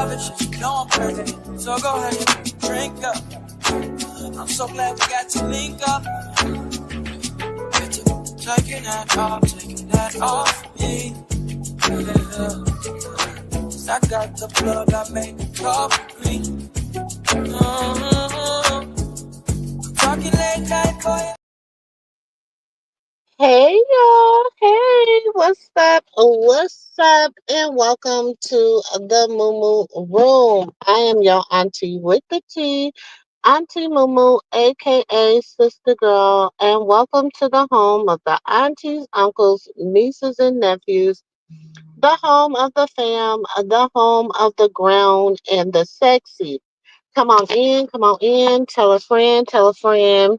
love it, shit, you know I'm crazy. So go ahead, drink up. I'm so glad we got to link up. Get to taking that off me. Yeah. 'Cause I got the plug, I made the cup green. Talking late night, boy. Hey y'all, hey, what's up? What's up? And welcome to the Mumu Room. I am your auntie with the tea, Auntie Mumu, aka Sister Girl, and welcome to the home of the aunties, uncles, nieces, and nephews, the home of the fam, the home of the ground, and the sexy. Come on in, tell a friend, tell a friend.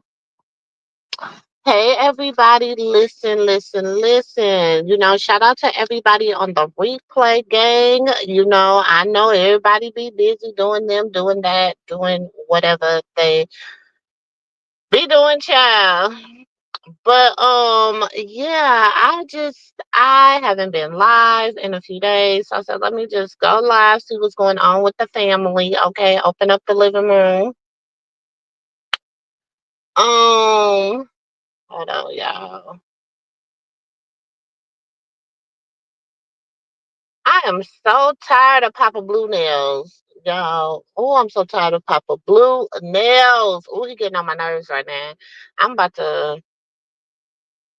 Hey everybody, listen, listen, listen. Shout out to everybody on the replay gang. I know everybody be busy doing them, doing that, doing whatever they be doing, child. But yeah, I haven't been live in a few days. So I said let me just go live, see what's going on with the family. Okay, open up the living room. Um, Hold on, y'all. I am so tired of Papa Blue nails, y'all. Oh, I'm so tired of Papa Blue nails. Oh, he getting on my nerves right now. I'm about to.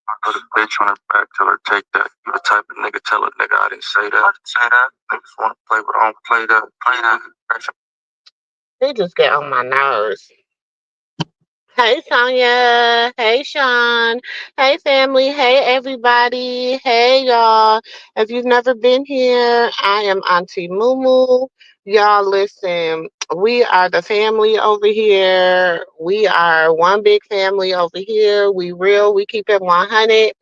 I put a bitch on her back, tell her take that. You the type of nigga, tell a nigga I didn't say that. I didn't say that. Niggas wanna play, but I don't play that. Play that. He just get on my nerves. Hey Sonya. Hey Sean. Hey family. Hey everybody. Hey y'all. If you've never been here, I am Auntie Mumu. Y'all listen, we are the family over here. We are one big family over here. We real, we keep it 100.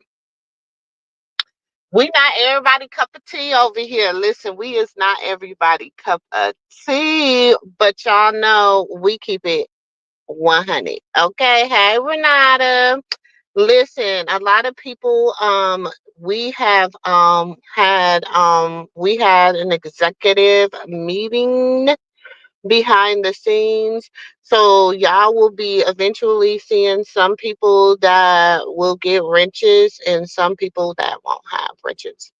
We not everybody cup of tea over here. Listen, we is not everybody cup of tea, but y'all know we keep it 100. Okay. Hey Renata. Listen, a lot of people we had an executive meeting behind the scenes. So y'all will be eventually seeing some people that will get wrenches and some people that won't have wrenches.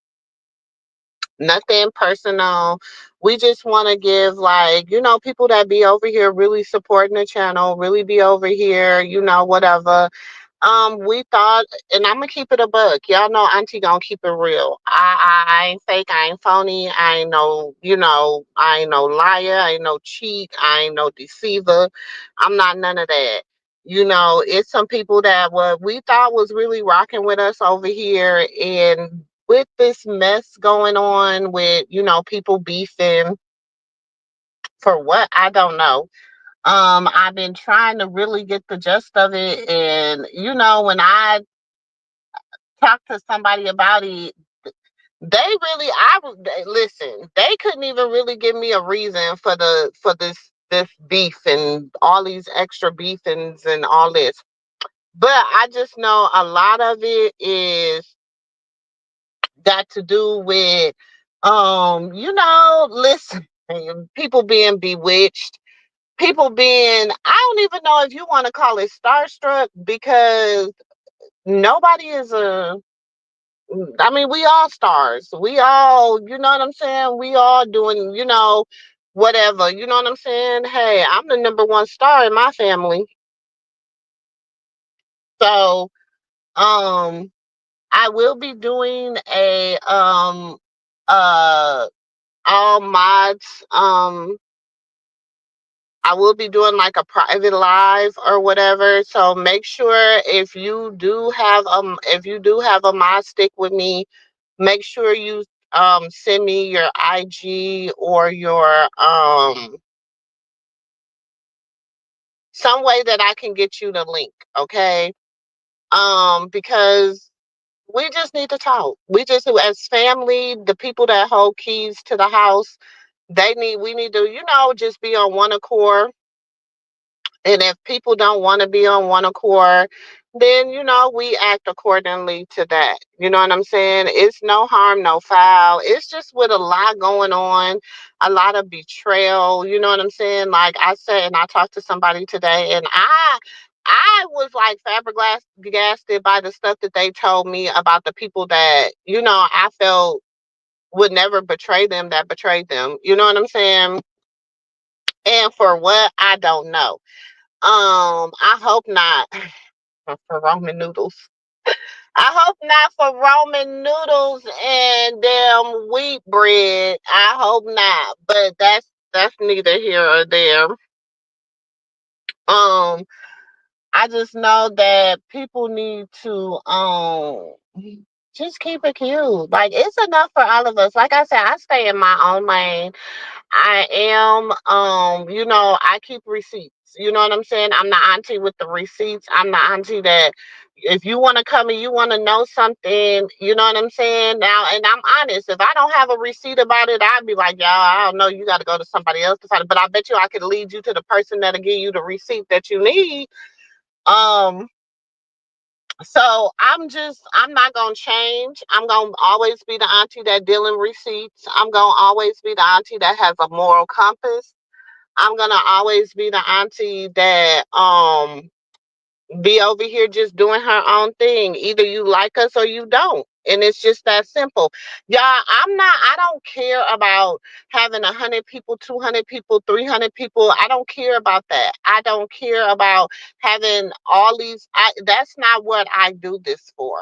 Nothing personal. We just want to give, like, people that be over here really supporting the channel, really be over here, whatever. We thought, and I'm gonna keep it a buck. Y'all know Auntie gonna keep it real. I ain't fake, I ain't phony, I ain't no, I ain't no liar, I ain't no cheat, I ain't no deceiver. I'm not none of that. It's some people that what we thought was really rocking with us over here, and with this mess going on with, people beefing for what I don't know. I've been trying to really get the gist of it, and when I talk to somebody about it, listen. They couldn't even really give me a reason for this beef and all these extra beefings and all this. But I just know a lot of it is got to do with listen, people being bewitched, people being, I don't even know if you want to call it starstruck, because nobody is a, I mean, we all stars. We all, you know what I'm saying? We all doing, whatever. You know what I'm saying? Hey, I'm the number one star in my family. So, um, I will be doing a uh all mods I will be doing like a private live or whatever. So make sure if you do have a mod stick with me, make sure you send me your IG or your some way that I can get you the link, okay? Because we just need to talk. We just, as family, the people that hold keys to the house, we need to, just be on one accord. And if people don't want to be on one accord, then we act accordingly to that. You know what I'm saying? It's no harm, no foul. It's just with a lot going on, a lot of betrayal. You know what I'm saying? Like I said, and I talked to somebody today, and I was like flabbergasted by the stuff that they told me about the people that I felt would never betray them that betrayed them. You know what I'm saying? And for what, I don't know. I hope not for ramen noodles. I hope not for Roman noodles and damn wheat bread. I hope not. But that's neither here or there. Um, I just know that people need to just keep it cute. Like it's enough for all of us. Like I said, I stay in my own lane. I am, I keep receipts. You know what I'm saying? I'm the auntie with the receipts. I'm the auntie that if you want to come and you want to know something, you know what I'm saying? Now, and I'm honest, if I don't have a receipt about it, I'd be like, y'all, I don't know, you got to go to somebody else to find it. But I bet you I could lead you to the person that'll give you the receipt that you need. Um, so I'm not gonna change. I'm gonna always be the auntie that dealing receipts. I'm gonna always be the auntie that has a moral compass. I'm gonna always be the auntie that be over here just doing her own thing. Either you like us or you don't. And it's just that simple. Y'all, I don't care about having 100 people, 200 people, 300 people. I don't care about that. I don't care about having all these. That's not what I do this for.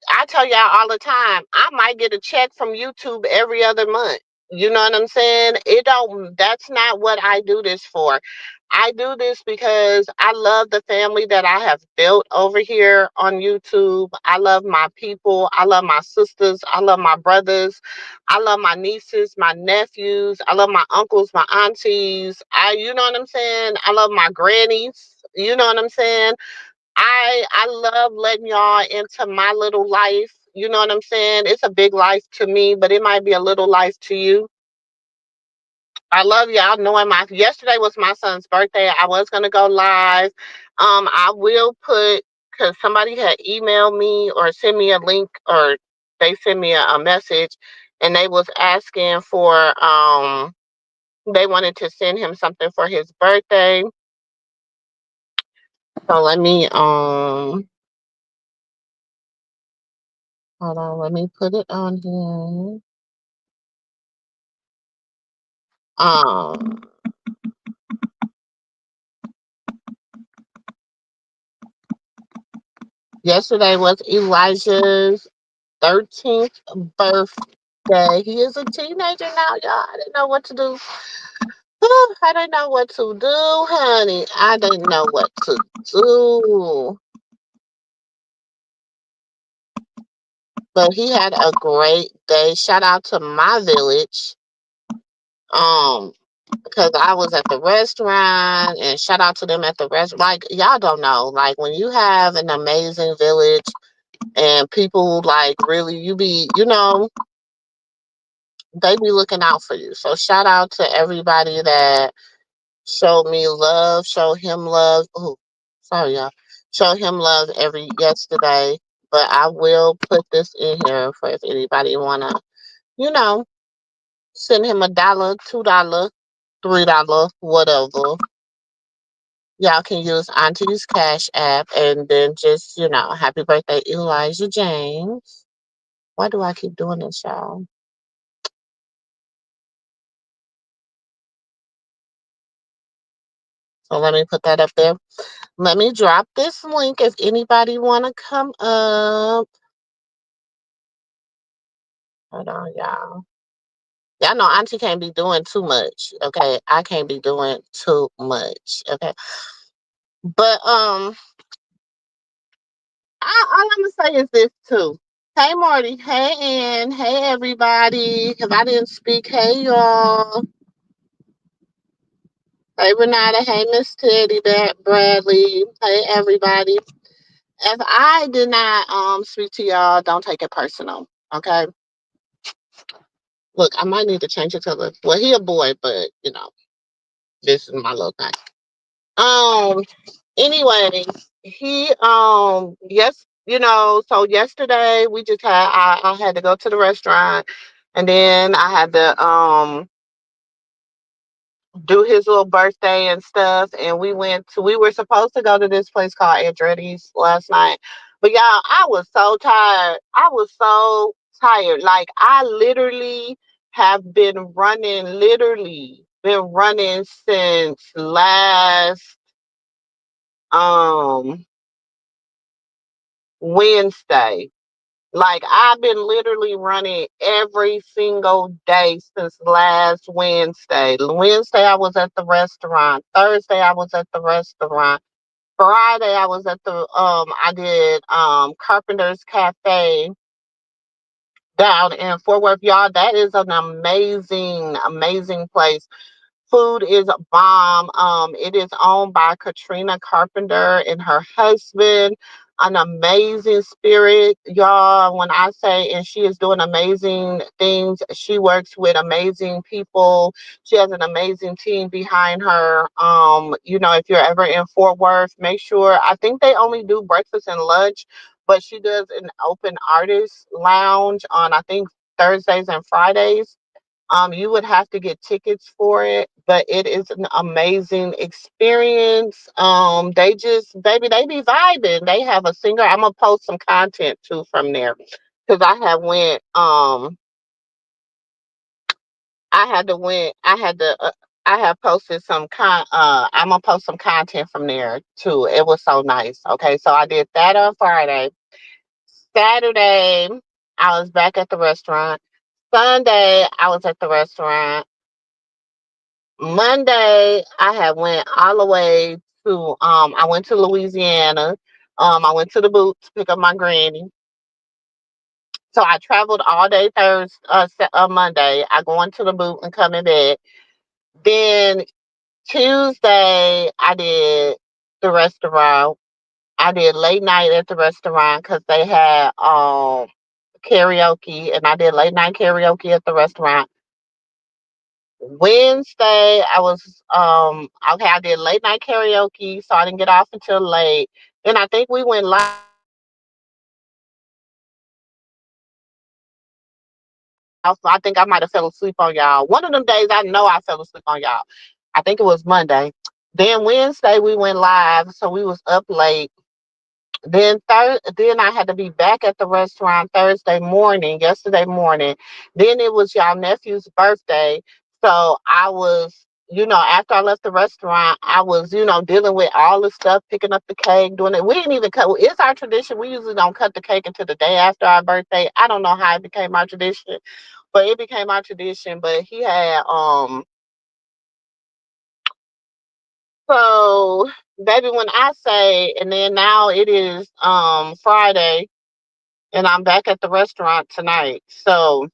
I tell y'all all the time, I might get a check from YouTube every other month. You know what I'm saying? That's not what I do this for. I do this because I love the family that I have built over here on YouTube. I love my people. I love my sisters. I love my brothers. I love my nieces, my nephews. I love my uncles, my aunties. You know what I'm saying? I love my grannies. You know what I'm saying? I love letting y'all into my little life. You know what I'm saying? It's a big life to me, but it might be a little life to you. I love y'all knowing my yesterday was my son's birthday. I was gonna go live. I will put because somebody had emailed me or sent me a link or they sent me a message and they was asking for they wanted to send him something for his birthday. So let me hold on, let me put it on here. Um, Yesterday was Elijah's 13th birthday. He is a teenager now, y'all. I didn't know what to do. I didn't know what to do, honey. I didn't know what to do. But he had a great day. Shout out to my village. Um, because I was at the restaurant and shout out to them at the restaurant. Like y'all don't know. Like when you have an amazing village and people like really they be looking out for you. So shout out to everybody that showed me love, show him love. Oh, sorry y'all. Show him love every yesterday. But I will put this in here for if anybody wanna, you know, send him $1, $2, $3, whatever. Y'all can use Auntie's Cash App and then just, happy birthday, Elijah James. Why do I keep doing this, y'all? So let me put that up there. Let me drop this link if anybody want to come up. Hold on, y'all. Y'all know Auntie can't be doing too much, okay? I can't be doing too much, okay? But all I'm gonna say is this too. Hey Marty, hey Ann, hey everybody. If I didn't speak, hey y'all. Hey Renata, hey Miss Teddy, Bradley, hey everybody. If I did not speak to y'all, don't take it personal, okay? Look, I might need to change it to he a boy, but this is my little thing. Um, Anyways, he yes, so yesterday we just had I had to go to the restaurant, and then I had to do his little birthday and stuff, and we were supposed to go to this place called Andretti's last night. But y'all, I was so tired. I was so tired. Like I literally been running since last um Wednesday. Like I've been literally running every single day since last Wednesday. Wednesday I was at the restaurant. Thursday I was at the restaurant. Friday I was at the I did Carpenter's Cafe down in Fort Worth. Y'all, that is an amazing, amazing place. Food is bomb. It is owned by Katrina Carpenter and her husband. An amazing spirit, y'all. When I say, and she is doing amazing things, she works with amazing people. She has an amazing team behind her. If you're ever in Fort Worth, make sure. I think they only do breakfast and lunch, but she does an open artist lounge on I think Thursdays and Fridays. You would have to get tickets for it, but it is an amazing experience. They just, baby, they be vibing. They have a singer. I'm gonna post some content too from there because I had to. I have posted I'm gonna post some content from there too. It was so nice. Okay, so I did that on Friday. Saturday, I was back at the restaurant. Sunday, I was at the restaurant. Monday, I had went all the way to I went to Louisiana. I went to the boot to pick up my granny. So I traveled all day Monday. I going to the boot and coming back. Then Tuesday, I did the restaurant. I did late night at the restaurant because they had karaoke, and I did late night karaoke at the restaurant. Wednesday, I did late night karaoke, so I didn't get off until late. Then I think we went live. I think I might have fell asleep on y'all. One of them days I know I fell asleep on y'all. I think it was Monday. Then Wednesday we went live, so we was up late. Then I had to be back at the restaurant yesterday morning. Then it was y'all nephew's birthday. So I was, after I left the restaurant, I was, dealing with all the stuff, picking up the cake, doing it. We didn't even cut. It's our tradition. We usually don't cut the cake until the day after our birthday. I don't know how it became our tradition, but it became our tradition. But he had so baby, when I say, and then now it is Friday, and I'm back at the restaurant tonight. So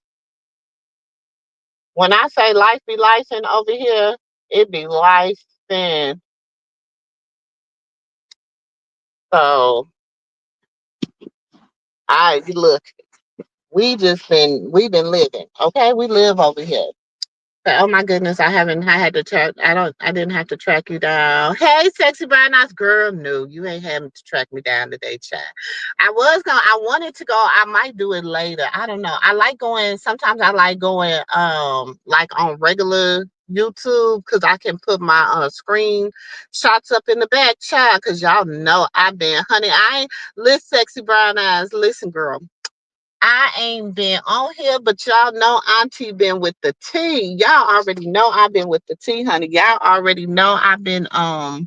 when I say life be life and over here, it be life and so I look, we've been living. Okay, we live over here. Oh my goodness, I had to track I didn't have to track you down. Hey, sexy brown eyes girl. No, you ain't having to track me down today, chat. I wanted to go, I might do it later. I don't know. Sometimes I like going like on regular YouTube because I can put my screen shots up in the back, child. Cause y'all know I've been, honey. I ain't listen, sexy brown eyes. Listen, girl. I ain't been on here, but y'all know Auntie been with the tea. Y'all already know I've been with the tea, honey. Y'all already know I've been cause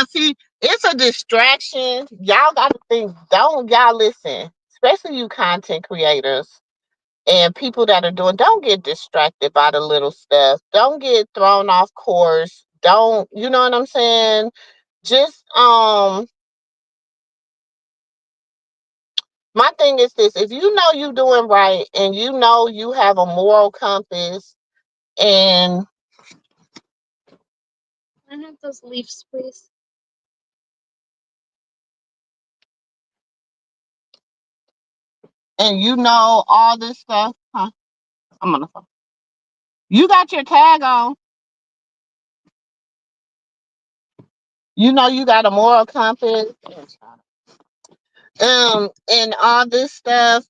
see, it's a distraction. Y'all gotta think, don't y'all listen, especially you content creators and people that are doing, don't get distracted by the little stuff. Don't get thrown off course. Don't, you know what I'm saying? Just my thing is this: if you know you're doing right and you know you have a moral compass, and I have those leaves, please. you know all this stuff, huh? I'm on the phone. You got your tag on. You got a moral compass, and all this stuff.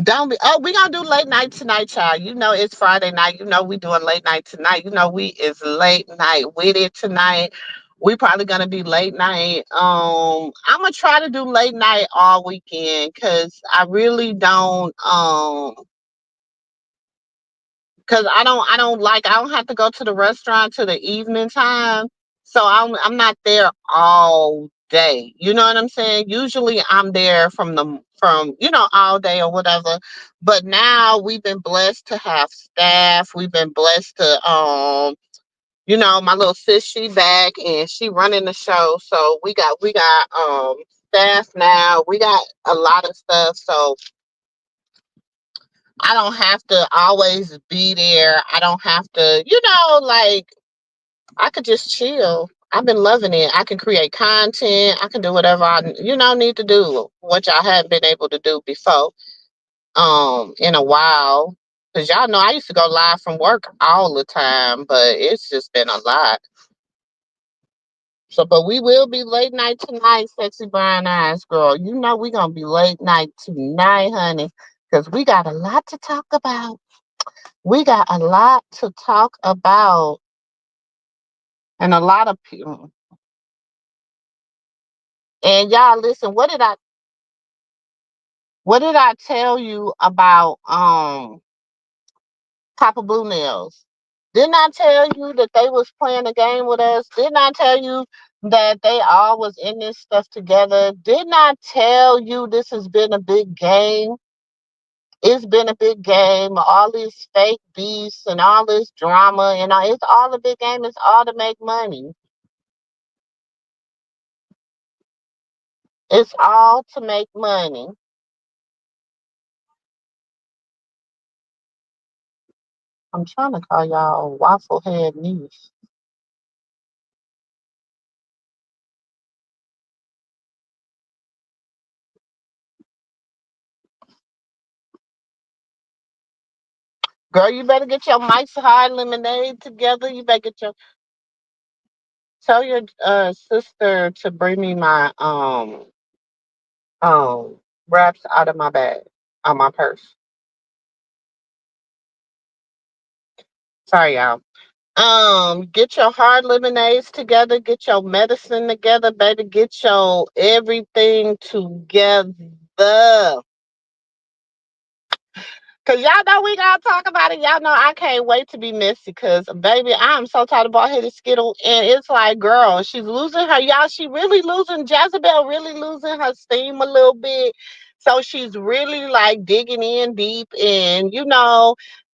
Don't be. Oh, we gonna do late night tonight, child. It's Friday night. We doing late night tonight. We is late night with it tonight. We probably gonna be late night. I'm gonna try to do late night all weekend because I really don't. Because I don't have to go to the restaurant till the evening time, so I'm not there all day. You know what I'm saying? Usually I'm there from all day or whatever. But now we've been blessed to have staff. We've been blessed to my little sis, she back and she running the show. So we got staff now. We got a lot of stuff. So I don't have to always be there. I don't have to, like I could just chill. I've been loving it. I can create content. I can do whatever I need to do, which I hadn't been able to do before, in a while. Cause y'all know I used to go live from work all the time, but it's just been a lot. So, but we will be late night tonight, sexy brown eyes girl. We gonna be late night tonight, honey, cause we got a lot to talk about. We got a lot to talk about, and a lot of people. And y'all, listen. What did I tell you about Papa Blue Nails? Didn't I tell you that they was playing a game with us? Didn't I tell you that they all was in this stuff together? Didn't I tell you this has been a big game? It's been a big game. All these fake beefs and all this drama, and it's all a big game. It's all to make money. It's all to make money. I'm trying to call y'all waffle head niece. Girl, you better get your Mike's Hard Lemonade together. You better tell your sister to bring me my wraps out of my bag, on my purse. Sorry, y'all. Get your hard lemonades together, get your medicine together, baby, get your everything together. Cause y'all know we gotta talk about it. Y'all know I can't wait to be messy. Cause baby, I'm so tired of bald headed skittle. And it's like, girl, she's losing her. Y'all, she really losing Jezebel, really losing her steam a little bit. So she's really like digging in deep, and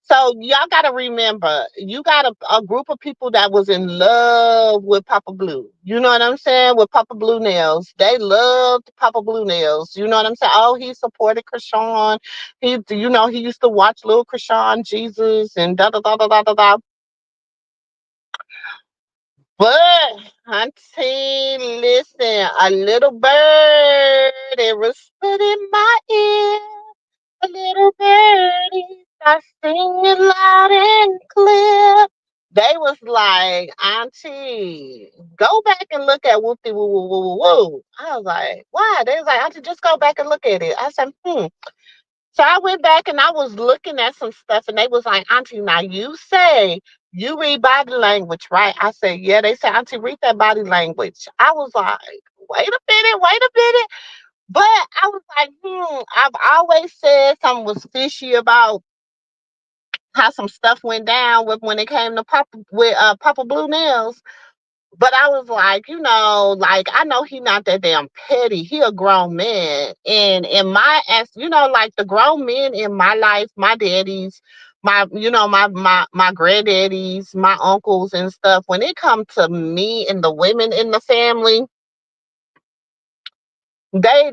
so y'all gotta remember, you got a group of people that was in love with Papa Blue. You know what I'm saying? With Papa Blue Nails. They loved Papa Blue Nails. You know what I'm saying? Oh, he supported Krishan. He used to watch Little Krishan Jesus and da da da da da da da. But auntie, listen, a little bird it whispered in my ear. A little birdie starts singing loud and clear. They was like, Auntie, go back and look at Whoopty Woo Woo Woo Woo Woo. I was like, why? They was like, Auntie, just go back and look at it. I said, hmm. So I went back and I was looking at some stuff, and they was like, Auntie, now you say you read body language, right? I said, yeah. They said, Auntie, read that body language. I was like, wait a minute. But I was like, I've always said something was fishy about how some stuff went down with when it came to Papa Blue Nails. But I was like, like I know he not that damn petty. He a grown man. And in my as like the grown men in my life, my daddies, my granddaddies, my uncles and stuff, when it comes to me and the women in the family, they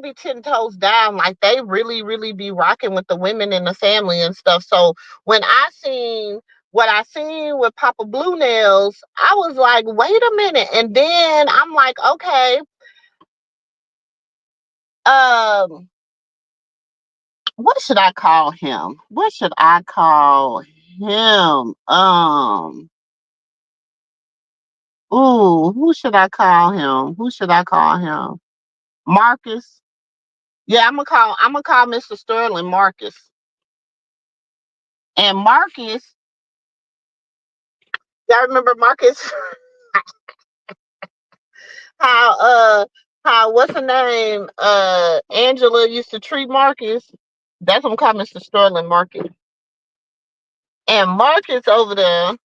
be 10 toes down. Like they really, really be rocking with the women in the family and stuff. So when I seen what I seen with Papa Blue Nails, I was like, wait a minute. And then I'm like, okay, um, what should I call him? What should I call him? Ooh, who should I call him? Who should I call him? Marcus. Yeah, I'm gonna call Mr. Sterling Marcus. And Marcus, y'all remember Marcus? how how what's her name? Angela used to treat Marcus. That's what I'm calling Mr. Sterling Marcus. And Marcus over there,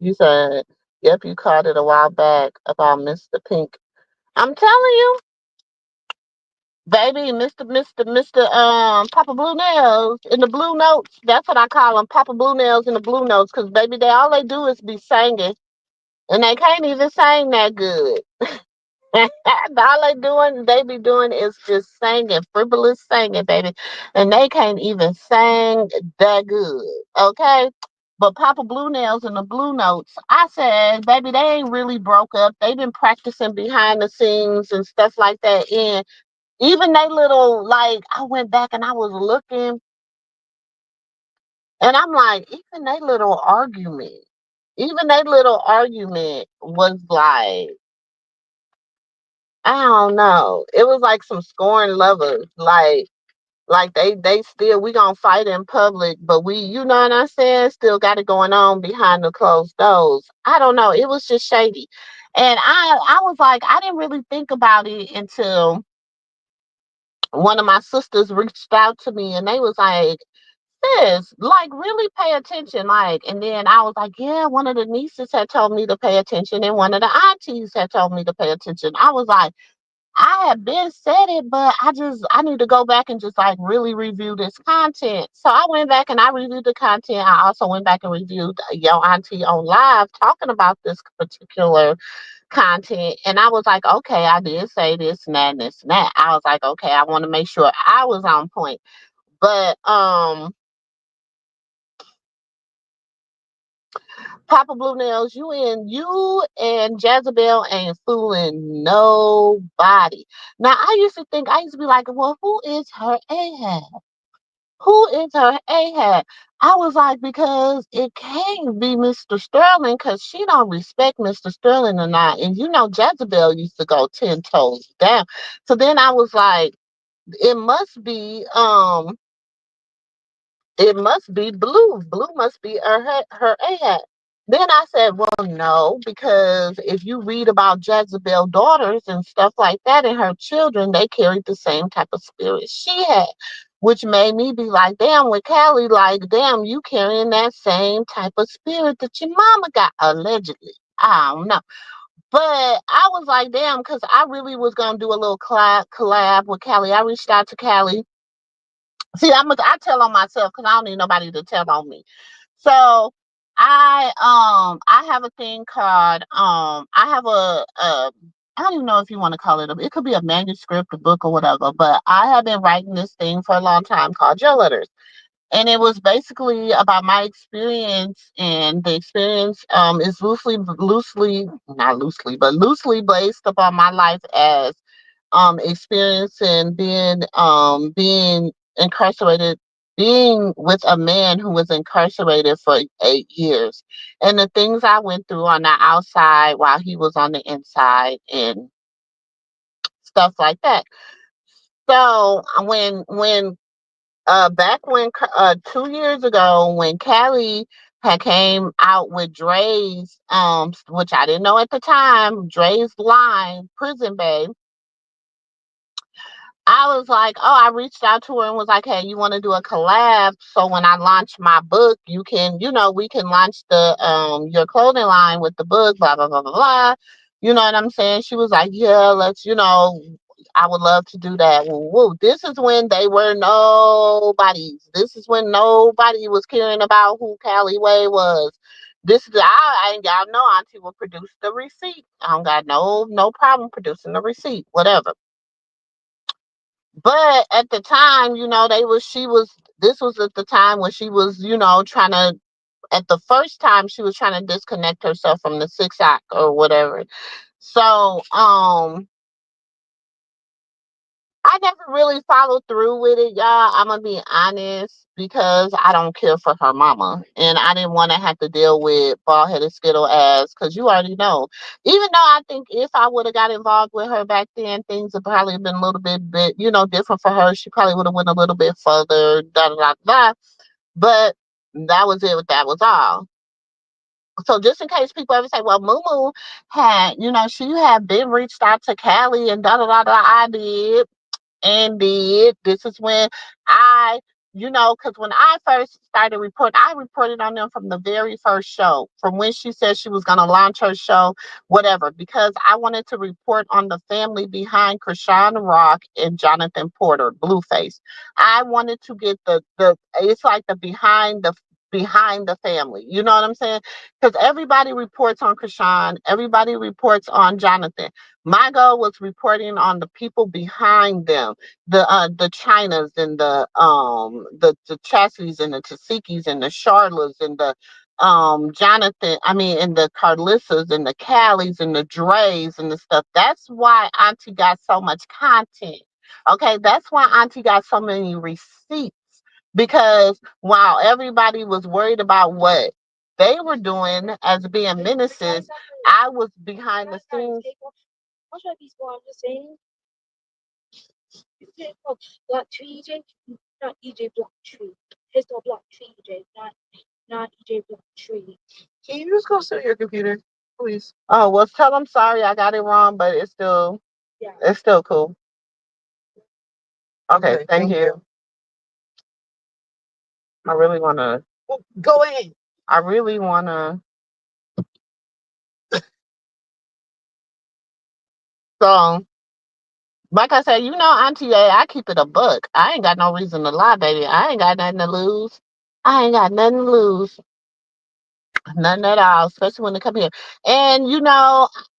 you said, yep, you called it a while back about Mr. Pink. I'm telling you, baby, Mr. Papa Blue Nails in the Blue Notes. That's what I call them, Papa Blue Nails in the Blue Notes, because baby, they all they do is be singing, and they can't even sing that good. All they be doing is just singing, frivolous singing, baby, and they can't even sing that good. Okay. But Papa Blue Nails and the Blue Notes, I said, baby, they ain't really broke up. They've been practicing behind the scenes and stuff like that. And even they little, like, I went back and I was looking, and I'm like, even they little argument was like, I don't know. It was like some scorned lovers. Like they still, we gonna fight in public, but we, you know what I'm saying, still got it going on behind the closed doors. I don't know. It was just shady. And I was like, I didn't really think about it until one of my sisters reached out to me and they was like, sis, like really pay attention. Like, and then I was like, yeah, one of the nieces had told me to pay attention and one of the aunties had told me to pay attention. I was like, I have been said it, but I need to go back and just like really review this content. So I went back and I reviewed the content. I also went back and reviewed your auntie on live talking about this particular content. And I was like, okay, I did say this and that and this and that. I was like, okay, I want to make sure I was on point. But Papa Blue Nails, you and Jezebel ain't fooling nobody. Now I used to be like, well, who is her Ahab? Who is her Ahab? I was like, because it can't be Mr. Sterling, because she don't respect Mr. Sterling or not. And you know Jezebel used to go 10 toes down. So then I was like, it must be it must be Blue. Blue must be her Ahab. Then I said, well, no, because if you read about Jezebel's daughters and stuff like that and her children, they carried the same type of spirit she had, which made me be like, damn, with Callie, like, damn, you carrying that same type of spirit that your mama got, allegedly. I don't know. But I was like, damn, because I really was going to do a little collab with Callie. I reached out to Callie. See, I tell on myself because I don't need nobody to tell on me. So I have a thing called I have a I don't even know if you want to call it could be a manuscript, a book or whatever, but I have been writing this thing for a long time called Joe Letters. And it was basically about my experience, and the experience is loosely not loosely, but loosely based upon my life as experiencing being incarcerated, being with a man who was incarcerated for 8 years, and the things I went through on the outside while he was on the inside and stuff like that. So back when 2 years ago when Callie had came out with Dre's which I didn't know at the time, Dre's line, Prison Babe, I was like, oh, I reached out to her and was like, hey, you want to do a collab? So when I launch my book, you can, we can launch the your clothing line with the book, blah blah blah blah blah. You know what I'm saying? She was like, yeah, let's, I would love to do that. Woo, woo. This is when they were nobodies. This is when nobody was caring about who Callie Way was. This is I ain't got no auntie will produce the receipt. I don't got no problem producing the receipt, whatever. But at the time, this was at the time when she was, trying to, at the first time she was trying to disconnect herself from the six act or whatever. So, I I never really followed through with it, y'all. I'm gonna be honest because I don't care for her mama, and I didn't want to have to deal with bald headed skittle ass. Because you already know. Even though I think if I would have got involved with her back then, things would probably been a little bit, different for her. She probably would have went a little bit further. Da da da da. But that was it. That was all. So just in case people ever say, well, Mumu had, she had been reached out to Callie and da da da da, I did and did. This is when I, because when I first started reporting, I reported on them from the very first show, from when she said she was going to launch her show, whatever, because I wanted to report on the family behind Krishan Rock and Jonathan Porter, Blueface. I wanted to get it's like the behind the family. You know what I'm saying? Because everybody reports on Krishan, everybody reports on Jonathan. My goal was reporting on the people behind them, the Chinas and the Chassies and the Tasikis and the Charlas and the Jonathan, I mean, and the Carlissas and the Callies and the Dreys and the stuff. That's why Auntie got so much content. Okay, that's why Auntie got so many receipts, because while everybody was worried about what they were doing as being menaces, I was behind the scenes. What should I be for? I'm just saying. Oh, Black Tree EJ, not EJ Black Tree. His dog Black Tree EJ, not EJ Black Tree. Can you just go sit at your computer, please? Oh well, tell them sorry I got it wrong, but it's still cool. Okay, thank you. I really wanna go ahead. I really wanna. So, like I said, Auntie A, I keep it a buck. I ain't got no reason to lie, baby. I ain't got nothing to lose. I ain't got nothing to lose. None at all, especially when they come here. And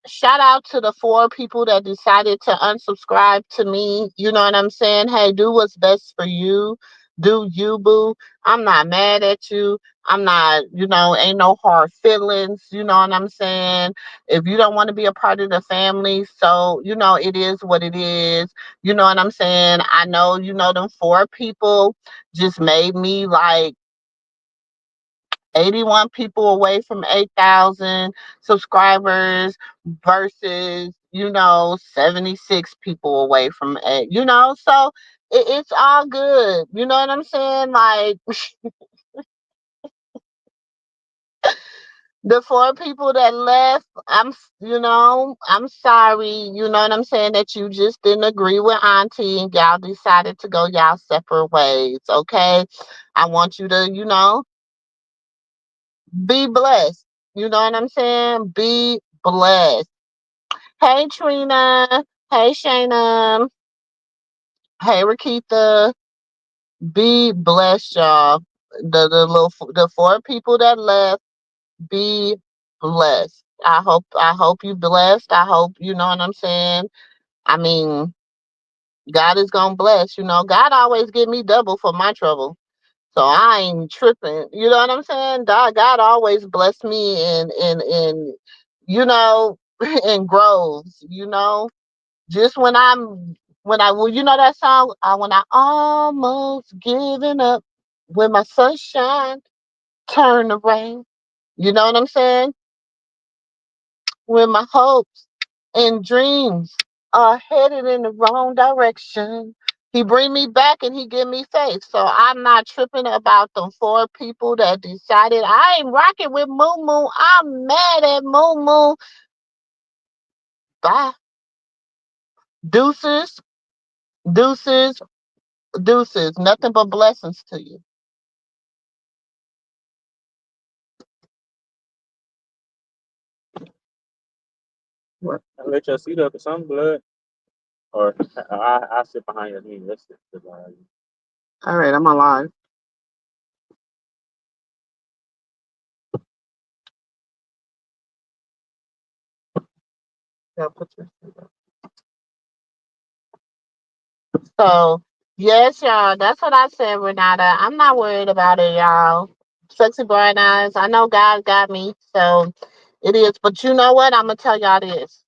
shout out to the 4 people that decided to unsubscribe to me. You know what I'm saying? Hey, do what's best for you. Do you, boo. I'm not mad at you. I'm not, ain't no hard feelings. You know what I'm saying? If you don't want to be a part of the family, so it is what it is. You know what I'm saying? I know, them 4 people just made me like 81 people away from 8,000 subscribers versus, 76 people away from 8, so it's all good. You know what I'm saying? Like, the 4 people that left, I'm sorry, you know what I'm saying, that you just didn't agree with Auntie and y'all decided to go y'all separate ways, okay? I want you to, be blessed. You know what I'm saying? Be blessed. Hey Trina. Hey Shayna. Hey Rakitha. Be blessed, y'all. The 4 people that left, be blessed. I hope you blessed. I hope you know what I'm saying. I mean, God is gonna bless. God always give me double for my trouble. So I ain't tripping. You know what I'm saying? God always bless me in you know in groves. Just well, that song. When I almost given up, when my sunshine turned to rain. You know what I'm saying? When my hopes and dreams are headed in the wrong direction. He bring me back and he give me faith. So I'm not tripping about the 4 people that decided I ain't rocking with Mumu. I'm mad at Mumu. Bye. Deuces, deuces, deuces. Nothing but blessings to you. What? I let your seat up or some blood, or I sit behind your knee. That's it. All right, I'm alive. Yeah, put your seat up. So, yes, y'all, that's what I said, Renata. I'm not worried about it, y'all. Sexy bright eyes. I know God got me, so it is. But you know what? I'm gonna tell y'all this.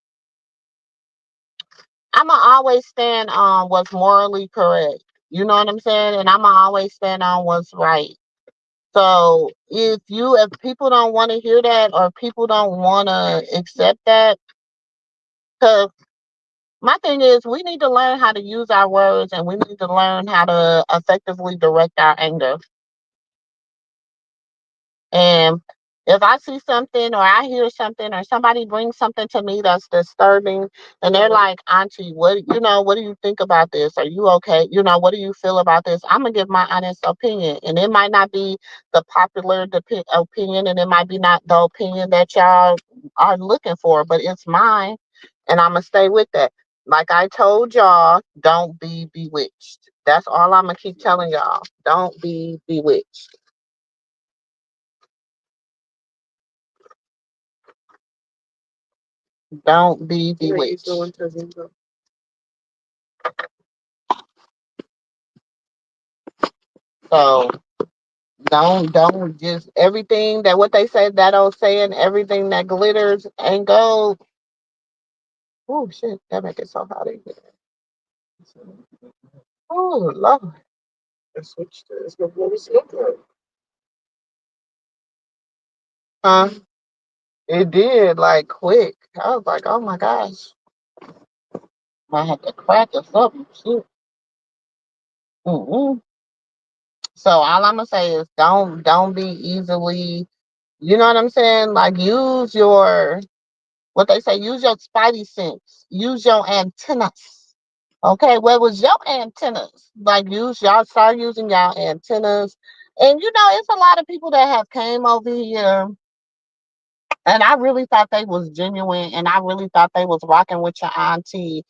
I'ma always stand on what's morally correct. You know what I'm saying? And I'ma always stand on what's right. So if people don't want to hear that or people don't want to accept that, because my thing is we need to learn how to use our words and we need to learn how to effectively direct our anger. And if I see something or I hear something or somebody brings something to me that's disturbing and they're like, Auntie, what do you think about this? Are you okay? What do you feel about this? I'm gonna give my honest opinion. And it might not be the popular opinion and it might be not the opinion that y'all are looking for, but it's mine and I'm gonna stay with that. Like I told y'all, don't be bewitched. That's all I'm gonna keep telling y'all. Don't be bewitched. Don't be bewitched. So don't just everything that what they say that old saying, everything that glitters ain't gold. Oh shit, that make it so hot in here. Oh Lord. Huh? It did like quick. I was like, oh my gosh. I had to crack or something. Shit. Mm-mm. So all I'm gonna say is don't be easily, you know what I'm saying? Like use your what they say, use your spidey sense, use your antennas. Okay, where was your antennas? Like use y'all start using y'all antennas. And it's a lot of people that have came over here and I really thought they was genuine and I really thought they was rocking with your auntie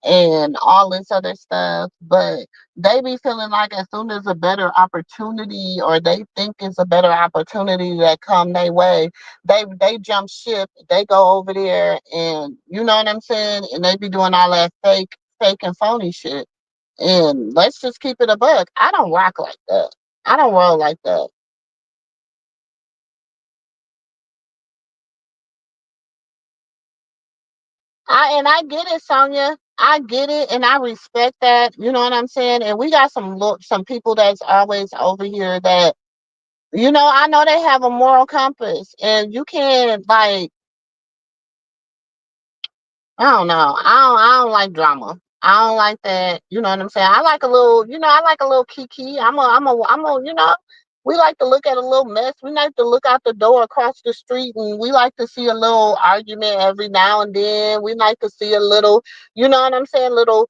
and all this other stuff. But they be feeling like as soon as a better opportunity or they think it's a better opportunity that come their way, they jump ship, they go over there and you know what I'm saying? And they be doing all that fake and phony shit. And let's just keep it a buck. I don't rock like that. I don't roll like that. I get it, Sonia. I get it, and I respect that. You know what I'm saying? And we got some people that's always over here that I know they have a moral compass, and you can't like I don't know. I don't like drama. I don't like that. You know what I'm saying? I like a little, I like a little kiki. We like to look at a little mess. We like to look out the door across the street and we like to see a little argument every now and then. We like to see a little, you know what I'm saying? Little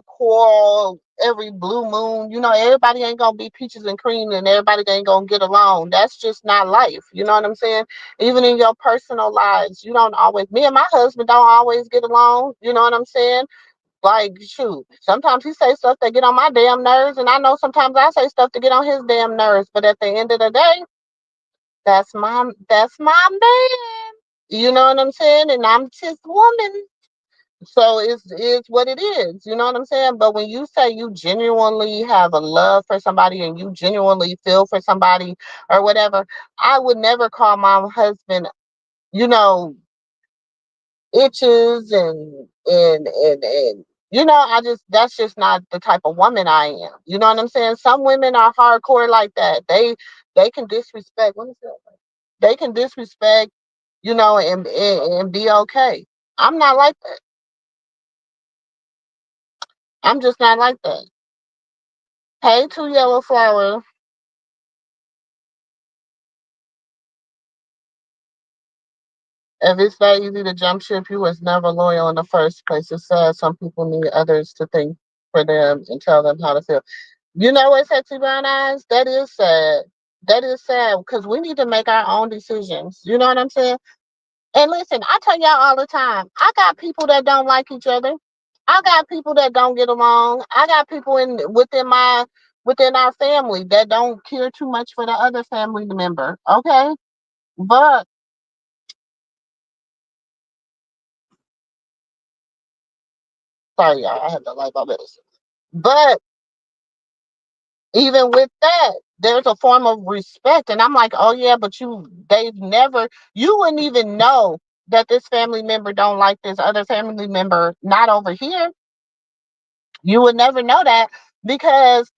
quarrel every blue moon. Everybody ain't gonna be peaches and cream and everybody ain't gonna get along. That's just not life. You know what I'm saying? Even in your personal lives, you don't always, me and my husband don't always get along. You know what I'm saying? Like, shoot, sometimes he say stuff that get on my damn nerves, and I know sometimes I say stuff to get on his damn nerves. But at the end of the day, that's my man. You know what I'm saying? And I'm his woman. So it's what it is. You know what I'm saying? But when you say you genuinely have a love for somebody and you genuinely feel for somebody or whatever, I would never call my husband, you know, itches and I just that's just not the type of woman I am. You know what I'm saying? Some women are hardcore like that. They can disrespect. What is that? They can disrespect, and be okay. I'm not like that. I'm just not like that. Hey, two yellow flower. If it's that easy to jump ship, you was never loyal in the first place. It's sad some people need others to think for them and tell them how to feel. You know what, Sexy Brown Eyes? That is sad. That is sad because we need to make our own decisions. You know what I'm saying? And listen, I tell y'all all the time, I got people that don't like each other. I got people that don't get along. I got people within our family that don't care too much for the other family member. Okay? But sorry, y'all, I had to light my medicine. But even with that, there's a form of respect. And I'm like, oh yeah, but they've never, you wouldn't even know. that this family member don't like this other family member not over here. You would never know that because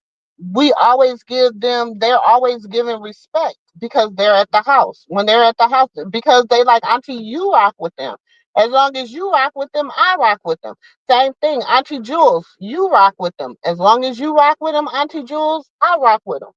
we always give them, they're always given respect because they're at the house. When they're at the house, because they like, Auntie, you rock with them. As long as you rock with them, I rock with them. Same thing, Auntie Jules, you rock with them. As long as you rock with them, Auntie Jules, I rock with them.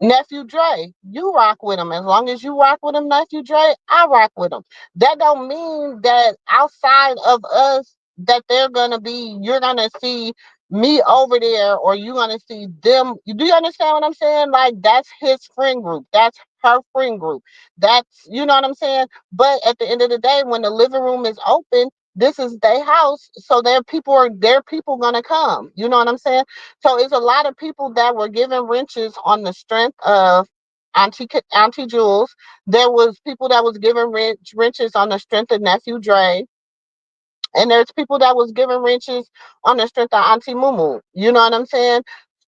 Nephew Dre, you rock with him. As long as you rock with him, Nephew Dre, I rock with him. That don't mean that outside of us that they're gonna be, you're gonna see me over there or you're gonna see them. Do you understand what I'm saying? Like that's his friend group. That's her friend group. That's you know what I'm saying? But at the end of the day, when the living room is open, this is their house. So their people gonna come. You know what I'm saying? So it's a lot of people that were given wrenches on the strength of Auntie Jules. There was people that was given wrenches on the strength of Nephew Dre. And there's people that was given wrenches on the strength of Auntie Mumu. You know what I'm saying?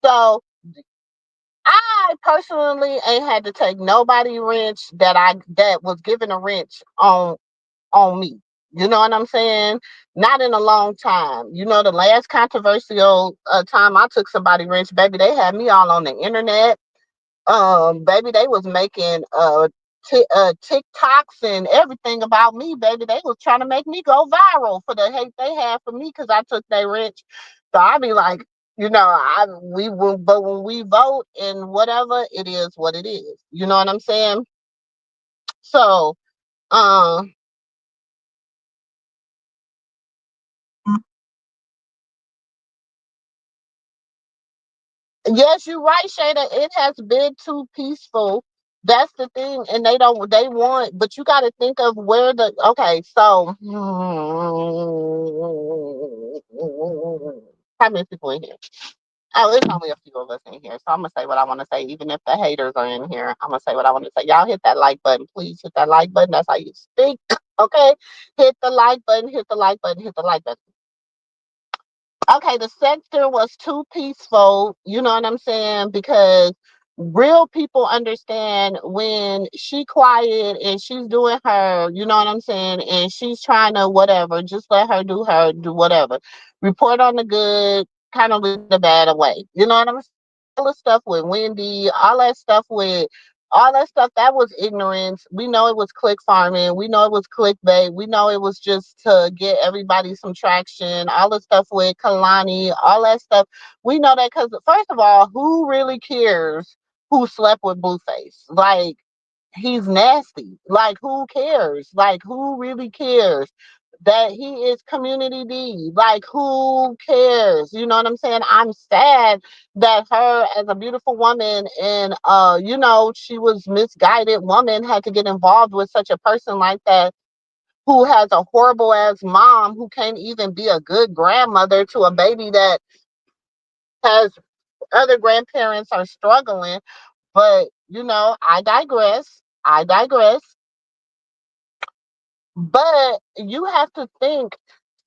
So I personally ain't had to take nobody wrench that was given a wrench on me. You know what I'm saying? Not in a long time. You know, the last controversial time I took somebody wrench, baby, they had me all on the internet. Baby, they was making TikToks and everything about me, baby. They was trying to make me go viral for the hate they had for me because I took their wrench. So I be like, you know, we will, but when we vote and whatever, it is what it is. You know what I'm saying? So, um, yes, you're right, Shada. It has been too peaceful. That's the thing, and they want, but you got to think of where the okay. So, how many people in here? Oh, it's only a few of us in here, so I'm gonna say what I want to say, even if the haters are in here. I'm gonna say what I want to say. Y'all hit that like button, please hit that like button. That's how you speak, okay? Hit the like button. Hit the like button. Hit the like button. Okay, the sector was too peaceful, you know what I'm saying? Because real people understand when she quiet and she's doing her, you know what I'm saying, and she's trying to whatever, just let her do her, do whatever. Report on the good, kind of leave the bad away. You know what I'm saying? All the stuff with Wendy, all that stuff that was ignorance. We know it was click farming. We know it was clickbait. We know it was just to get everybody some traction. All the stuff with Kalani, all that stuff. We know that because first of all, who really cares who slept with Blueface? Like he's nasty. Like who cares? Like who really cares? That he is community D. Like who cares? You know what I'm saying? I'm sad that her as a beautiful woman and you know, she was misguided woman had to get involved with such a person like that who has a horrible ass mom who can't even be a good grandmother to a baby that has other grandparents are struggling. But you know, I digress. I digress. But you have to think,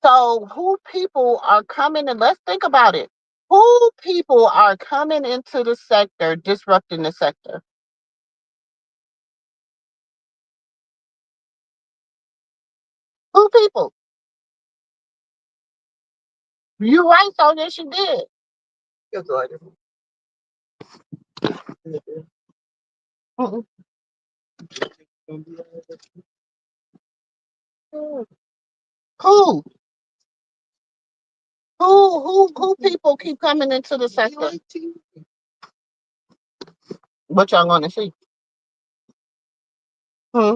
so who people are coming and let's think about it. Who people are coming into the sector, disrupting the sector? Who people? You're right, so yes, you did. Mm-mm. Who? Who people keep coming into the sector? What y'all gonna see? Hmm.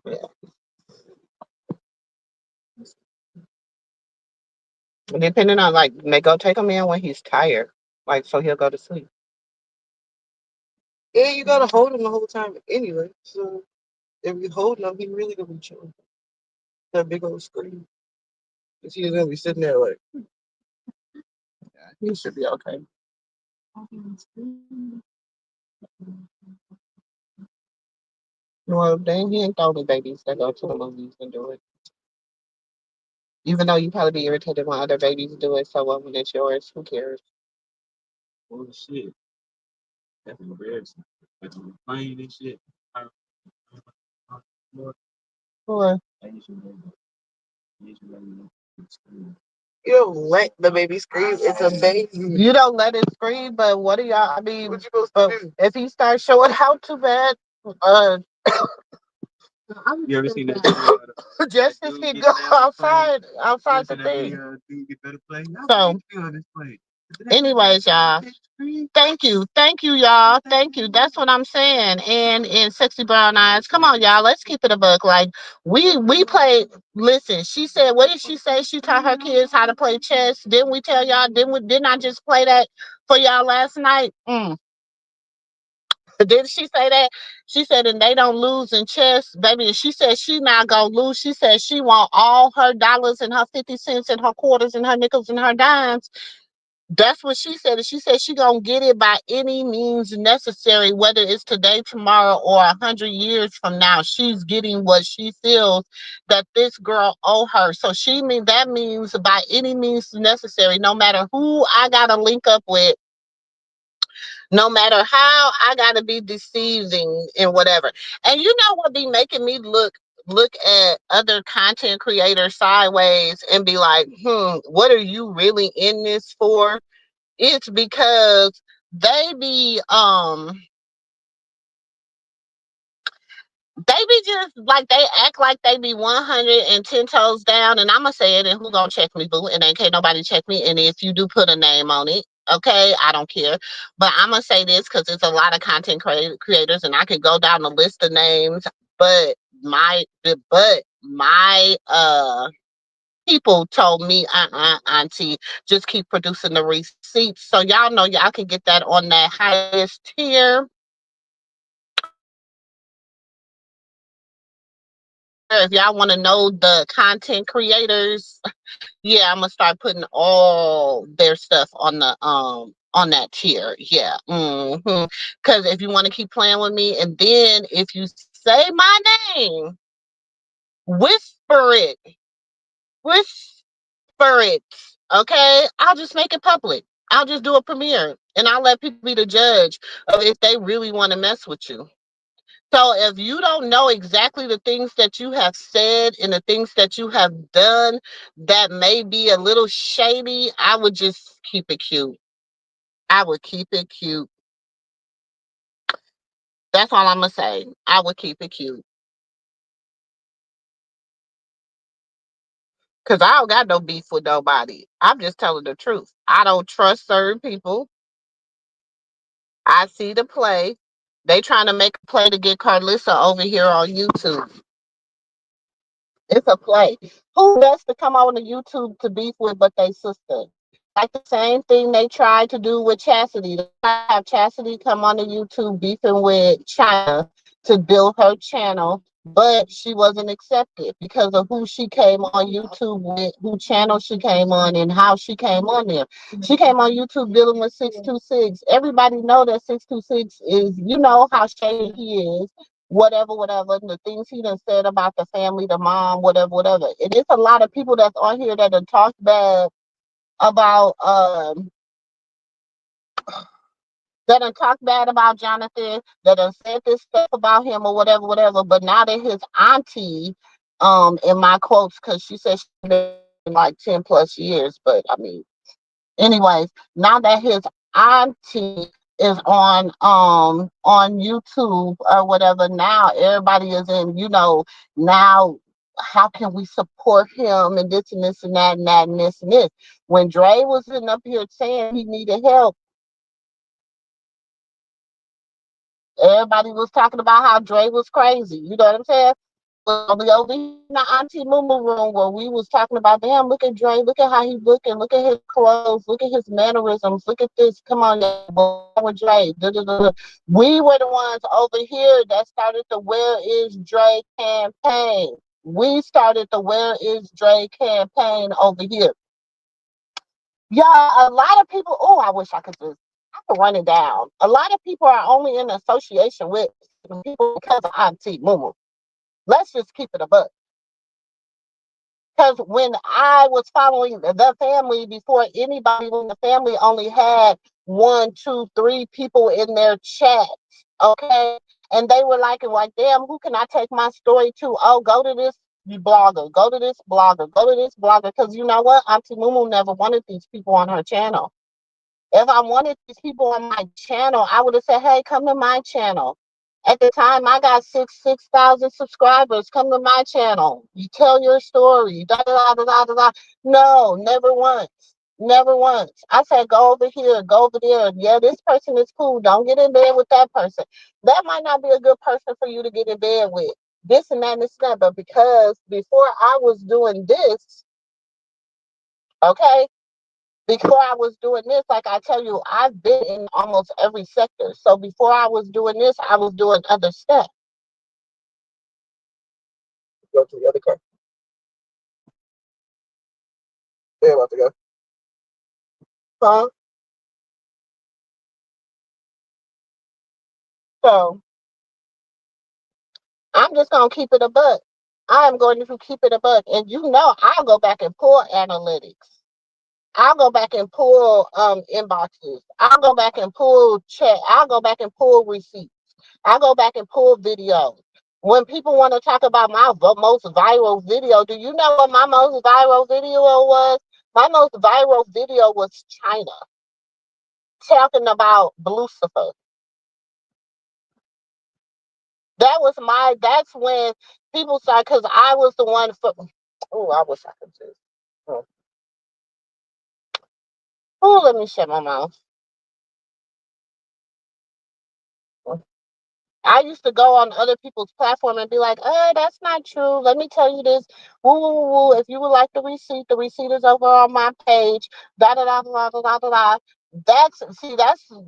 Yeah. Depending on like they go take him in when he's tired. Like so he'll go to sleep. Yeah, you gotta hold him the whole time anyway. So if you holding him, he really gonna be chilling. That big old screen. Cause he's gonna be sitting there like, yeah, he should be okay. Well, then he ain't the only babies that go to the movies and do it. Even though you probably be irritated when other babies do it, so when it's yours, who cares? Oh shit. That's embarrassing. That's playing and shit. What? You don't let the baby scream. It's a baby. You don't let it scream, but what do y'all? I mean, what you supposed to do? If he starts showing out too bad, uh, you ever seen that? Just as he go outside the thing. So, anyways, y'all. Thank you, y'all. Thank you. That's what I'm saying. And in Sexy Brown Eyes, come on, y'all. Let's keep it a buck. Like we play. Listen, she said, what did she say? She taught her kids how to play chess. Didn't we tell y'all? Didn't I just play that for y'all last night? Did she say that? She said, and they don't lose in chess, baby. And she said she not gonna lose. She said she want all her dollars and her 50 cents and her quarters and her nickels and her dimes. That's what she said. And she said she gonna get it by any means necessary, whether it's today, tomorrow, or 100 years from now. She's getting what she feels that this girl owe her. So that means by any means necessary, no matter who I gotta link up with, no matter how I gotta be deceiving and whatever. And you know what be making me look at other content creators sideways and be like, what are you really in this for? It's because they be just like they act like they be 110 toes down, and I'ma say it, and who gonna check me, boo? And ain't can't nobody check me. And if you do put a name on it, okay, I don't care. But I'm gonna say this because it's a lot of content creators, and I could go down the list of names. But my people told me, auntie, just keep producing the receipts. So y'all know y'all can get that on that highest tier. If y'all want to know the content creators, yeah, I'm gonna start putting all their stuff on that tier. Yeah. Because if you want to keep playing with me, and then if you say my name, whisper it, whisper it. Okay, I'll just make it public. I'll just do a premiere, and I'll let people be the judge of if they really want to mess with you. So if you don't know exactly the things that you have said and the things that you have done that may be a little shady, I would just keep it cute. I would keep it cute. That's all I'm gonna say. I would keep it cute. Cause I don't got no beef with nobody. I'm just telling the truth. I don't trust certain people. I see the play. They trying to make a play to get Carlissa over here on YouTube. It's a play. Who best to come on the YouTube to beef with but they sister? Like the same thing they tried to do with Chastity. They tried to have Chastity come on the YouTube beefing with China to build her channel, but she wasn't accepted because of who she came on YouTube with, who channel she came on, and how she came on there. She came on YouTube dealing with 626. Everybody know that 626 is, you know how shady he is, whatever, and the things he done said about the family, the mom, whatever. And it's a lot of people that's on here that have talked bad about that done talked bad about Jonathan, that done said this stuff about him or whatever. But now that his auntie, in my quotes, because she said she's been like 10 plus years, but I mean, anyways, now that his auntie is on YouTube or whatever, now everybody is in, now how can we support him and this and this and that and that and this and this. When Dre was sitting up here saying he needed help, everybody was talking about how Dre was crazy. You know what I'm saying? Well, we over here in the Auntie Mumu room where we was talking about, damn, look at Dre, look at how he looking, look at his clothes, look at his mannerisms, look at this. Come on, y'all, with Dre. Da, da, da, da. We were the ones over here that started the Where Is Dre campaign. We started the Where Is Dre campaign over here. Yeah, a lot of people. Oh, I could run it down. A lot of people are only in association with people because of Auntie Mumu. Let's just keep it a buck. Because when I was following the family before anybody, when the family only had one, two, three people in their chat, okay? And they were like, damn, who can I take my story to? Oh, go to this blogger, go to this blogger, go to this blogger. Because you know what? Auntie Mumu never wanted these people on her channel. If I wanted these people on my channel, I would have said, hey, come to my channel. At the time, I got 6,000 subscribers. Come to my channel. You tell your story. Da, da, da, da, da, da. No, never once. Never once. I said, go over here, go over there. Yeah, this person is cool. Don't get in bed with that person. That might not be a good person for you to get in bed with. This and that and this and that. But because before I was doing this, okay, before I was doing this, like I tell you, I've been in almost every sector. So before I was doing this, I was doing other stuff. Go to the other car. Yeah, about to go. Huh? So I'm just gonna keep it a buck. I am going to keep it a buck. And you know I'll go back and pull analytics. I'll go back and pull inboxes. I'll go back and pull chat. I'll go back and pull receipts. I'll go back and pull videos. When people want to talk about my most viral video, do you know what my most viral video was? My most viral video was China talking about Lucifer. That's when people started, because I was the one for, oh, I wish I could just, oh, let me shut my mouth. I used to go on other people's platform and be like, that's not true. Let me tell you this. Woo, woo, woo, woo. If you would like the receipt is over on my page. Da, da, da, da, da, da, da, da.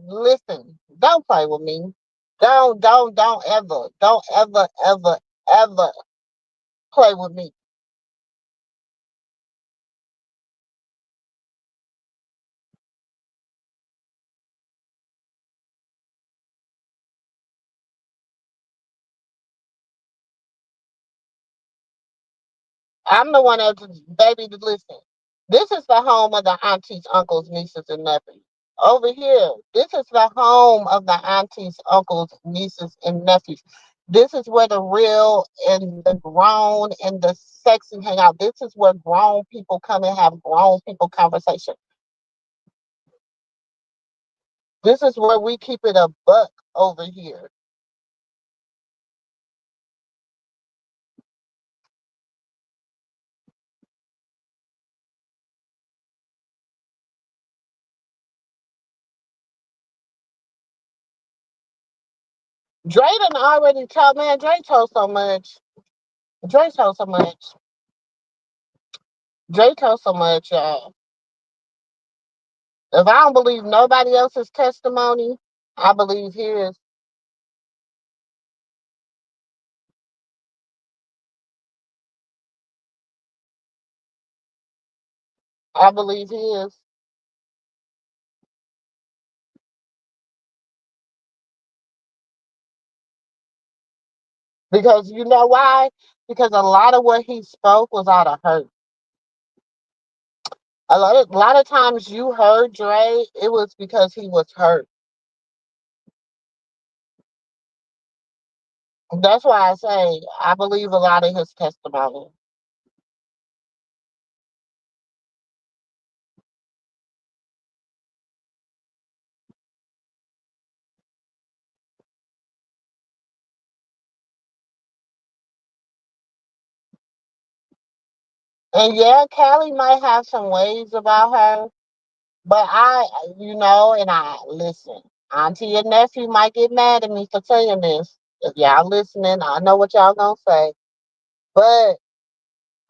Listen, don't play with me. Don't ever play with me. I'm the one that's, baby, to listen. This is the home of the aunties, uncles, nieces, and nephews. Over here, this is the home of the aunties, uncles, nieces, and nephews. This is where the real and the grown and the sexy hang out. This is where grown people come and have grown people conversation. This is where we keep it a buck over here. Dre done already told, man, Dre told so much. Dre told so much. Dre told so much, y'all. If I don't believe nobody else's testimony, I believe his. I believe his. Because you know why? Because a lot of what he spoke was out of hurt. A lot of times you heard Dre, it was because he was hurt. That's why I say I believe a lot of his testimony. And yeah, Callie might have some ways about her, but and I listen. Auntie and nephew might get mad at me for saying this. If y'all listening, I know what y'all gonna say. But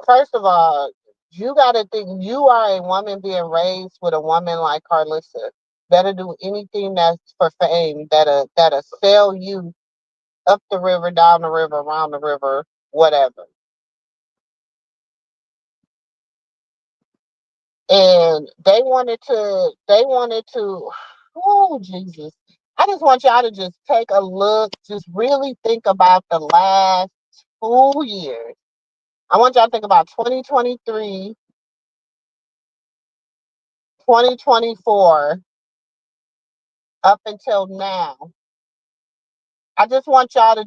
first of all, you gotta think you are a woman being raised with a woman like Carlissa that'll do anything that's for fame, that'll sell you up the river, down the river, around the river, whatever. And they wanted to, oh Jesus. I just want y'all to just take a look, just really think about the last 2 years. I want y'all to think about 2023, 2024, up until now. I just want y'all to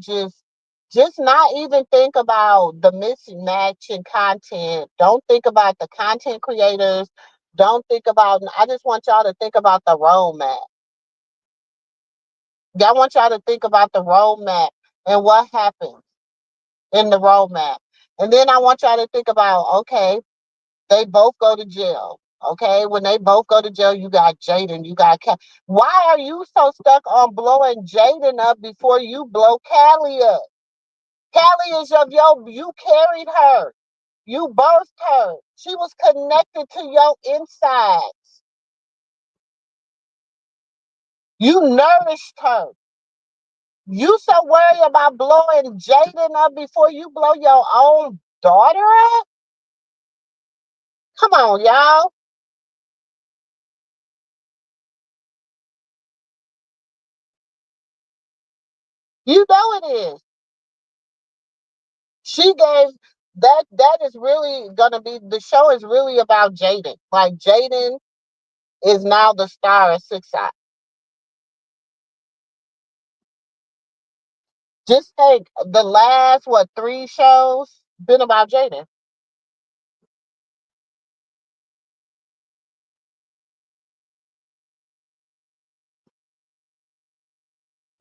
just not even think about the mismatch in content. Don't think about the content creators. Don't think about, I just want y'all to think about the roadmap. I want y'all to think about the roadmap and what happens in the roadmap. And then I want y'all to think about, okay, they both go to jail. Okay, when they both go to jail, you got Jaden, you got Cal. Why are you so stuck on blowing Jaden up before you blow Callie up? Callie is you carried her. You birthed her. She was connected to your insides. You nourished her. You so worried about blowing Jaden up before you blow your own daughter up? Come on, y'all. You know it is. She gave that is really gonna be, the show is really about Jaden. Like Jaden is now the star of Six Eye. Just think the last three shows been about Jaden.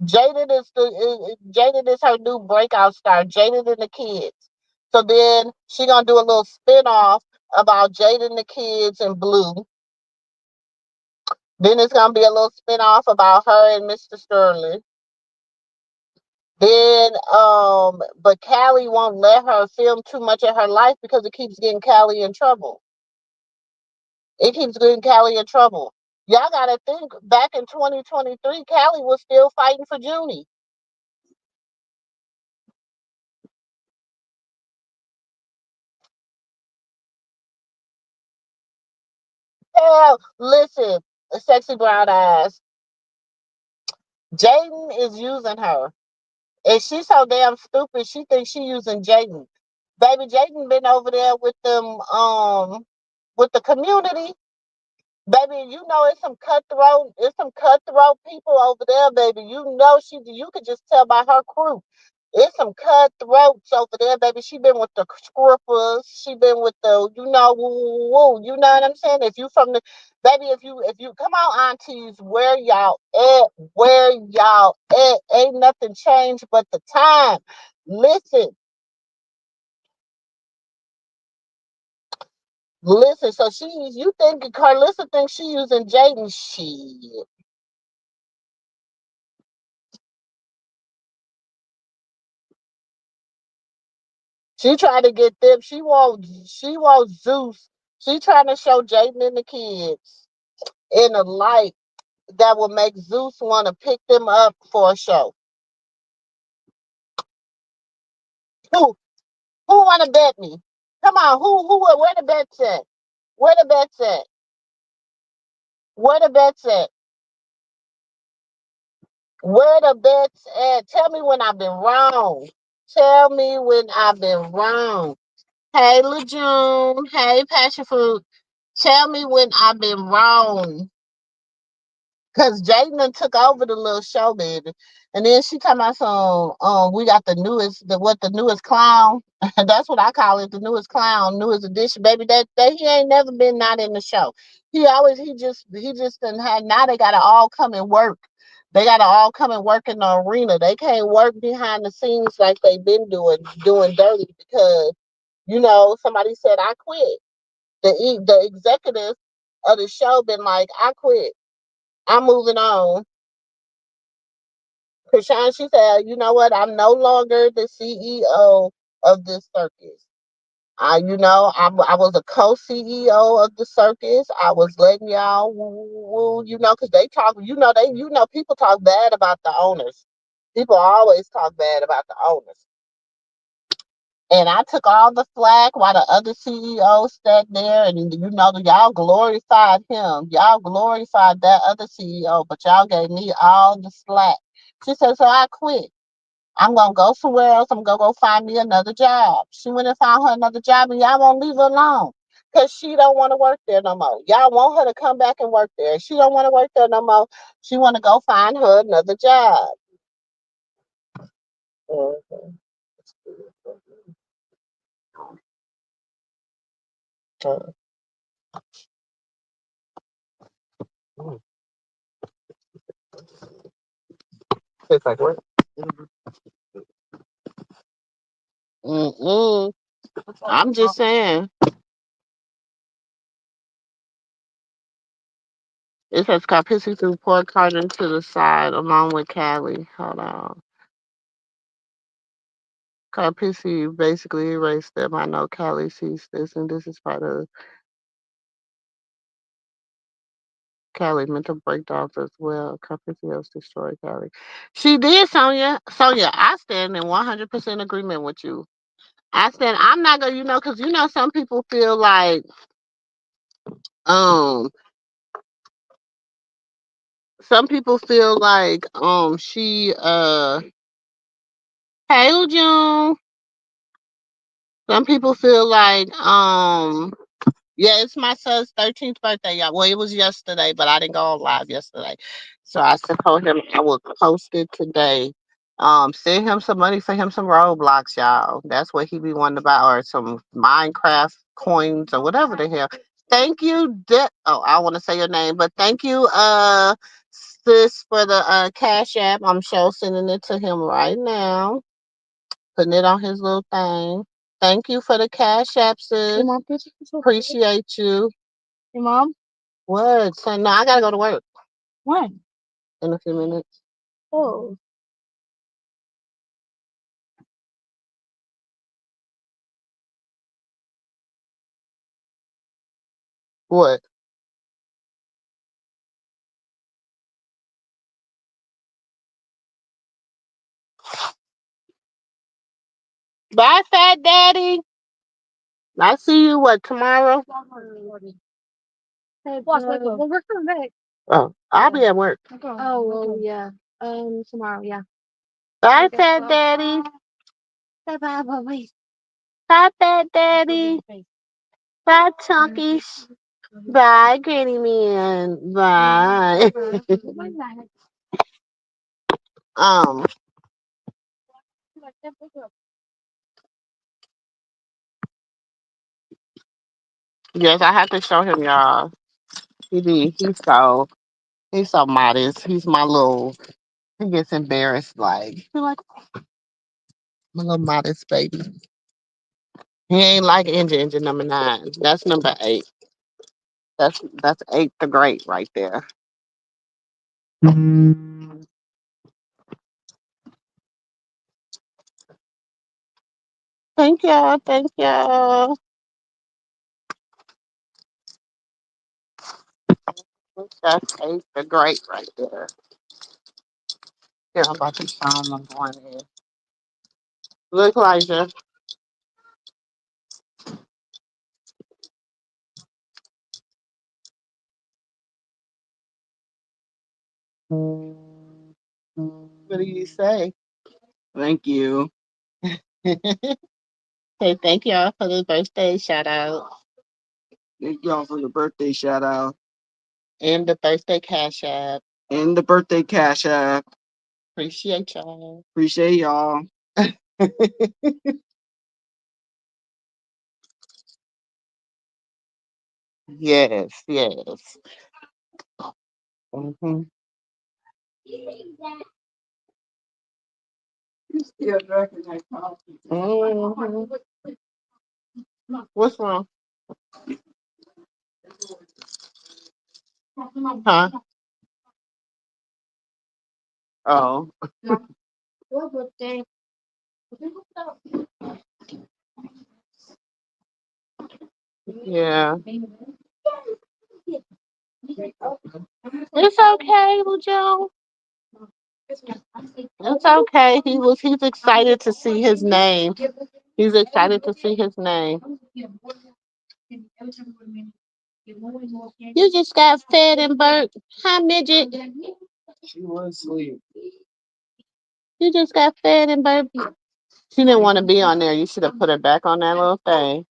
Jaden is her new breakout star. Jaden and the kids. So then she gonna do a little spin-off about Jaden the kids and Blue. Then it's gonna be a little spin-off about her and Mr. Sterling. Then but Callie won't let her film too much of her life because it keeps getting Callie in trouble. It keeps getting Callie in trouble. Y'all gotta think back in 2023, Callie was still fighting for Junie. Hell, listen, sexy brown eyes. Jaden is using her. And she's so damn stupid, she thinks she using Jaden. Baby, Jaden been over there with the community. Baby, you know it's some cutthroat people over there, baby. You know you could just tell by her crew. It's some cutthroats over there, baby. She been with the scrippers. She been with the, woo, woo, woo. You know what I'm saying? If you from the, baby, if you come on, aunties, where y'all at? Where y'all at? Ain't nothing changed but the time. Listen, listen. So you think Carlissa thinks she using Jaden? Shit. She tried to get them. She wants Zeus. She trying to show Jaden and the kids in a light that will make Zeus want to pick them up for a show. Who who want to bet me? Come on, where the bets at? Where the bets at? Where the bets at? Where the bets at? Tell me when I've been wrong. Tell me when I've been wrong. Hey, LeJune. Hey, Passion Fruit. Tell me when I've been wrong. Cause Jaden took over the little show, baby. And then she come out some, we got the newest clown. That's what I call it, the newest clown, newest edition, baby. That he ain't never been not in the show. He just done had, now they gotta all come and work. They gotta all come and work in the arena. They can't work behind the scenes like they've been doing dirty because, somebody said I quit. The executive of the show been like, I quit. I'm moving on. Krishan, she said, you know what? I'm no longer the CEO of this circus. I was a co-CEO of the circus. I was letting y'all woo, because they talk, people talk bad about the owners. People always talk bad about the owners. And I took all the flack while the other CEOs sat there, and y'all glorified him. Y'all glorified that other CEO, but y'all gave me all the slack. She said, so I quit. I'm gonna go somewhere else. I'm gonna go find me another job. She went and found her another job, and y'all won't leave her alone. Cause she don't want to work there no more. Y'all want her to come back and work there. She don't want to work there no more. She want to go find her another job. Mhm. Uh, mm. It's like what? Mm-mm. I'm just saying. It says Carpisi threw pork carton to the side along with Callie. Hold on. Carpisi basically erased them. I know Callie sees this, and this is part of Callie mental breakdowns as well. Carpisi has destroyed Callie. She did, Sonia. Sonia, I stand in 100% agreement with you. I said I'm not gonna, because some people feel like um she hey June. Some people feel like yeah, it's my son's 13th birthday, y'all. Well, it was yesterday, but I didn't go on live yesterday. So I told him I would post it today. Send him some money for him some Roblox, y'all. That's what he be wanting to buy, or some Minecraft coins or whatever the hell. Thank you, oh, I want to say your name, but thank you, sis, for the Cash App. I'm sure sending it to him right now, putting it on his little thing. Thank you for the Cash App, sis. Appreciate you. Hey, Mom? What? So, no, I gotta go to work When? in a few minutes. Oh. What? Bye, Fat Daddy. I see you, what, tomorrow? Hey, boss, well, we're coming back. Oh, I'll be at work. Oh, well, yeah. Tomorrow, yeah. Bye, Fat Daddy. Bye, bye. Bye, Fat Daddy. Bye, Chunkies. Bye, Granny Man. Bye. um, yes, I have to show him, y'all. He's so modest. He's my little. He gets embarrassed, like, he like my little modest baby. He ain't like engine number 9. That's number 8. That's 8 the great right there. Thank y'all. Thank y'all. That's 8 the great right there. Here, I'm about to show him I'm going in. Look, Elijah. What do you say? Thank you. Say thank y'all for the birthday shout out. Thank y'all for the birthday shout out. And the birthday cash app. And the birthday cash app. Appreciate y'all. Appreciate y'all. Yes, yes. Mm-hmm. You still drinking that coffee? Mm-hmm. What's wrong? Huh? Oh. Yeah. It's okay, Joe. It's okay. He's excited to see his name. He's excited to see his name. You just got fed and burnt. Hi, midget. She was asleep. You just got fed and burnt. She didn't want to be on there. You should have put her back on that little thing.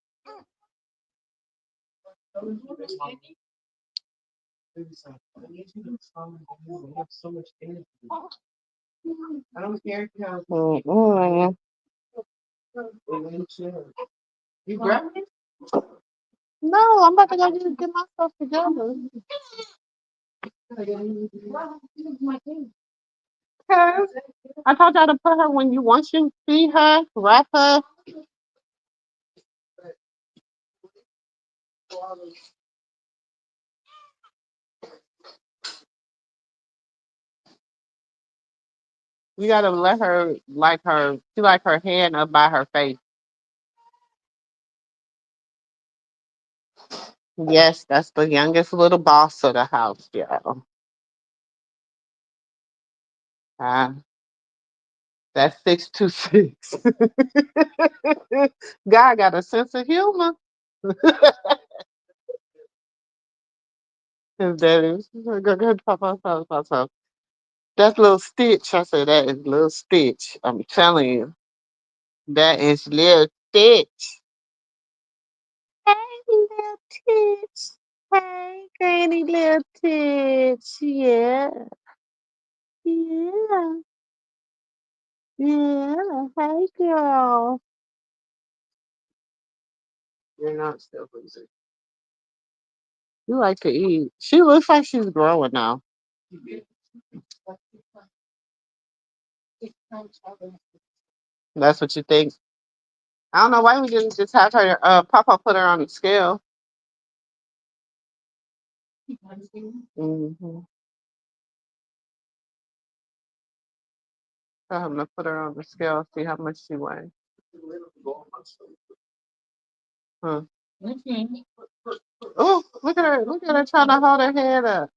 Mm-mm. No, I'm about to go get myself together. Okay. I told y'all to put her when you want you feed her, wrap her. You gotta let her she like her hand up by her face. Yes, that's the youngest little boss of the house, yeah. Uh, that's 626. God got a sense of humor. His daddy. Go, pop. That's little Stitch. I said that is little Stitch. I'm telling you. That is little Stitch. Hey, little Stitch. Hey, granny little Stitch. Yeah. Yeah. Yeah. Hey, girl. You're not still losing. You like to eat. She looks like she's growing now. That's what you think. I don't know why we didn't just have her, Papa put her on the scale. Mm-hmm. Tell him to put her on the scale, see how much she weighs. Huh. Oh, look at her. Look at her trying to hold her head up.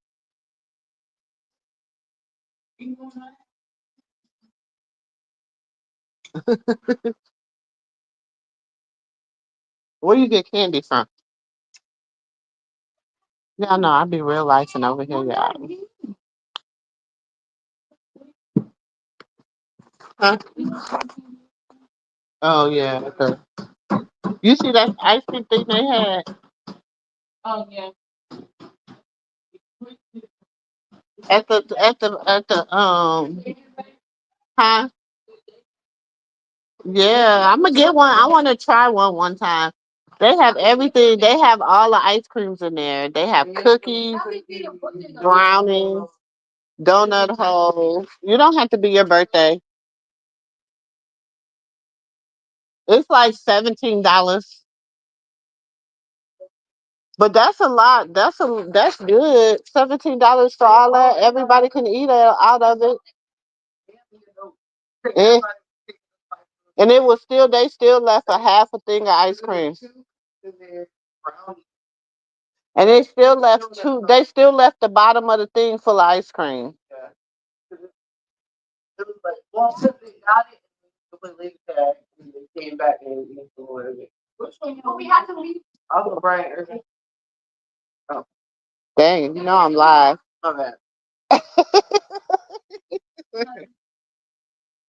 Where you get candy from? Yeah, no, I be real life and over here, y'all. Huh? Oh, yeah. You see that ice cream thing they had? At the huh? Yeah, I'm gonna get one. I want to try one time. They have everything. They have all the ice creams in there. They have cookies, brownies, donut holes. You don't have to be your birthday. It's like $17, but that's a lot. That's good. $17 for all that. Everybody can eat out of it. And, and it was still they still left a half a thing of ice cream. And they still left two. They still left the bottom of the thing full of ice cream. Dang, you know I'm live.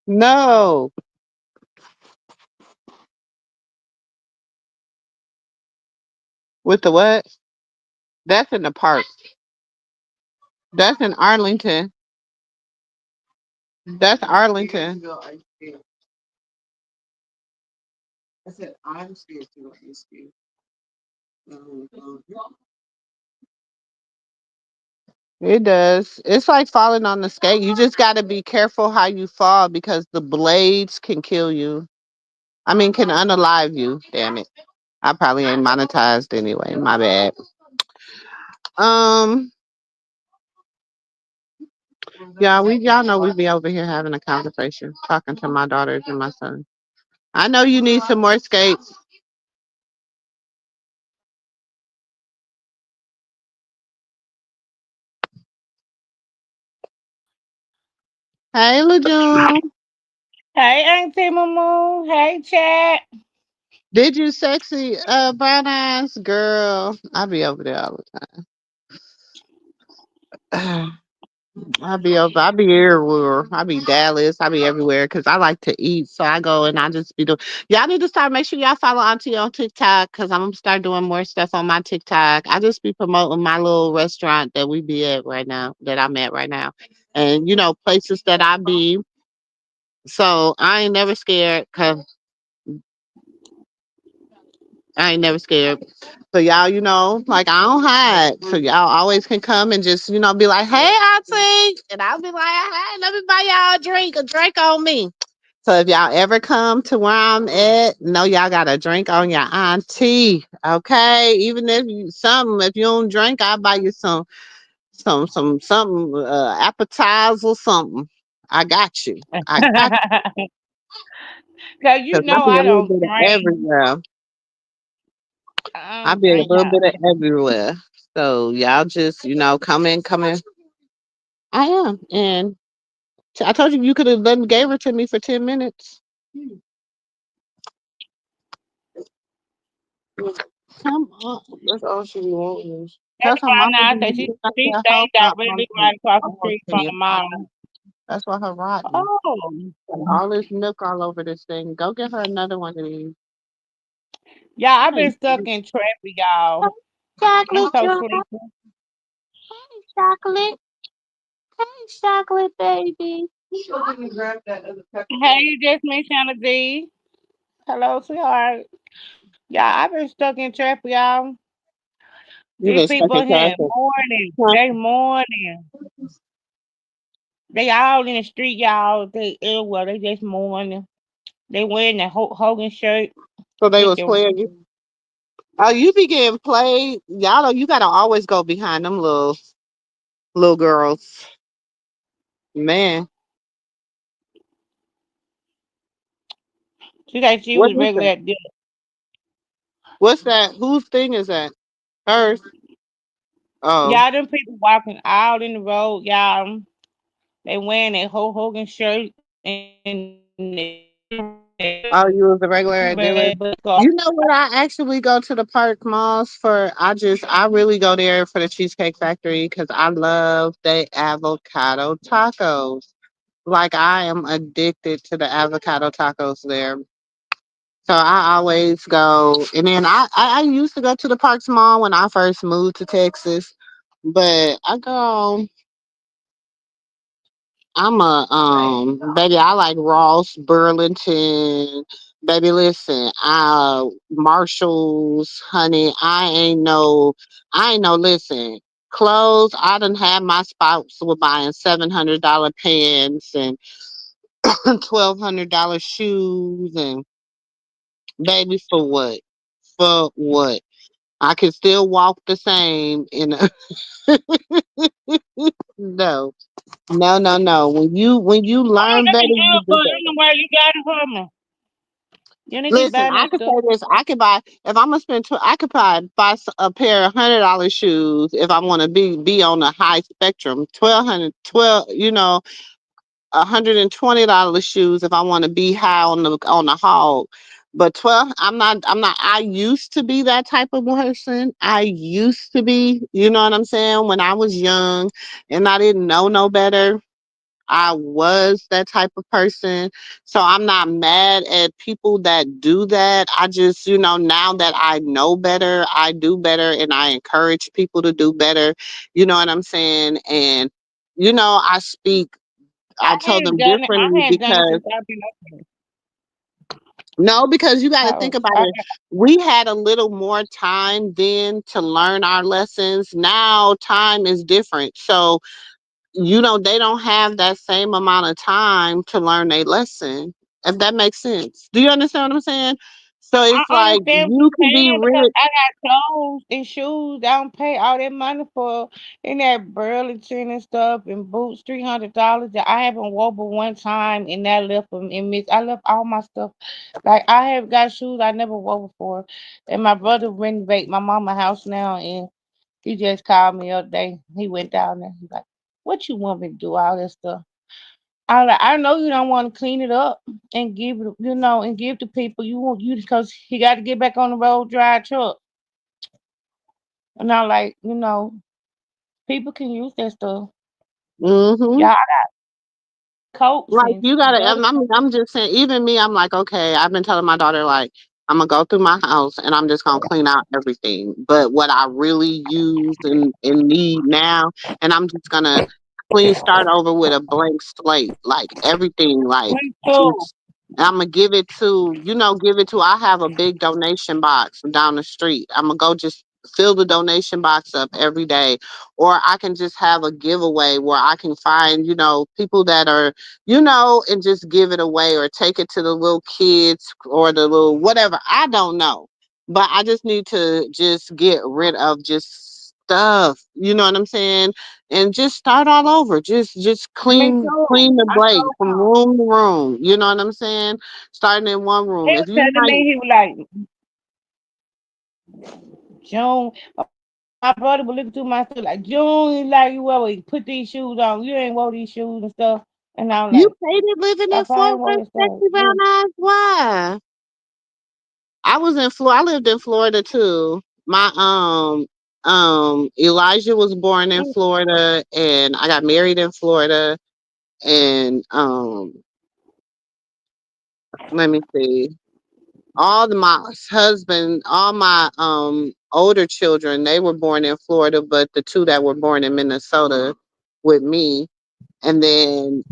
No, with the what? That's in the park. That's in Arlington. That's Arlington. It does. It's like falling on the skate. You just got to be careful how you fall because the blades can kill you. I mean, can unalive you. Damn it. I probably ain't monetized anyway. My bad. Um, yeah, y'all know we be over here having a conversation, talking to my daughters and my son. I know you need some more skates. Hey, LeJune. Hey, Auntie Mumu. Hey, chat. Did you sexy brown eyes girl? I be over there all the time. I be everywhere. I be Dallas. I be everywhere because I like to eat. So I go and I just be doing. Y'all need to start. Make sure y'all follow Auntie on TikTok because I'm gonna start doing more stuff on my TikTok. I just be promoting my little restaurant that we be at right now. That I'm at right now, and places that I be. So I ain't never scared because I ain't never scared. So y'all, like I don't hide. So y'all always can come and just, be like, hey, Auntie. And I'll be like, hey, let me buy y'all a drink on me. So if y'all ever come to where I'm at, know y'all got a drink on your auntie. Okay. Even if you don't drink, I'll buy you some appetizer, something. I got you. I got you. Cause you Because I know be a I little don't bit of drink. everywhere. I I don't be a drink, little bit y'all. of everywhere. So y'all just, come in, come in. I am. And I told you could have done gave her to me for 10 minutes. Come on. That's all she wants. That's Tell her why mama now I say didn't she get out she there stayed house up on directly me. right across the I'm gonna street tell from you the about mall. that. That's why her rotten. Oh, All this milk all over this thing. Go get her another one of these. yeah, I've Hey, been stuck in traffic, y'all. I'm chocolate, so girl. sleepy. Hey, chocolate. Hey, chocolate, baby. Hey, just me, Shanna D. Hello, sweetheart. Yeah, I've been stuck in traffic, y'all. You These been stuck people in here traffic. morning. Huh? They morning. They all in the street, y'all. They everywhere. They just morning. They wearing the Hogan shirt So they with was the playing you. Oh, you be getting played. Y'all know you gotta always go behind them little girls. Man, she like she what was is regular that? at the What's that? Whose thing is that? Hers. Oh, y'all them people walking out in the road, y'all. They wearing their Hogan shirt and oh, you was a regular red at button dealer. scarf. You know what? I actually go to the park malls for. I really go there for the Cheesecake Factory because I love the avocado tacos. Like I am addicted to the avocado tacos there. So I always go, and then I used to go to the Parks Mall when I first moved to Texas, but I go. I'm a baby. I like Ross, Burlington. Baby, listen, Marshalls, honey. I ain't no. Listen, clothes. I done had my spots with buying $700 pants and $1,200 shoes, and baby, for what? For what? I can still walk the same in a no. No, no, no. When you Oh, learn better, that's you good, do but better. anyway, you got it from me. You need to keep Listen, buying I that could say stuff. this. I could buy if I'm gonna spend. I could probably buy a pair of $100 shoes if I want to be on a high spectrum. 12, $120 shoes if I want to be high on the hog. But 12, I'm not. I used to be that type of person. I used to be. You know what I'm saying? When I was young and I didn't know no better. I was that type of person. So I'm not mad at people that do that. I just, now that I know better, I do better and I encourage people to do better. You know what I'm saying? And, I tell them I differently hadn't done it because since I've been up here. no, because you got to think So about it. We had a little more time then to learn our lessons. Now time is different. So they don't have that same amount of time to learn a lesson, if that makes sense. Do you understand what I'm saying? So it's I like understand what you you're can be saying because rich. I got clothes and shoes. I don't pay all that money for in that Burlington and stuff and boots, $300 that I haven't worn but one time and that left them in miss. I left all my stuff. Like I have got shoes I never wore before. And my brother renovate my mama house now and he just called me the other day. He went down there. He's like, what you want me to do all this stuff? I like, I know you don't want to clean it up and give it, and give to people. You want you because he got to get back on the road, drive truck. And I like, people can use that stuff. Mhm. Y'all coats Like and you gotta. butter. I'm just saying. Even me, I'm like, okay. I've been telling my daughter like, I'm gonna go through my house and I'm just gonna clean out everything. But what I really use and need now, and I'm just gonna start over with a blank slate. Like everything, like Me too. just. I'm gonna give it to give it to. I have a big donation box down the street. I'm gonna go just fill the donation box up every day, or I can just have a giveaway where I can find people that are and just give it away or take it to the little kids or the little whatever. I don't know. But I just need to just get rid of just stuff. You know what I'm saying? And just start all over. Just Me clean too. the I break told from him. room to room. You know what I'm saying? Starting in one He room. was If you telling like me, he was like, June, my brother would look through my stuff like, June, you like you always put these shoes on. You ain't wore these shoes and stuff. And I'm you like, hated living in if I Fort ain't wore Worth, this stuff, sexy brown eyes, why? I was in Florida. I lived in Florida too. My Elijah was born in Florida, and I got married in Florida. And let me see, my husband, all my older children, they were born in Florida, but the two that were born in Minnesota with me, and then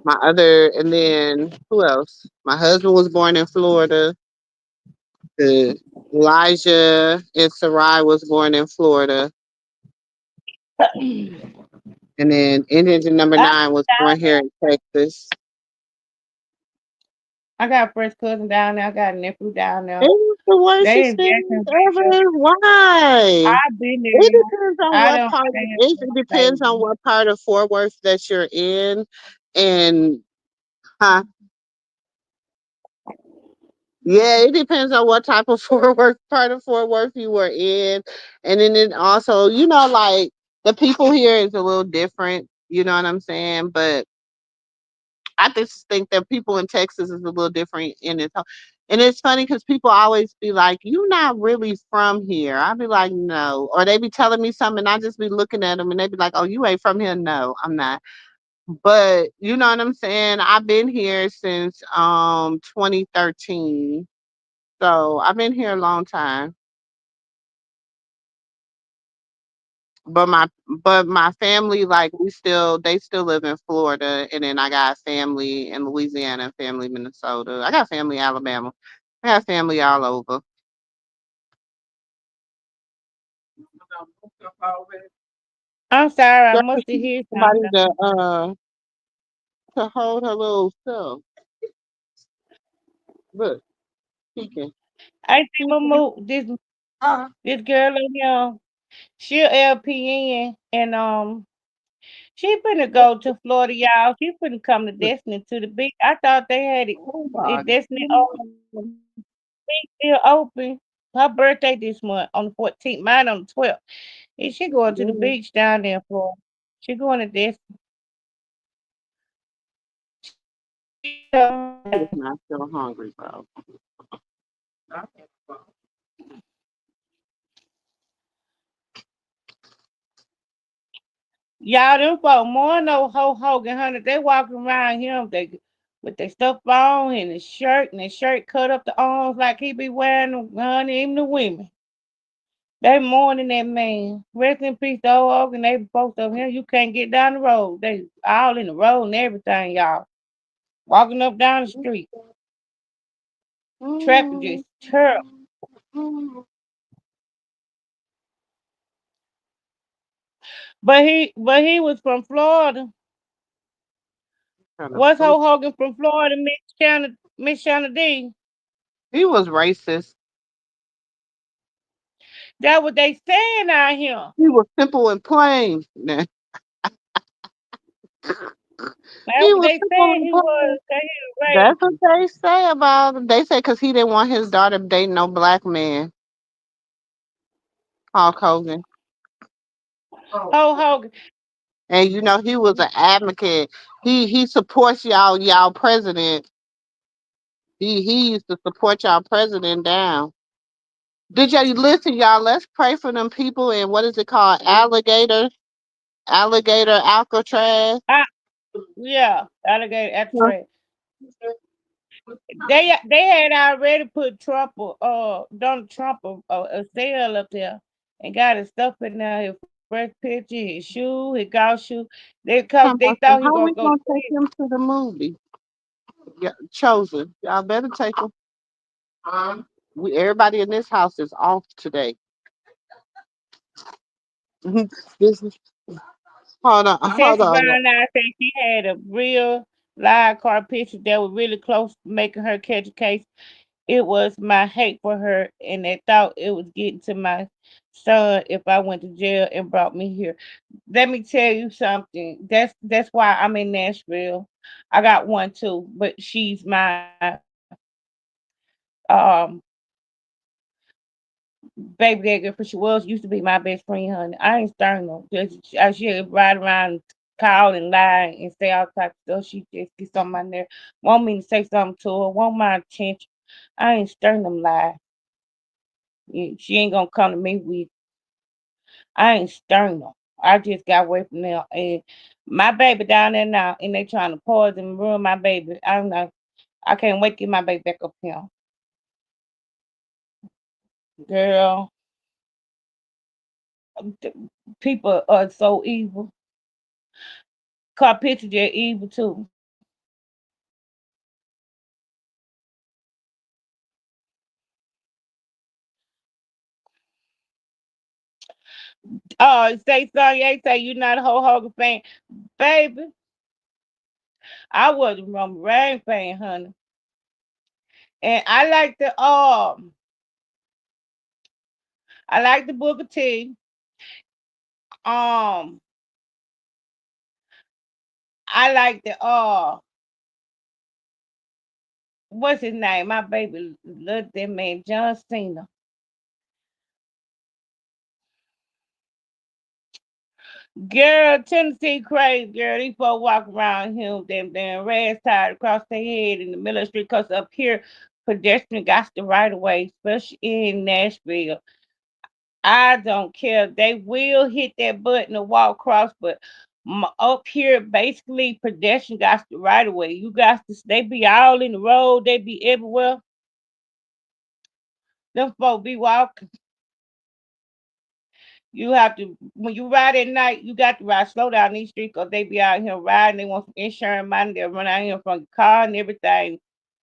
and then who else? My husband was born in Florida. The Elijah and Sarai was born in Florida, and then Indian number I, 9 was born here in Texas. I got a first cousin down there. I got a nephew down there. It's the They worst in thing Jacksonville. ever. Why? I've been It there. depends on I what don't part. stand It for my depends on baby. what part of Fort Worth that you're in, and huh? Yeah, it depends on what type of Fort Worth part of Fort Worth you were in, and then it also, like the people here is a little different. You know what I'm saying? But I just think that people in Texas is a little different in it. And it's funny because people always be like, "You're not really from here." I be like, "No," or they be telling me something, and I just be looking at them, and they be like, "Oh, you ain't from here." No, I'm not. But you know what I'm saying? I've been here since 2013, so I've been here a long time. But my family, like they still live in Florida, and then I got family in Louisiana, and family in Minnesota. I got family in Alabama. I got family all over. I'm sorry. I Girl, must she have heard somebody something. to hold her little self. Look, peeking. I see Mamu, this girl in here. She a LPN and she finna go to Florida, y'all. She finna come to Destiny to the beach. I thought they had it Destiny beach still open. Her birthday this month on the 14th, mine on the 12th. And she going to the beach down there for she going to Destiny. It's not still hungry, bro. Y'all, them folk more no Ho Hogan, honey. They walking around him they with their stuff on and the shirt cut up the arms like he be wearing them, honey, even the women. They mourning that man. Rest in peace, the old Hogan. They folks up here. You can't get down the road. They all in the road and everything, y'all. Walking up down the street. Traffic just terrible. But he was from Florida. Kind of Was food. Ho Hogan from Florida, Miss Shanna D? He was racist. That what they saying out here. He was simple and plain. Nah. That He what was they simple saying and he plain. was. That he That's what was racist. they say about him. They say because he didn't want his daughter dating no black man. Hulk Hogan. Ho Hogan. And he was an advocate. He supports y'all president. He used to support y'all president down. Did you listen, y'all? Let's pray for them people in what is it called? Alligator Alcatraz. Ah, yeah, alligator at the track. They had already put Donald Trump a cell up there and got his stuff in there, his fresh picture, his shoe, his golf shoe. Cause they Talking thought he about was how gonna we go to gonna take prison. him to the movie? Yeah, chosen. Y'all better take him. Everybody in this house is off today. This is, hold Texas on. found out that she had a real live car picture that was really close to making her catch a case. It was my hate for her, and they thought it was getting to my son if I went to jail and brought me here. Let me tell you something. That's why I'm in Nashville. I got one too, but she's my um baby daddy girl. She was used to be my best friend, honey. I ain't starting no. She ride around, call and lie and say all types of stuff. She just gets on my nerve. Want me to say something to her. Want my attention. I ain't starting them lies. She ain't gonna come to me with. I ain't stirring them. I just got away from them. And my baby down there now, and they trying to poison and ruin my baby. I'm not. I can't wait to get my baby back up here, girl. th- People are so evil. Car pictures are evil too. Oh, say Sonny, say you not a whole Hogan fan, baby. I was a Roman Reigns fan, honey, and I like the Booker T. Um, I like the what's his name? My baby loved that man, John Cena. Girl, Tennessee crazy, girl. These folks walk around him with them damn rags tied across their head in the middle of the street. Cause up here, pedestrian got the right of way, especially in Nashville. I don't care. They will hit that button and walk across, but up here, basically, pedestrian got the right of way. You got to, they be all in the road, they be everywhere. Them folk be walking. You have to when you ride at night, you got to ride slow down these streets because they be out here riding. They want some insurance money. They'll run out here from the car and everything.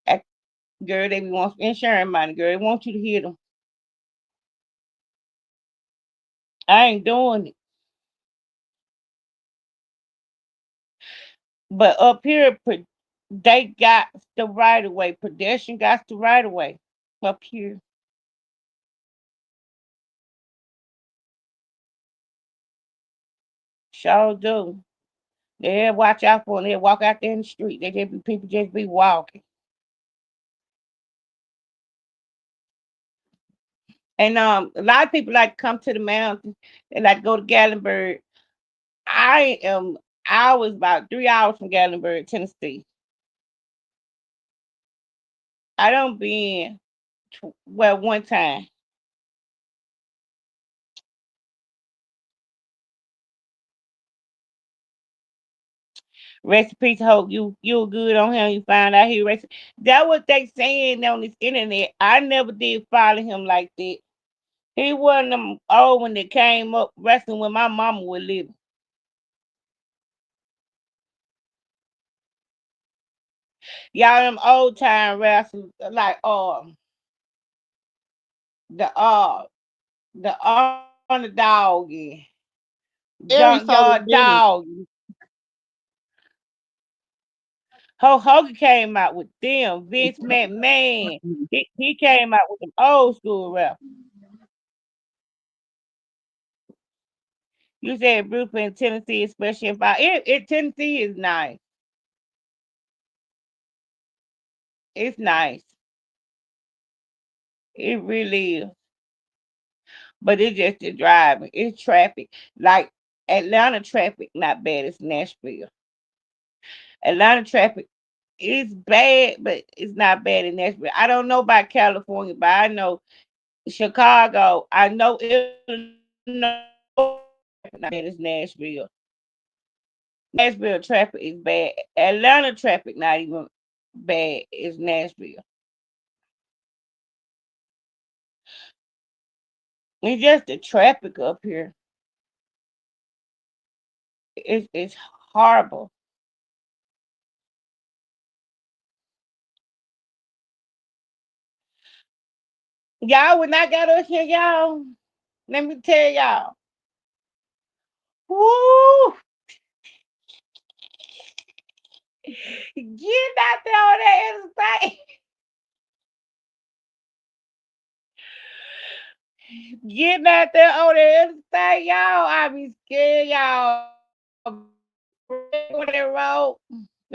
At, girl, they be want some insurance money. Girl, they want you to hit them. I ain't doing it. But up here, they got the right of way. Pedestrian got the right of way up here. Sure do. They watch out for them. They walk out there in the street. They just be people just be walking. And a lot of people like to come to the mountains. They like to go to Gatlinburg. I am I was about 3 hours from Gatlinburg, Tennessee. I don't been well one time. Rest in peace, hope you were good on him. You found out he rest. That what they saying on this internet. I never did follow him like that. He wasn't them old when they came up wrestling when my mama was living. Y'all them old time wrestlers like the underdog and Very junkyard photogenic. dog. Hulk Hogan came out with them. Vince McMahon. He came out with them old school rap. You said Brooklyn, Tennessee, especially if Tennessee is nice. It's nice. It really is. But it's just the driving. It's traffic. Like Atlanta traffic, not bad as Nashville. Atlanta traffic is bad, but it's not bad in Nashville. I don't know about California, but I know Chicago. I know Illinois traffic not bad as Nashville. Nashville traffic is bad. Atlanta traffic not even bad as Nashville. It's just the traffic up here. It's horrible. Y'all, when I got up here, y'all, let me tell y'all. Woo! Get out there on that interstate. Getting out there on the interstate, y'all. I be scared, y'all. On that road.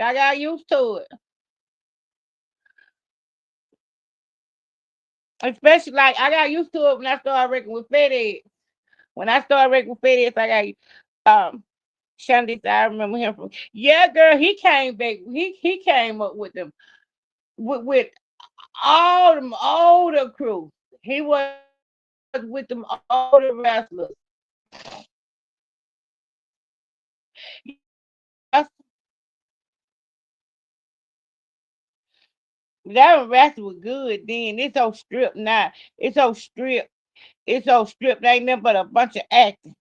I got used to it. Especially like I got used to it when I started working with FedEx. When I started working with FedEx, I got Shandy. I remember him from girl. He came back. He came up with them with all them older crew. He was with them older wrestlers. That's, that wrestler was good then. It's so stripped now. It's so stripped. It's so stripped. They ain't nothing but a bunch of acting.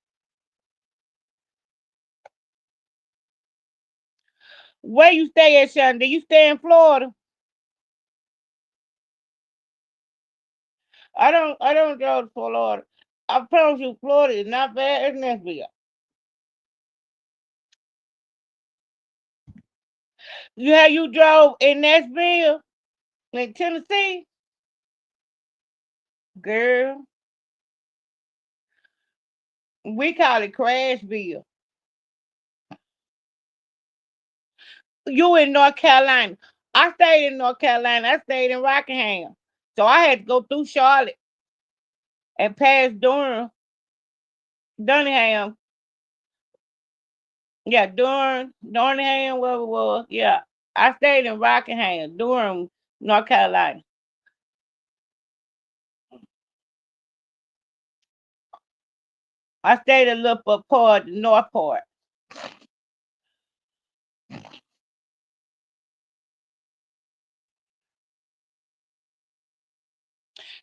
Where you stay at, Shandy? You stay in Florida? I don't go to Florida. I promise you, Florida is not bad as Nashville. You drove in Nashville, in Tennessee, girl. We call it Crashville. You in North Carolina? I stayed in North Carolina. I stayed in Rockingham, so I had to go through Charlotte and pass Durham, Dunningham. Yeah, Durham, Dunningham, wherever it was. Yeah, I stayed in Rockingham, Durham, North Carolina. I stayed a little bit part, the north part.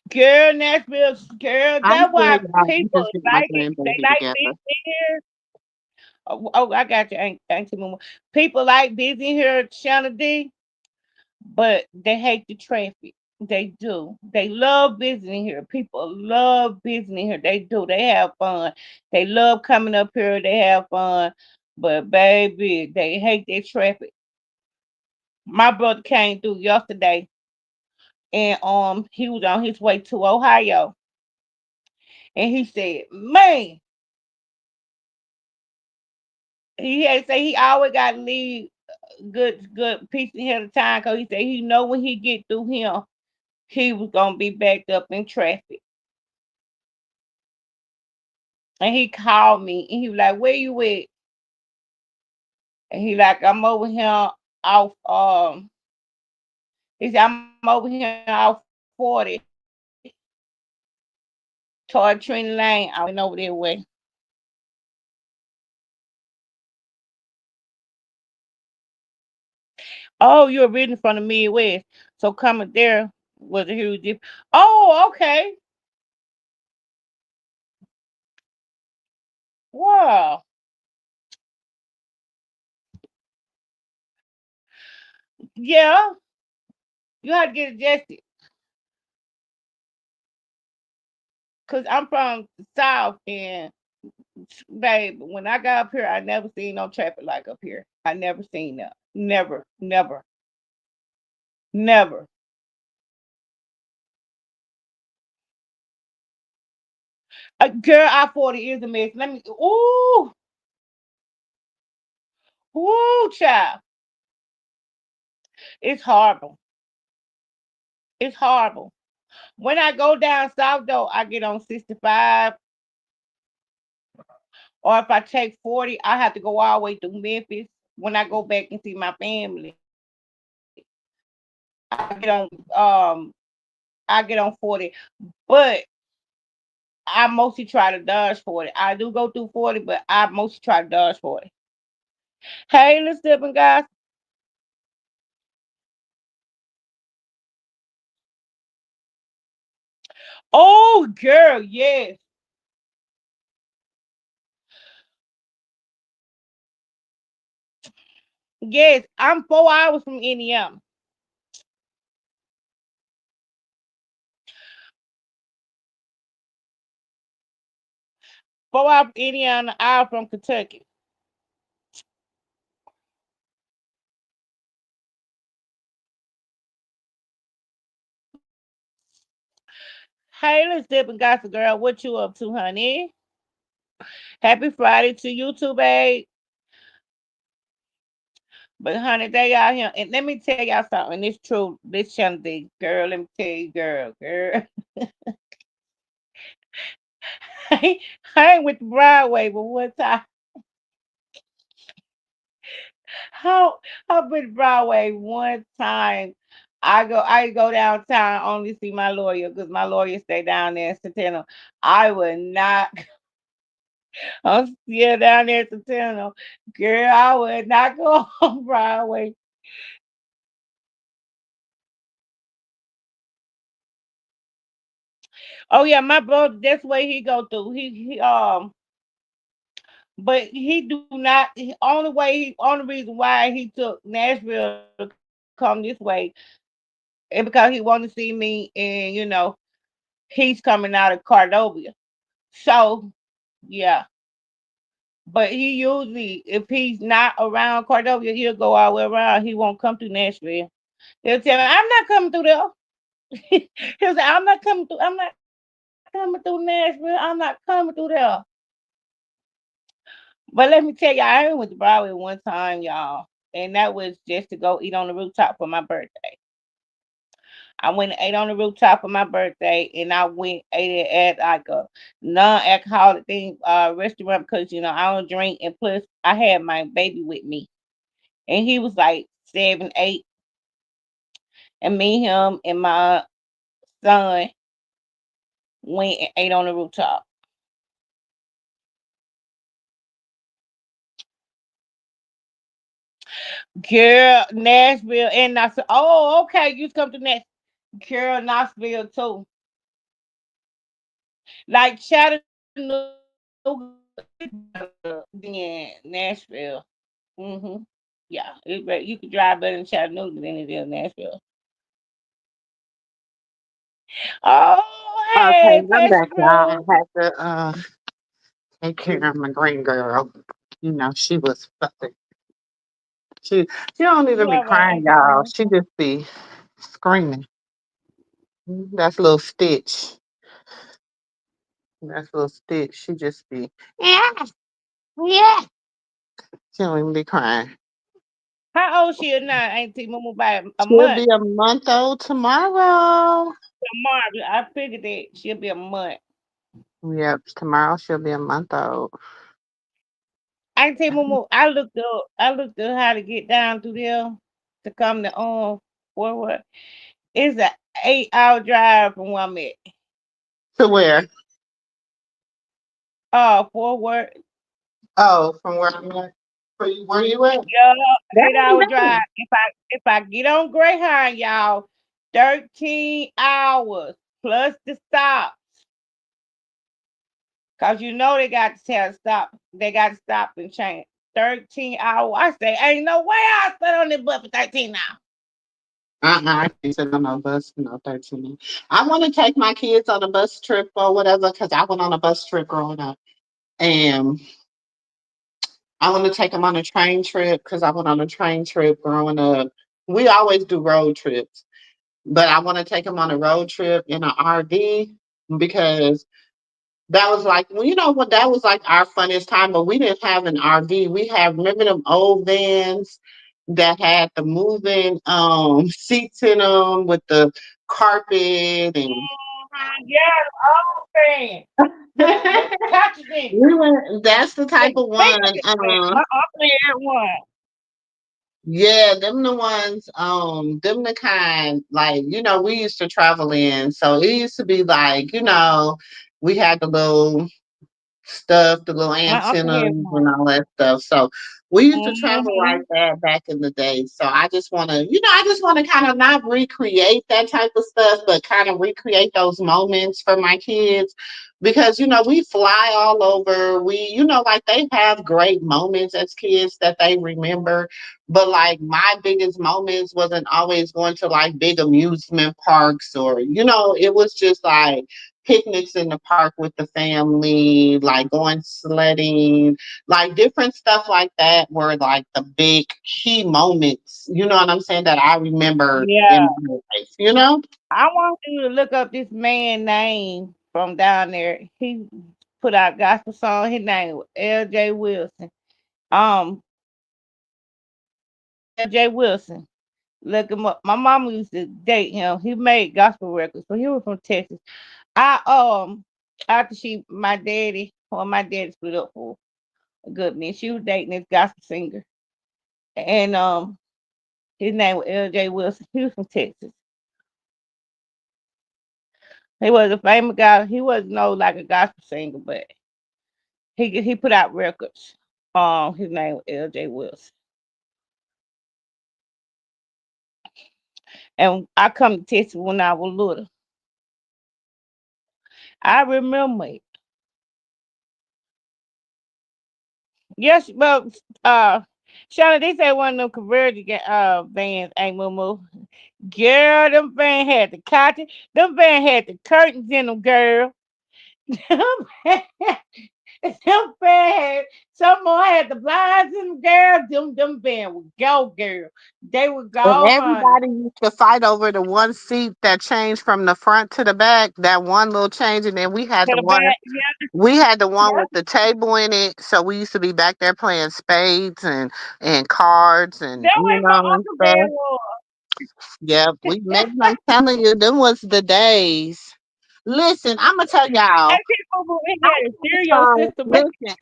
Girl, Nashville, girl, I'm that's good, why y'all. I'm people just getting my like it. They grandbaby like together. busy here. Oh, I got you. Ain't too much. People like busy here, Shanna D, but they hate the traffic. They do. They love visiting here. People love visiting here. They do. They have fun. They love coming up here. They have fun. But baby, they hate their traffic. My brother came through yesterday, and he was on his way to Ohio, and he said, "Man," he had to say he always got to leave good piece ahead of time, cause he said he know when he get through him, he was gonna be backed up in traffic. And he called me, and he was like, "Where you at?" And he like, "I'm over here off." He said, "I'm over here off 40 toward Trina Lane. I went over that way." Oh, you're originally from the Midwest, so coming there was a huge difference. Oh, okay. Wow. Yeah, you had to get adjusted. Cause I'm from the South, and babe, when I got up here, I never seen no traffic like up here. I never seen that. Never, never, never. Girl, I-40 is a mess. Let me. Ooh, ooh, child. It's horrible. It's horrible. When I go down south though, I get on 65, or if I take 40, I have to go all the way through Memphis. When I go back and see my family, I get on um I get on 40. But I mostly try to dodge 40. I do go through 40, but I mostly try to dodge 40. Hey, let's dipping guys. Oh, girl, yes. Yes, I'm 4 hours from Indiana. 4 hours from Indiana, an hour from Kentucky. Hey, let's dipping guys, girl. What you up to, honey? Happy Friday to you too, babe. But honey, they out here, and let me tell y'all something. It's true. This channel thing, girl. Let me tell you, girl. I ain't with the Broadway, but one time, how I've been Broadway one time. I go downtown only see my lawyer because my lawyer stay down there in Centennial. I would not. I'm still down there in Centennial, girl. I would not go on Broadway. Oh yeah, my brother. That's the way he go through. But he do not. Only reason why he took Nashville to come this way, and because he wanted to see me, and he's coming out of Cordovia. So yeah, but he usually, if he's not around Cordovia, he'll go all the way around. He won't come through Nashville. He'll tell me, "I'm not coming through there." He'll say, "I'm not coming through. I'm not coming through Nashville. I'm not coming through there." But let me tell y'all, I went to Broadway one time, y'all, and that was just to go eat on the rooftop for my birthday. I went and ate on the rooftop for my birthday, and I went ate it at like a non-alcoholic thing restaurant because I don't drink, and plus I had my baby with me, and he was like 7, 8, and me, him, and my son went and ate on the rooftop. Girl, Nashville, and I said, "Oh, okay, you come to Nashville." Girl, Knoxville too. Like Chattanooga than Nashville. Yeah, you could drive better in Chattanooga than it is Nashville. Oh, Okay, hey, I'm Pastor back, y'all. I Grove. had to take care of my green girl. She was fussing. She don't You even be all right, crying, Auntie y'all. Mama? She just be screaming. That's little Stitch. That's little Stitch. She just be yeah, yeah. She don't even be crying. How old she is now, Auntie Mama? By a She'll month. be a month old tomorrow. Tomorrow. I figured that she'll be a month. Yep, tomorrow she'll be a month old. Auntie Mama, I looked up how to get down through there to come to forward. It's an 8-hour drive from where I'm at. To where? Forward. Oh, from where I'm at. Where you at? Yeah, That 8-hour ain't drive. bad. If I get on Greyhound, y'all, 13 hours plus the stop. Cause they got to tell stop. They got to stop and change. 13 hours. I say, ain't no way I sit on this bus for 13 hours. I can't sit on no bus, no 13. I want to take my kids on a bus trip or whatever because I went on a bus trip growing up. And I want to take them on a train trip because I went on a train trip growing up. We always do road trips, but I want to take them on a road trip in an RV because that was like, well, you know what? That was like our funniest time, but we didn't have an RV. We have, remember them old vans that had the moving seats in them with the carpet and Yeah, all fan. The country thing. we were that's the They type of one. think my uncle had one. Yeah, them the ones, them the kind like, we used to travel in. So it used to be like, We had the little stuff, the little My uncle antennas had one. and all that stuff. So we used to travel like Hmm. that back in the day. So I just want to, I just want to kind of not recreate that type of stuff, but kind of recreate those moments for my kids because, we fly all over. Like they have great moments as kids that they remember. But like my biggest moments wasn't always going to like big amusement parks or, it was just like, picnics in the park with the family, like going sledding, like different stuff like that were like the big key moments, you know what I'm saying, that I remember Yeah. in my life. I want you to look up this man name from down there. He put out gospel song. His name was L.J. Wilson. Um, L.J. Wilson. Look him up. My mama used to date him. He made gospel records, so he was from Texas. I after my daddy split up for a good minute. She was dating this gospel singer, and his name was L.J. Wilson. He was from Texas. He was a famous guy. He wasn't no like a gospel singer, but he put out records. His name was L.J. Wilson, and I come to Texas when I was little. I remember it. Yes, well, uh, Shauna, they say one of them converted bands ain't mumu. Girl, them band had the cotton. Them band had the curtains in them, girl. them them band had, some more had the blinds in them, girl. Them band would go, girl. They would But go, honey. everybody used to fight over the one seat that changed from the front to the back, that one little change, and then To the band, yeah, we had the one yeah. with the table in it, so we used to be back there playing spades and cards and That way my uncle band stuff. was. Yep, I'm telling you, them was the days. Listen, I'm gonna tell And y'all. people in I there, came stereo from system. listen,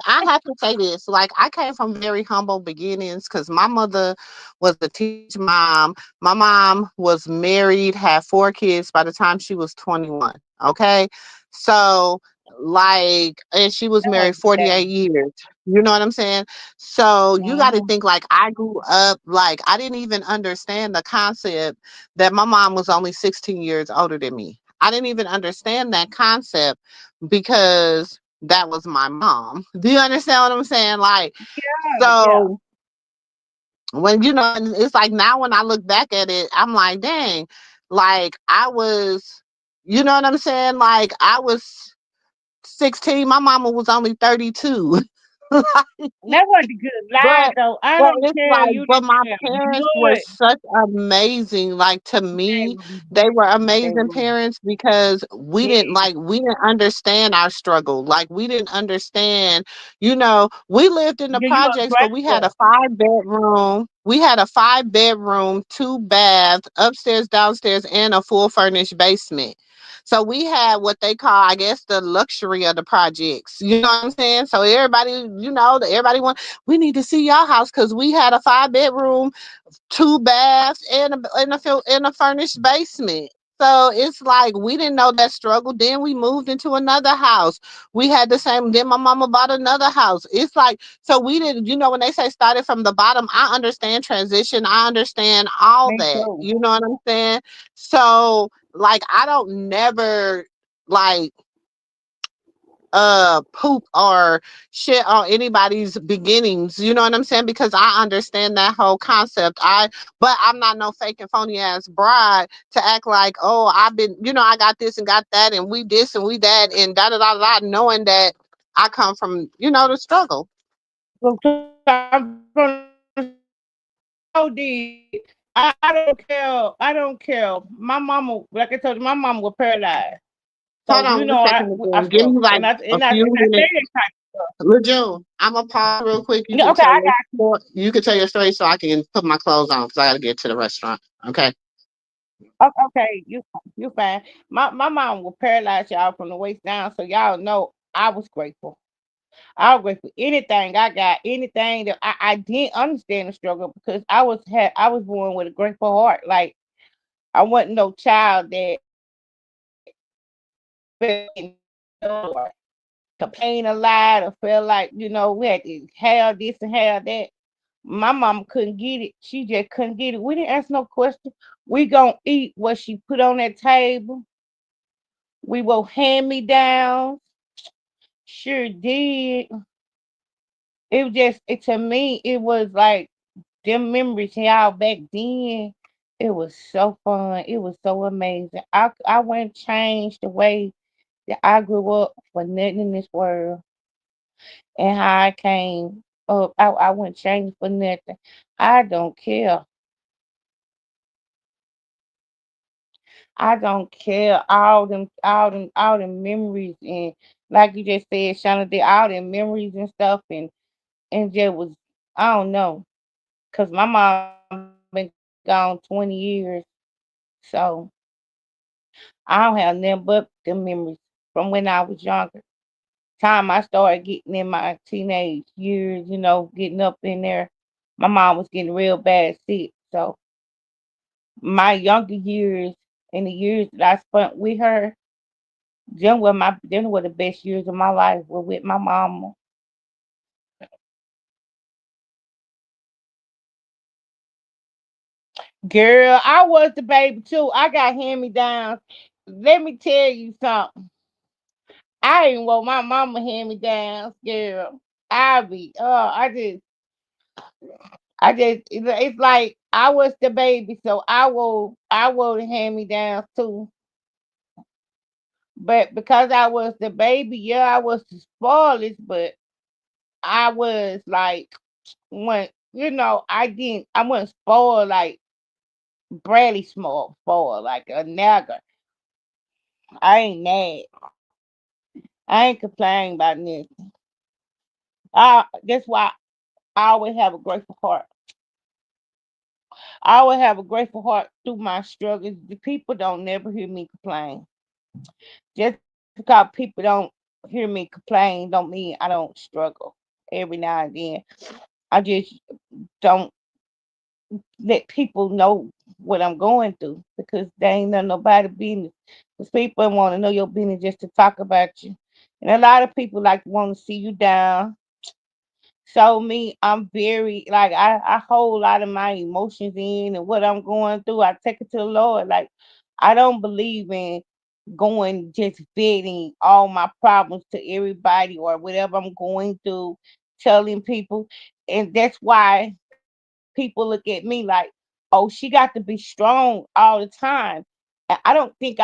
I have to say this. Like I came from very humble beginnings because my mother was a teacher mom. My mom was married, had 4 kids by the time she was 21. Okay. So like and she was That was married the 48 day. years. You know what I'm saying? So you gotta Hmm. think like I grew up like I didn't even understand the concept that my mom was only 16 years older than me. I didn't even understand that concept because that was my mom. Do you understand what I'm saying? Like, Yeah. so when and it's like now when I look back at it, I'm like, dang, like I was, you know what I'm saying? Like I was 16, my mama was only 32. That wasn't a good lie, But though. I but don't it's care. like, You but didn't my have parents were good. such amazing. Like to They me, were, they were they amazing were parents because big. we didn't understand our struggle. Like we didn't understand, we lived in the Yeah, you are projects, but we had a grateful. 5 bedroom. We had a 5 bedroom, 2 bath, upstairs, downstairs, and a full furnished basement. So we had what they call, I guess, the luxury of the projects. You know what I'm saying? So everybody, everybody we need to see y'all house because we had a 5 bedroom, 2 baths, and a furnished basement. So it's like we didn't know that struggle. Then we moved into another house. We had the same. Then my mama bought another house. It's like so we didn't. When they say started from the bottom, I understand transition. I understand all Me that. too. You know what I'm saying? So like I don't never like poop or shit on anybody's beginnings, you know what I'm saying, because I understand that whole concept. But I'm not no fake and phony ass bride to act like, oh, I've been, I got this and got that and we this and we that and da da da da, knowing that I come from, the struggle. I'm from the struggle too. So did I don't care. I don't care. My mama, like I told you, my mama was paralyzed. Hold So on one second I again, give me struggle, like and I a and I few and I say minutes. that type of stuff. LeJune, I'm gonna pause real quick. You Yeah, can okay, tell I your got story. You can tell your story so I can put my clothes on because I gotta get to the restaurant. Okay. okay. You fine. My mom was paralyzed, y'all, from the waist down. So y'all know I was grateful. I was grateful. Anything I got, anything that I didn't understand the struggle because I was born with a grateful heart. Like I wasn't no child that felt anything. or complain a lot or feel like, we had to have this and have that. My mama couldn't get it. She just couldn't get it. We didn't ask no question. We gonna eat what she put on that table. We will hand me down. Sure did. It was just to me, it was like them memories, y'all, back then. It was so fun. It was so amazing. I wouldn't change the way that I grew up for nothing in this world, and how I came up. I wouldn't change for nothing. I don't care. I don't care. All them memories, and like you just said, Shauna, did all them memories and stuff, and just was, I don't know, cause my mom been gone 20 years, so I don't have nothing but them memories from when I was younger. Time I started getting in my teenage years, getting up in there, my mom was getting real bad sick. So my younger years and the years that I spent with her, them were the best years of my life. Were with my mama. Girl, I was the baby too. I got hand me downs. Let me tell you something. I ain't want my mama hand me downs, girl. It's like I was the baby, so I will hand me downs too. But because I was the baby, yeah, I was the spoilest, but I was like, when, I wasn't spoiled like Bradley small spoiled, like a nagger. I ain't mad. I ain't complaining about nothing. That's why I always have a grateful heart. I always have a grateful heart through my struggles. The people don't never hear me complain. Just because people don't hear me complain don't mean I don't struggle every now and then. I just don't let people know what I'm going through because they ain't none nobody business. Because people want to know your business just to talk about you. And a lot of people like want to see you down. So me, I'm very like I hold a lot of my emotions in and what I'm going through. I take it to the Lord. Like I don't believe in going just venting all my problems to everybody or whatever I'm going through, telling people. And that's why people look at me like, oh, she got to be strong all the time. And I don't think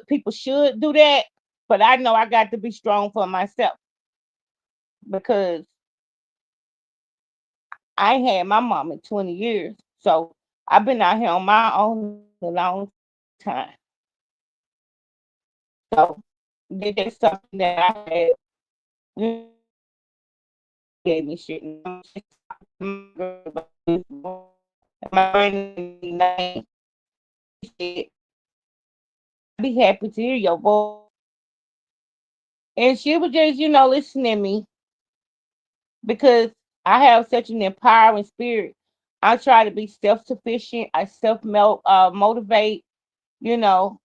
people should do that, but I know I got to be strong for myself because I ain't had my mom in 20 years. So I've been out here on my own a long time. So that's something that I had, gave me shit. And I'm just talking to my girl about this morning. And my granny name, she said, I'd be happy to hear your voice. And she was just, listening to me because I have such an empowering spirit. I try to be self sufficient. I motivate, you know,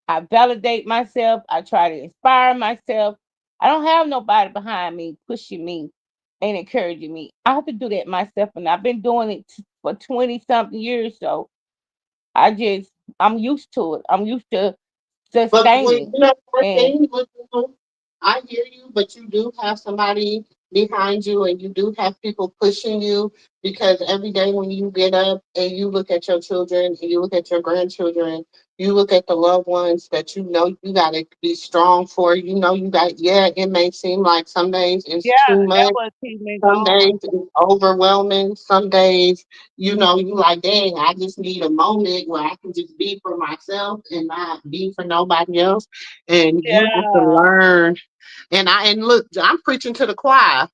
I validate myself. I try to inspire myself. I don't have nobody behind me pushing me and encouraging me. I have to do that myself, and I've been doing it for 20 something years. So I just, I'm used to it. I'm used to But when sustaining. you know one And thing, I hear you, but you do have somebody behind you, and you do have people pushing you because every day when you get up and you look at your children and you look at your grandchildren, you look at the loved ones that you know you got to be strong for. You know you got. Yeah, it may seem like some days it's yeah, too that much. was keeping me Some days going. it's overwhelming. Some days, you like, dang, I just need a moment where I can just be for myself and not be for nobody else. And you have to Yeah, learn. And look, I'm preaching to the choir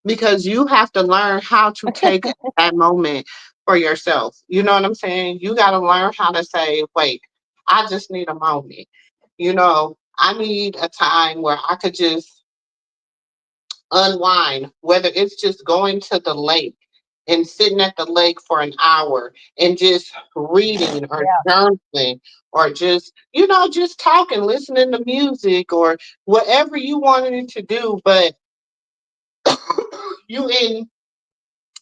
because you have to learn how to take that moment for yourself. You know what I'm saying? You got to learn how to say, wait, I just need a moment. I need a time where I could just unwind, whether it's just going to the lake. and sitting at the lake for an hour and just reading or Yeah. journaling or just, just talking, listening to music or whatever you wanted to do. But you in,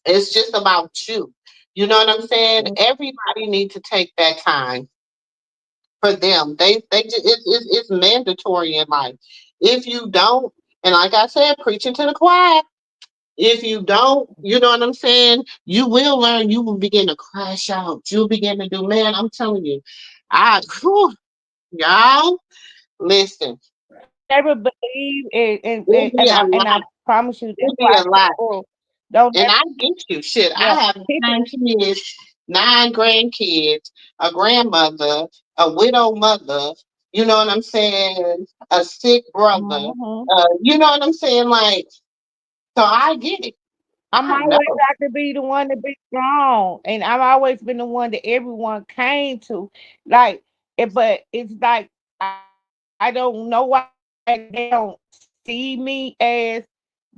it's just about you. You know what I'm saying? Mm. Everybody needs to take that time for them. They just, it's mandatory in life. If you don't, and like I said, preaching to the choir. If you don't, you know what I'm saying? You will learn. You will begin to crash out. You'll begin to do, man, I'm telling you, whew, y'all, listen, Never believe it'll be a and I lot. promise you that's It'll be why a lot. people don't And never, I get you. Shit, yeah, I have people, 9 kids, 9 grandkids, a grandmother, a widow mother, you know what I'm saying? A sick brother. mhm. You know what I'm saying? Like, so I get it. I'm I know. always like to be the one to be strong, and I've always been the one that everyone came to. Like, but it's like I don't know why they don't see me as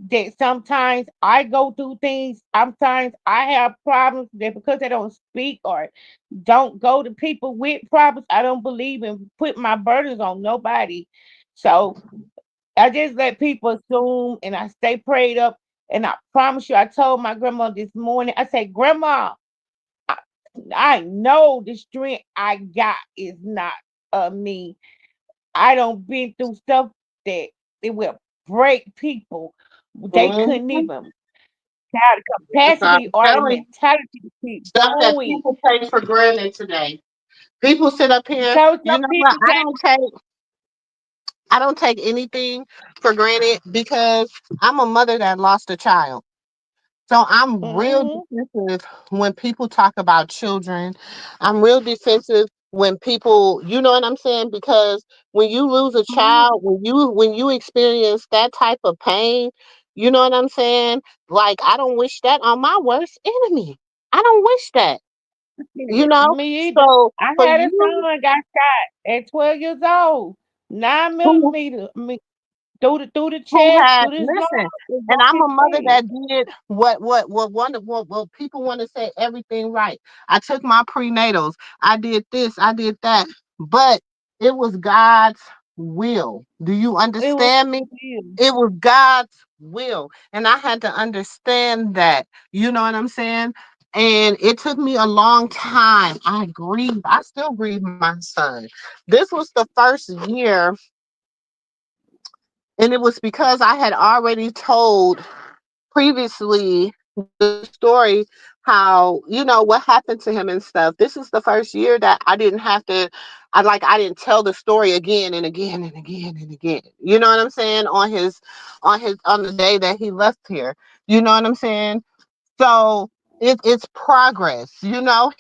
that. Sometimes I go through things. Sometimes I have problems that because they don't speak or don't go to people with problems. I don't believe in putting my burdens on nobody. So I just let people assume and I stay prayed up. And I promise you, I told my grandma this morning, I said, Grandma, I, I know the strength I got is not of me. I don't been through stuff that it will break people. They couldn't Mhm. even have the So I'm capacity or the telling you, mentality to keep stuff that going. people take for granted today. People sit up here, So you some know what? people say, I don't take anything for granted because I'm a mother that lost a child. So I'm real mm-hmm, defensive when people talk about children. I'm real defensive when people, you know what I'm saying? Because when you lose a mm-hmm, child, when you experience that type of pain, you know what I'm saying? Like I don't wish that on my worst enemy. I don't wish that, you know? me either. So I for had a you son got shot at 12 years old, nine who millimeter. I mean, through the who chest, had through his lungs, listen, and and broke I'm his a mother leg. that did what people want to say everything right. I took my prenatals, I did this, I did that, but it was God's will. Do you It was understand me? weird. It was God's will, and I had to understand that. You know what I'm saying? And it took me a long time. I still grieve my son. This was the first year, and it was because I had already told previously the story how, what happened to him and stuff. This is the first year that I didn't have to, I didn't tell the story again and again and again and again. You know what I'm saying? On the day that he left here. You know what I'm saying? So it's progress. He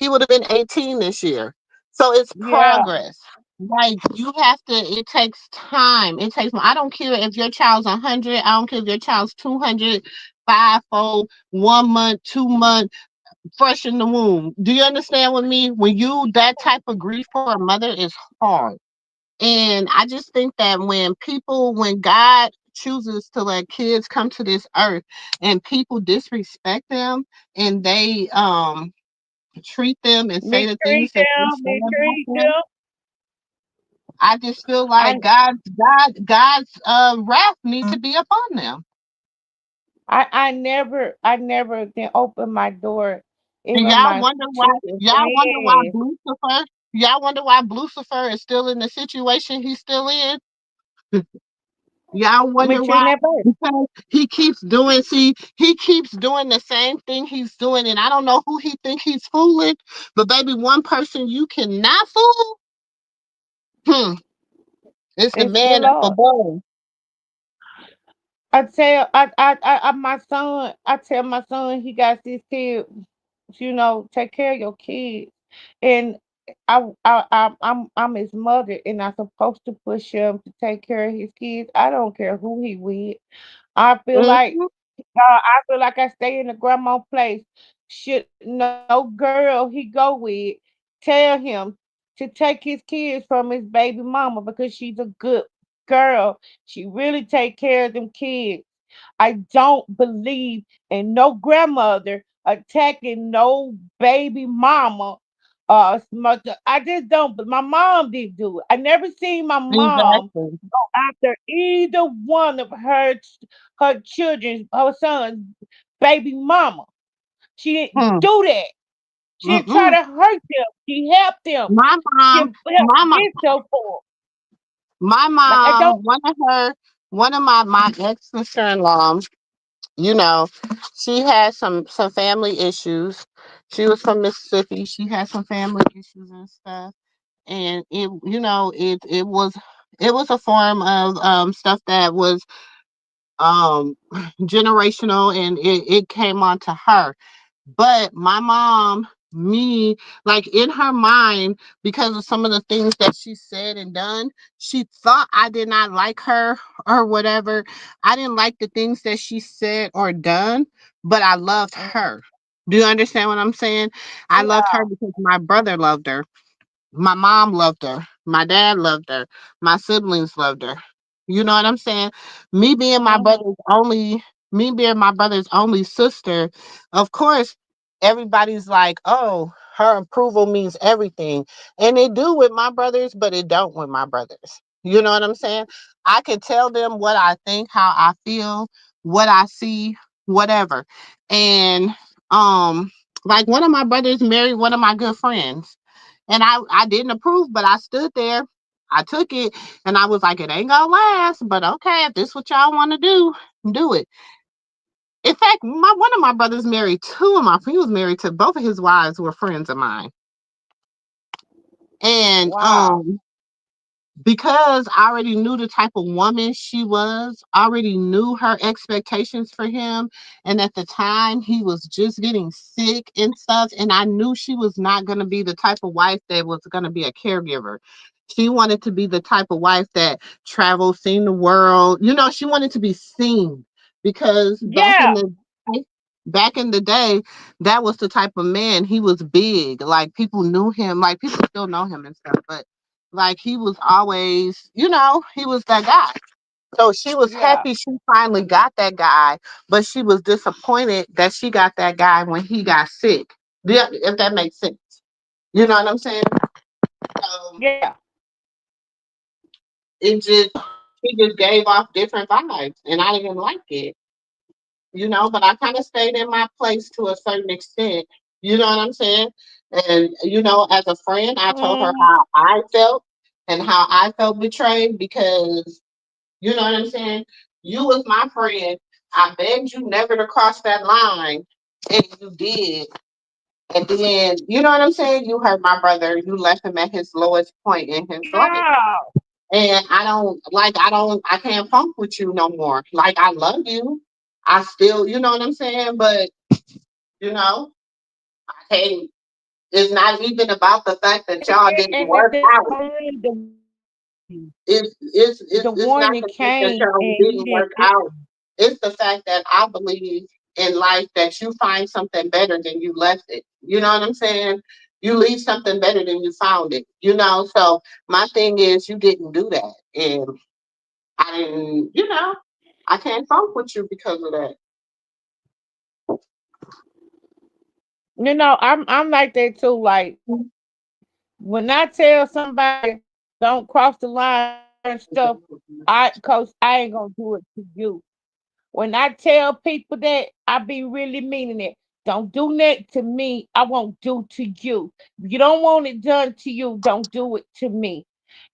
would have been 18 this year. So it's Yeah, progress. Like you have to, it takes time. I don't care if your child's 100, I don't care if your child's 200, 5-fold, 1 month, 2 month, fresh in the womb. Do you understand with me? That type of grief for a mother is hard. And I just think that when God chooses to let kids come to this earth and people disrespect them and they treat them and say the things that they say about mistreat them, them. I just feel I, like God's wrath needs to be upon them. I never can open my door. And Even my children friends. Y'all wonder why Lucifer is still in the situation he's still in. Y'all wonder Maturing why? that birth. Because he keeps doing the same thing he's doing, and I don't know who he think he's fooling, but baby, one person you cannot fool, hmm, it's the It's the man up Lord. above. I tell my son he got this kid, take care of your kids. And I'm his mother and I'm supposed to push him to take care of his kids. I don't care who he with. I feel like Mhm. I stay in the grandma place. Should no girl he go with tell him to take his kids from his baby mama because she's a good girl. She really take care of them kids. I don't believe in no grandmother attacking no baby mama. I just don't. But my mom didn't do it. I never seen my mom Exactly. go after either one of her children, her sons, baby mama. She didn't Hmm. do that. She didn't try Mm-mm. to hurt them. She helped them. My She mom, helped my mom, get so forth. my Like I mom, don't. one of my ex sister in law, you know, she had some family issues. She was from Mississippi. She had some family issues and stuff, and it was a form of stuff that was um generational, and it came onto her. But my mom, me, like in her mind, because of some of the things that she said and done, she thought I did not like her or whatever. I didn't like the things that she said or done, but I loved her. Do you understand what I'm saying? I loved her because my brother loved her. My mom loved her. My dad loved her. My siblings loved her. You know what I'm saying? Me being my Mhm. brother's only Me being my brother's only sister, of course, everybody's like, "Oh, her approval means everything." And it do with my brothers, but it don't with my brothers. You know what I'm saying? I can tell them what I think, how I feel, what I see, whatever. And um like one of my brothers married one of my good friends, and I didn't approve, but I stood there. I took it, and I was like, it ain't gonna last, but okay, if this what y'all want to do it. In fact, my one of my brothers married two of my he was married to both of his wives who were friends of mine. And Wow. because I already knew the type of woman she was, I already knew her expectations for him. And at the time, he was just getting sick and stuff. And I knew she was not going to be the type of wife that was going to be a caregiver. She wanted to be the type of wife that traveled, seen the world. You know, she wanted to be seen because Yeah. back in the day, that was the type of man. He was big. Like people knew him. Like people still know him and stuff. But like he was always, he was that guy. So she was Yeah. happy she finally got that guy, but she was disappointed that she got that guy when he got sick. Yeah, if that makes sense. You know what I'm saying? Um, Yeah. it just He just gave off different vibes, and I didn't like it. But I kind of stayed in my place to a certain extent. You know what I'm saying? And as a friend, I told her Mhm. how I felt and how I felt betrayed because you know what I'm saying? You was my friend. I begged you never to cross that line, and you did. And then, you know what I'm saying? You hurt my brother. You left him at his lowest point in his life. Wow. And I can't funk with you no more. Like, I love you. I still, you know what I'm saying? But, you know, hey, it's not even about the fact that y'all didn't And work out. the It's not warning the fact that came y'all and you didn't work didn't. out. It's the fact that I believe in life that you find something better than you left it. You know what I'm saying? You leave something better than you found it. So my thing is you didn't do that. And I didn't, I can't funk with you because of that. I'm like that too. Like when I tell somebody don't cross the line and stuff, cause I ain't gonna do it to you. When I tell people that, I be really meaning it. Don't do that to me. I won't do to you. If you don't want it done to you, don't do it to me.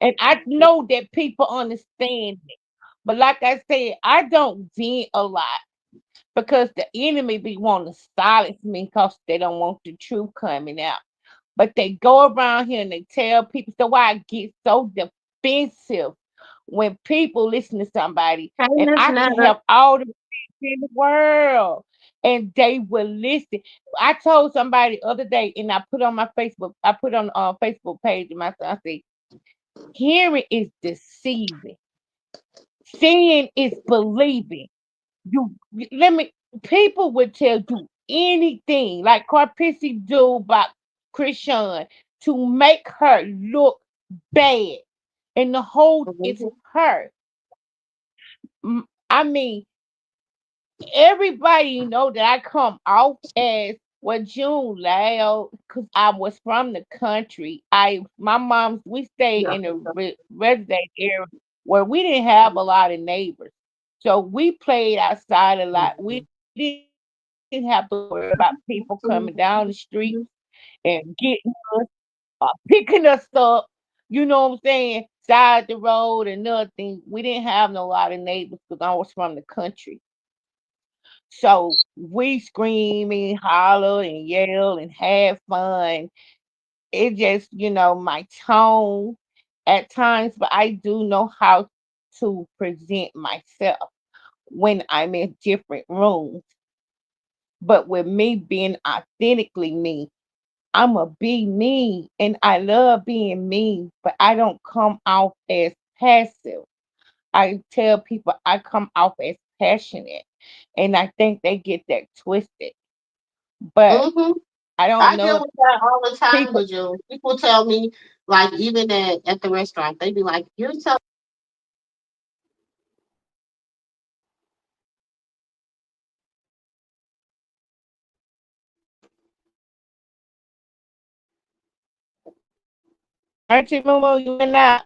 And I know that people understand it. But like I said, I don't vent a lot because the enemy be wanting to silence me because they don't want the truth coming out. But they go around here and they tell people. So why I get so defensive when people listen to somebody Hey, and Miss I can Netta. have all the sense in the world and they will listen. I told somebody the other day and I put on my Facebook, I put on Facebook page and my son, I said, hearing is deceiving. Seeing is believing. Let me people would tell you anything like Carpissy do about Christian to make her look bad. And the whole it's Mhm. her. I mean, everybody know that I come off as what June loud because I was from the country. My mom's we stayed Yeah. in a resident area where we didn't have a lot of neighbors, so we played outside a lot. We didn't have to worry about people coming down the street and getting us, picking us up. You know what I'm saying? Side the road and nothing. We didn't have no lot of neighbors because I was from the country. So we scream and holler and yell and have fun. It just, my tone at times, but I do know how to present myself when I'm in different rooms. But with me being authentically me, I'm a be me and I love being me, but I don't come off as passive. I tell people I come off as passionate, and I think they get that twisted. But Mm-hmm. I don't I know deal if with that all the time people. with you. People tell me, like, even at the restaurant, they be like, "You're telling." Auntie Momo, you went out.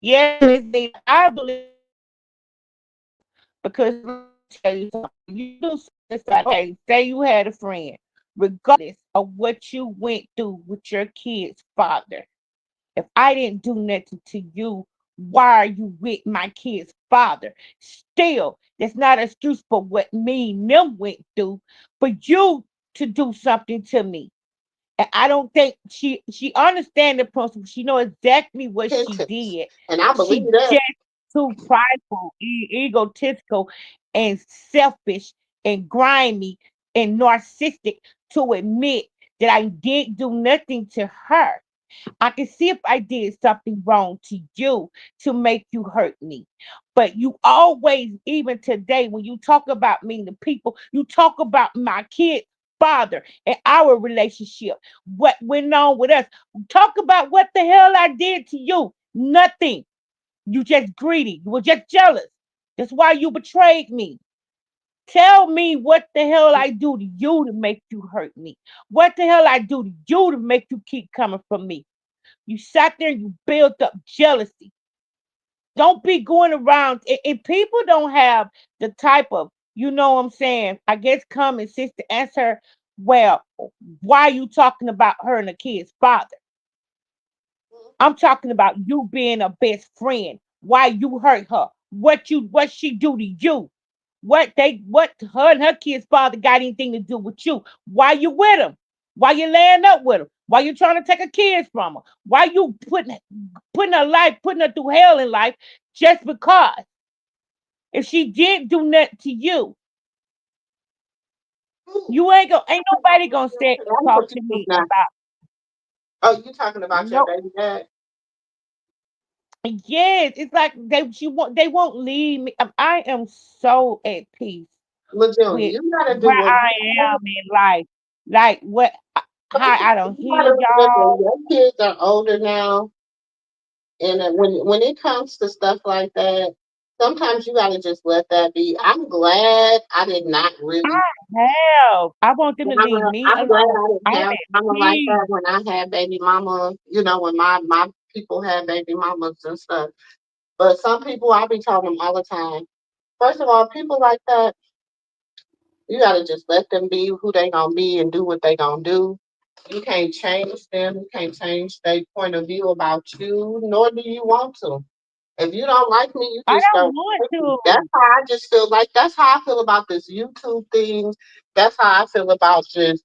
Yes, Miss D, I believe because let me tell you something. You do something like, okay, say you had a friend, regardless of what you went through with your kid's father. If I didn't do nothing to you, why are you with my kid's father? Still, that's not an excuse for what me and them went through for you to do something to me. And I don't think she understand the principle. She know exactly what she Repentance. did. And I believe She that. just too prideful, egotistical, and selfish, and grimy, and narcissistic to admit that I did do nothing to her. I can see if I did something wrong to you to make you hurt me. But you always, even today, when you talk about me to people, you talk about my kid's father and our relationship. What went on with us. Talk about what the hell I did to you. Nothing. You just greedy. You were just jealous. That's why you betrayed me. Tell me what the hell I do to you to make you hurt me. What the hell I do to you to make you keep coming for me. You sat there and you built up jealousy. Don't be going around and people don't have the type of, you know what I'm saying, I guess common sense to answer, well, why are you talking about her and the kid's father? I'm talking about you being a best friend. Why you hurt her? What she do to you? What her and her kid's father got anything to do with you? Why you with him? Why you laying up with him? Why you trying to take her kids from her? Why you putting her life, putting her through hell in life just because? If she did do nothing to you, Ooh, you ain't nobody gonna say I'm talk to confused me now. about Oh, you talking about your no. baby dad? Yes, it's like they won't leave me. I am so at peace Well, June, with you gotta do where what I am in life. Like what how I don't you hear gotta remember. y'all. Your kids are older now, and when it comes to stuff like that, sometimes you gotta just let that be. I'm glad I did not really. I want them to leave me I'm glad alone. I I'm didn't have at mama like peace. that when I had baby mama. You know, when my people had baby mamas and stuff. But some people, I be telling them all the time. First of all, people like that, you gotta just let them be who they gonna be and do what they gonna do. You can't change them. You can't change their point of view about you, nor do you want to. If you don't like me, you I just don't don't want like me. That's to. how I just feel like. That's how I feel about this YouTube thing. That's how I feel about just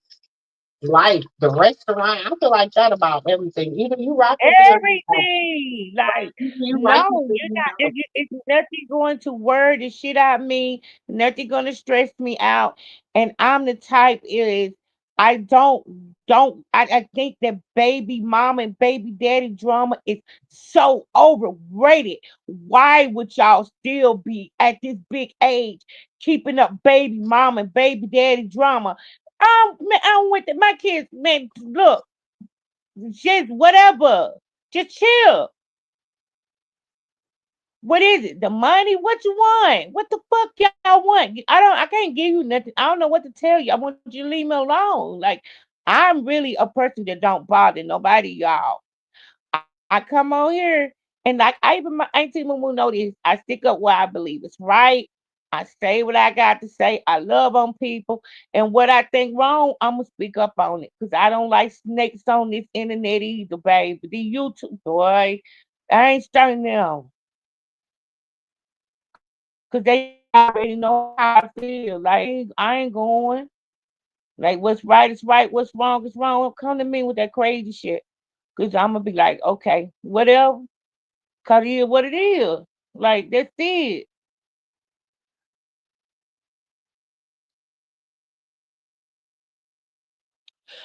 life, the restaurant. I feel like that about everything. Either you rock with me or you don't. Everything. Like, Either you like no, me or you're you not. don't. It's nothing going to worry the shit out of me. Nothing going to stress me out. And I'm the type is I don't. I think that baby mama and baby daddy drama is so overrated. Why would y'all still be at this big age keeping up baby mama and baby daddy drama? Man, I don't want my kids. Man, look, just whatever. Just chill. What is it? The money? What you want? What the fuck y'all want? I can't give you nothing. I don't know what to tell you. I want you to leave me alone. Like I'm really a person that don't bother nobody, y'all. I come on here and like I even my auntie Mumu know this. I stick up where I believe it's right. I say what I got to say. I love on people. And what I think wrong, I'ma speak up on it. Cause I don't like snakes on this internet either, baby. The YouTube boy. I ain't starting them. Cause they already know how I feel. Like I ain't going. Like what's right is right, what's wrong is wrong. Don't come to me with that crazy shit. Cause I'm gonna be like, okay, whatever. Cause it is what it is. Like that's it.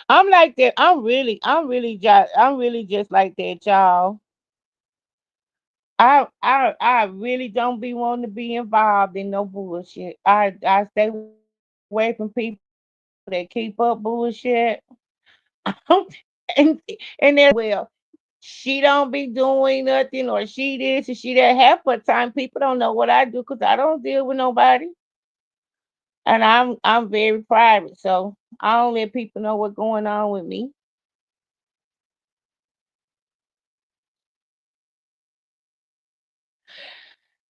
I'm like that. I'm really just like that, y'all. I really don't be wanting to be involved in no bullshit. I stay away from people that keep up bullshit. and and they're like, well, she don't be doing nothing or she this and she that. Half of the time, people don't know what I do because I don't deal with nobody, and I'm very private, so I don't let people know what's going on with me.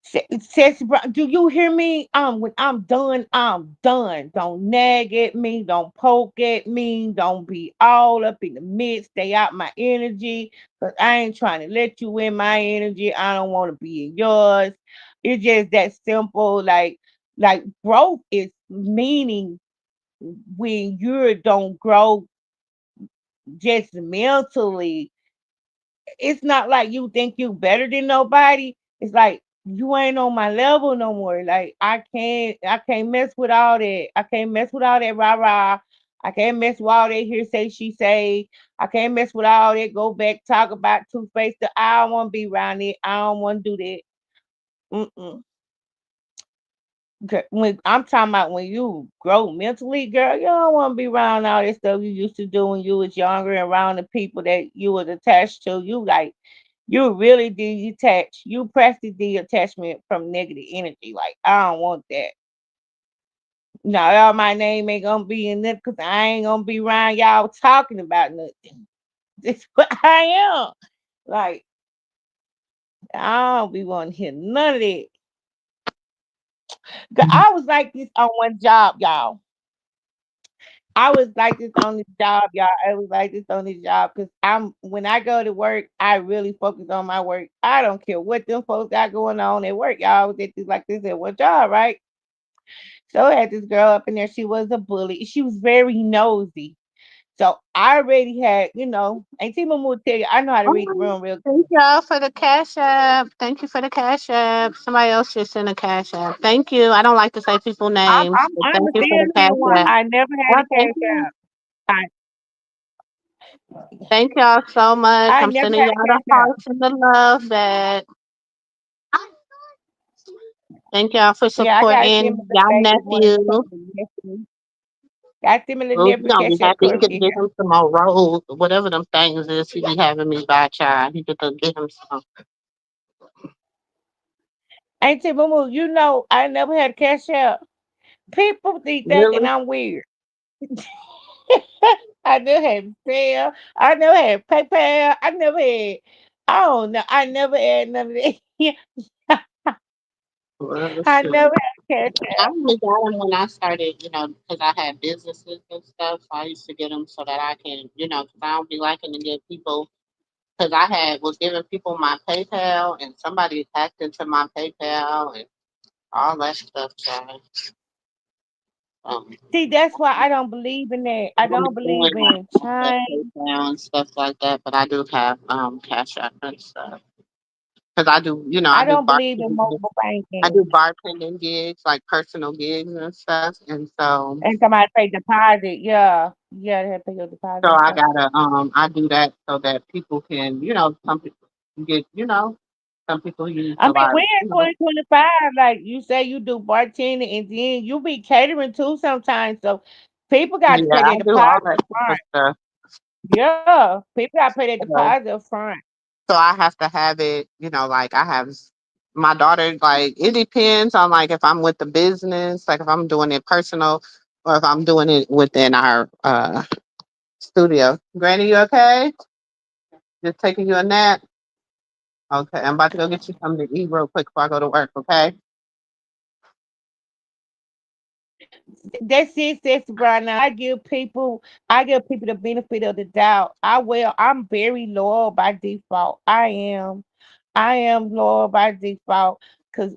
Says, do you hear me? When I'm done, I'm done. Don't nag at me. Don't poke at me. Don't be all up in the midst. Stay out my energy. Cause I ain't trying to let you in my energy. I don't want to be in yours. It's just that simple. Like growth is meaning when you don't grow just mentally. It's not like you think you better than nobody. It's like you ain't on my level no more. Like I can't mess with all that. I can't mess with all that rah rah. I can't mess with all that here say she say. I can't mess with all that go back talk about two face. I don't want to be around it. I don't want to do that. Mm-mm. When I'm talking about when you grow mentally, girl, you don't want to be around all that stuff you used to do when you was younger and around the people that you was attached to. You really detach. You practice detachment from negative energy. Like I don't want that. Now, all my name ain't gonna be in it because I ain't gonna be around y'all talking about nothing. This what I am. Like I don't be wanting to hear none of that. 'Cause I was like this on one job, y'all. I was like this on this job, y'all. I was like this on this job because I'm when I go to work, I really focus on my work. I don't care what them folks got going on at work. Y'all I was at this like this at one job, right? So I had this girl up in there. She was a bully. She was very nosy. So I already had, Auntie Mamu will tell you, I know how to read the Oh, room real thank good. y'all for the cash app. Thank you for the cash app. Somebody else just sent a cash app. Thank you. I don't like to say people I'm names, I'm but I'm thank you for still the in cash one. app. I never had Well, a thank cash you. out. I Thank y'all so much. I I'm never sending had y'all a the cash out. hearts and the love back. Thank y'all for Yeah, I got them supporting in the y'all baby one. nephew. Got them in the Well, you nephew gonna be cash out happy. You course get to in get here. him some more rolls, whatever them things is he be having me buy, child. You get to get him some. Auntie Mamu, I never had a cash out. People think thinking Really? I'm weird. I never had Paypal. I never had PayPal. I don't know. I never had none of that. Well, I shoot. never had cash I out. only got them when I started, because I had businesses and stuff. So I used to get them so that I can, because I don't be liking to give people, because I was giving people my PayPal and somebody hacked into my PayPal and all that stuff, child. Um, See, that's why I don't believe in that. I I don't be don't doing believe like in all that change. PayPal and stuff like that, but I do have Cash App and stuff. Because I do, I I do don't believe in bartending. mobile I do banking. bartending gigs, like personal gigs and stuff. And so And somebody pay deposit. Yeah. Yeah, they have to pay your deposit So and I stuff. gotta I do that so that people can, some people get, some people use I a mean, lot, we're in 2025. Like you say, you do bartending and then you be catering too sometimes. So people got to yeah, pay I their do deposit all that up type of front. stuff. Yeah. People got to pay their So, deposit up front. so I have to have it, like I have. My daughter, like, it depends on, like, if I'm with the business, like if I'm doing it personal or if I'm doing it within our studio. Granny, you okay? Just taking you a nap? Okay, I'm about to go get you something to eat real quick before I go to work, okay? That's it, Sister Brian. Now I give people the benefit of the doubt. I'm very loyal by default. I am loyal by default,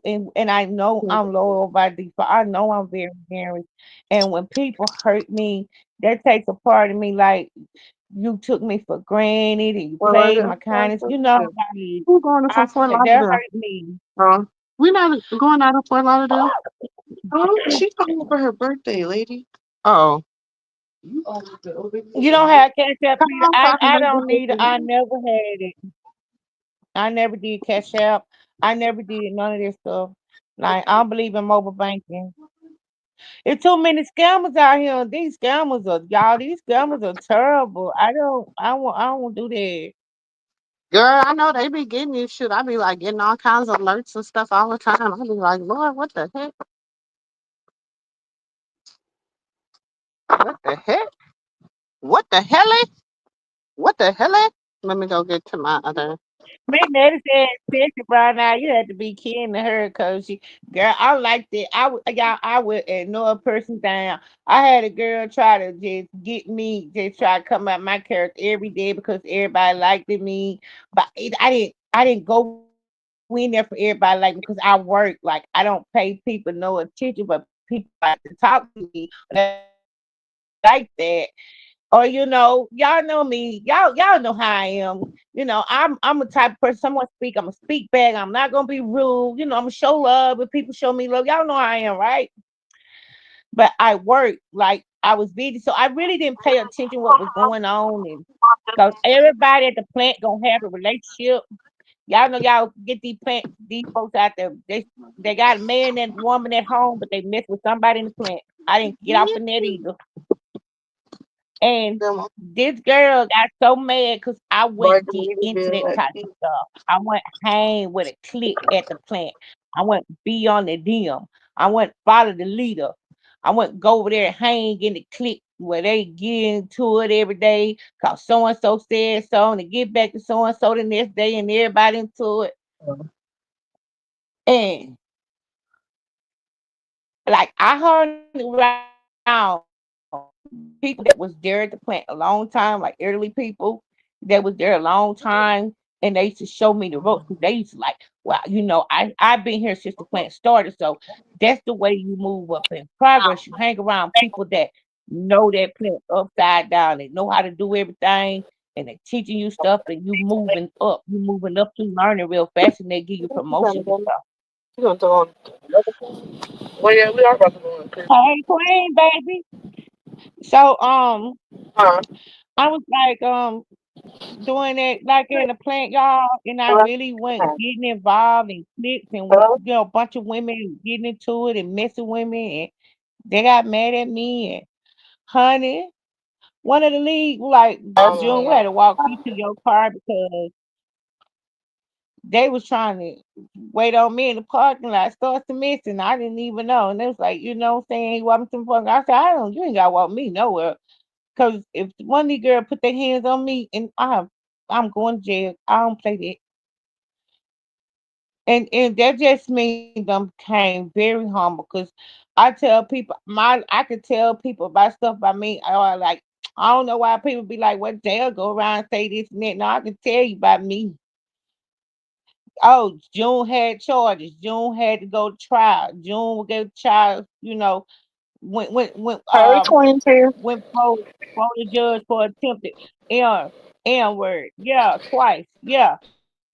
and I know I'm loyal by default. I know I'm very generous, and when people hurt me, that takes a part of me. Like, you took me for granted and you Well, played my kindness. You know how it is. we're going to I, from Fort that Lauderdale. hurt me. We're not going out of Fort Lauderdale. Oh, she's coming for her birthday, lady. Oh, You don't have cash app come either. on, Father, I my don't need it. I goodness. never had it. I never did cash app. I never did none of this stuff. Like, I don't believe in mobile banking. There's too many scammers out here. These scammers are terrible. I don't want to do that. Girl, I know they be getting you shit. I be like getting all kinds of alerts and stuff all the time. I be like, Lord, what the heck? What the heck? What the hell? What the hell? Let me go get to my other. Make that said, especially right now, you had to be kidding to her, cause girl, I like that. I would ignore a person down. I had a girl try to just get me, just try to come at my character every day because everybody liked me, but I didn't go in there for everybody like me because I work. Like, I don't pay people no attention, but people like to talk to me. They like that. Or, y'all know me. Y'all know how I am. I'm a type of person. Someone speak, I'm gonna speak back. I'm not gonna be rude. I'm gonna show love if people show me love. Y'all know how I am, right? But I work like I was busy, so I really didn't pay attention what was going on, and because everybody at the plant gonna have a relationship. Y'all know y'all get these folks out there. They got a man and woman at home, but they mess with somebody in the plant. I didn't get off in that either. And this girl got so mad because I went get into that type of stuff. I went hang with a clique at the plant. I went be on the DM. I went follow the leader. I went go over there and hang in the clique where they get into it every day because so and so said so, and to get back to so and so the next day, and everybody into it. And like, I hung around people that was there at the plant a long time, like elderly people that was there a long time, and they used to show me the ropes because they used to like, well, I've been here since the plant started, so that's the way you move up in progress. You hang around people that know that plant upside down. They know how to do everything, and they're teaching you stuff, and you moving up. You moving up to learning real fast, and they give you promotions and stuff. You gonna throw on? Well, yeah, we are about to go on. Hey, Queen, baby. So Huh? I was like doing it like in the plant, y'all, and I really went getting involved in cliques and a bunch of women getting into it and messing with me, and they got mad at me. And honey, one of the league, like, June, we had to walk you to your car because they was trying to wait on me in the parking lot, start to miss, and I didn't even know. And it was like, what I'm saying, he walked me to the parking lot. I said, you ain't gotta walk me nowhere. Cause if one of these girls put their hands on me, and I'm going to jail. I don't play that. And that just means I became very humble. Cause I could tell people about stuff by me. Or like, I don't know why people be like, "What jail go around and say this and that." No, I can tell you about me. Oh, June had charges. June had to go to trial. June will go to trial. When Hey, Queen here. went for the judge for attempted N N word. Yeah, twice. Yeah.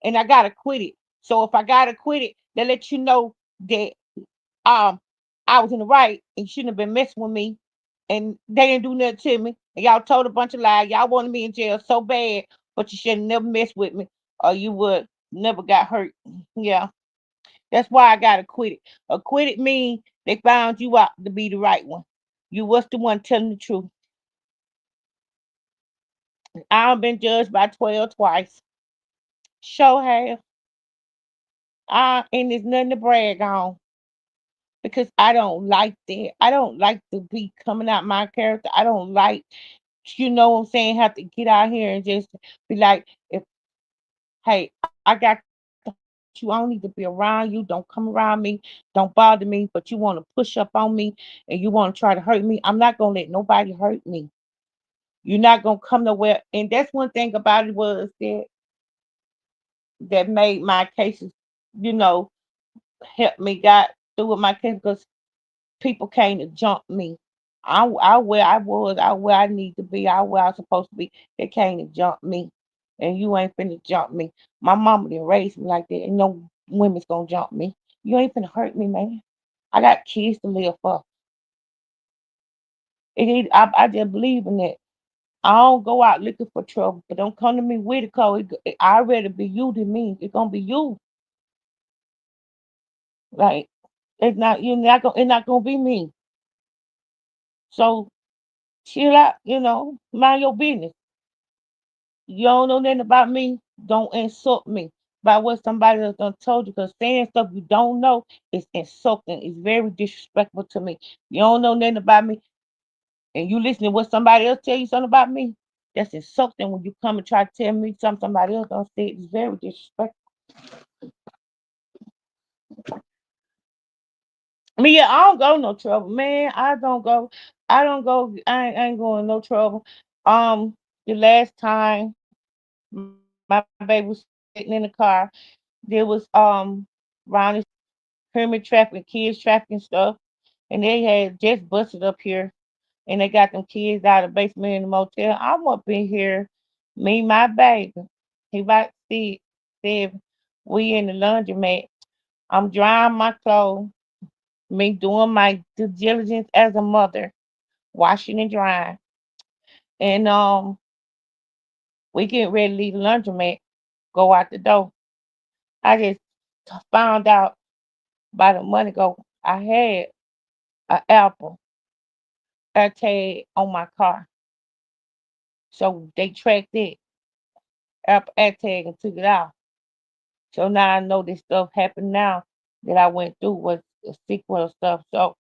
And I gotta quit it. So if I gotta quit it, they let you know that um I was in the right and you shouldn't have been messing with me. And they didn't do nothing to me. And y'all told a bunch of lies. Y'all wanted me in jail so bad, but you should have never messed with me or you would never got hurt. Yeah. That's why I gotta quit it. Acquitted mean they found you out to be the right one. You was the one telling the truth. I've been judged by 12 twice. Sure have. And there's nothing to brag on because I don't like that. I don't like to be coming out my character. I don't like, you know what I'm saying, have to get out here and just be like, if hey, I got to hurt you. I don't need to be around you. Don't come around me. Don't bother me. But you want to push up on me and you want to try to hurt me. I'm not gonna let nobody hurt me. You're not gonna come nowhere. And that's one thing about it was that made my cases, you know, help me got through with my case because people came to jump me. I where I was, I where I need to be, I where I was supposed to be. They came to jump me. And you ain't finna jump me. My mama didn't raise me like that. And no women's gonna jump me. You ain't finna hurt me, man. I got kids to live for. I just believe in that. I don't go out looking for trouble, but don't come to me with it, cause I'd rather be you than me. It's gonna be you. Like it's not gonna be me. So chill out, mind your business. You don't know nothing about me, don't insult me by what somebody else done told you, because saying stuff you don't know is insulting. It's very disrespectful to me. You don't know nothing about me and you listen to what somebody else tell you something about me. That's insulting when you come and try to tell me something somebody else don't say. It's very disrespectful. I mean, yeah, I don't go no trouble, man. I don't go. I ain't going no trouble. The last time my baby was sitting in the car, there was around this pyramid trafficking, kids trafficking stuff, and they had just busted up here, and they got them kids out of the basement in the motel. I'm up in here, me, my baby, he about 6, 7. We in the laundromat. I'm drying my clothes, me doing my due diligence as a mother, washing and drying, and we getting ready to leave the laundromat, go out the door. I just found out about a month ago I had an Apple AirTag on my car. So they tracked it, Apple AirTag, and took it out. So now I know this stuff happened now that I went through was a sequel of stuff. So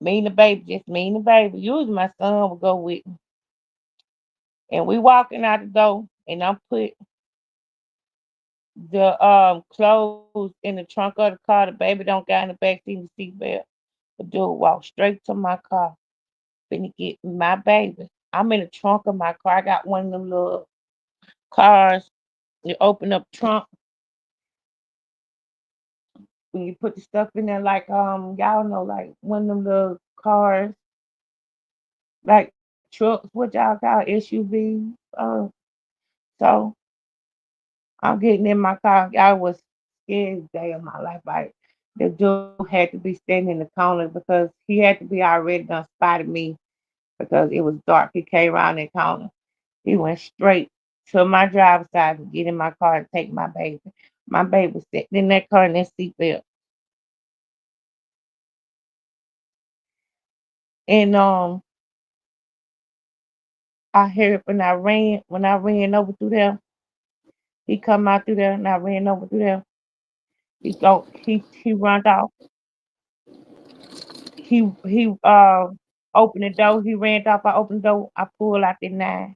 me and the baby, just me and the baby. Usually my son would go with me. And we walking out the door and I'm put the clothes in the trunk of the car. The baby don't got in the back seat the seatbelt. The dude walked straight to my car, finna get my baby. I'm in the trunk of my car. I got one of them little cars. You open up trunk when you put the stuff in there, like y'all know, like one of them little cars, like trucks, what y'all call SUVs. So I'm getting in my car. I was scared day of my life. The dude had to be standing in the corner because he had to be already done spotted me because it was dark. He came around that corner. He went straight to my driver's side to get in my car and take my baby. My baby was sitting in that car in that seatbelt. And I heard when I ran over through there, he come out through there and I ran over through there. He run off. He opened the door, he ran off, I opened the door, I pulled out the 9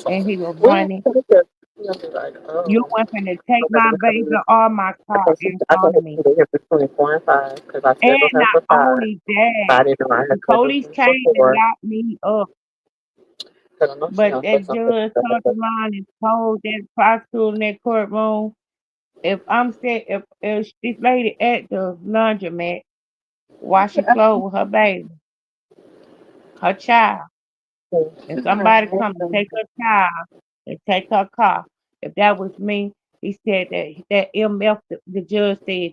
and he was We running. took it. Like, You oh, weren't finna take okay, my baby or my car in I front thought of it me. was here for 24 and 5 because I And scheduled her not for 5. only that, I didn't know I had the scheduled police her came for and 4 locked me up. because I know she But don't say that something. judge turned around and told that prosecutor in that courtroom, if this lady at the laundromat washing clothes with her baby, her child, and somebody come to take her child and take her car, if that was me, he said that MF, the judge said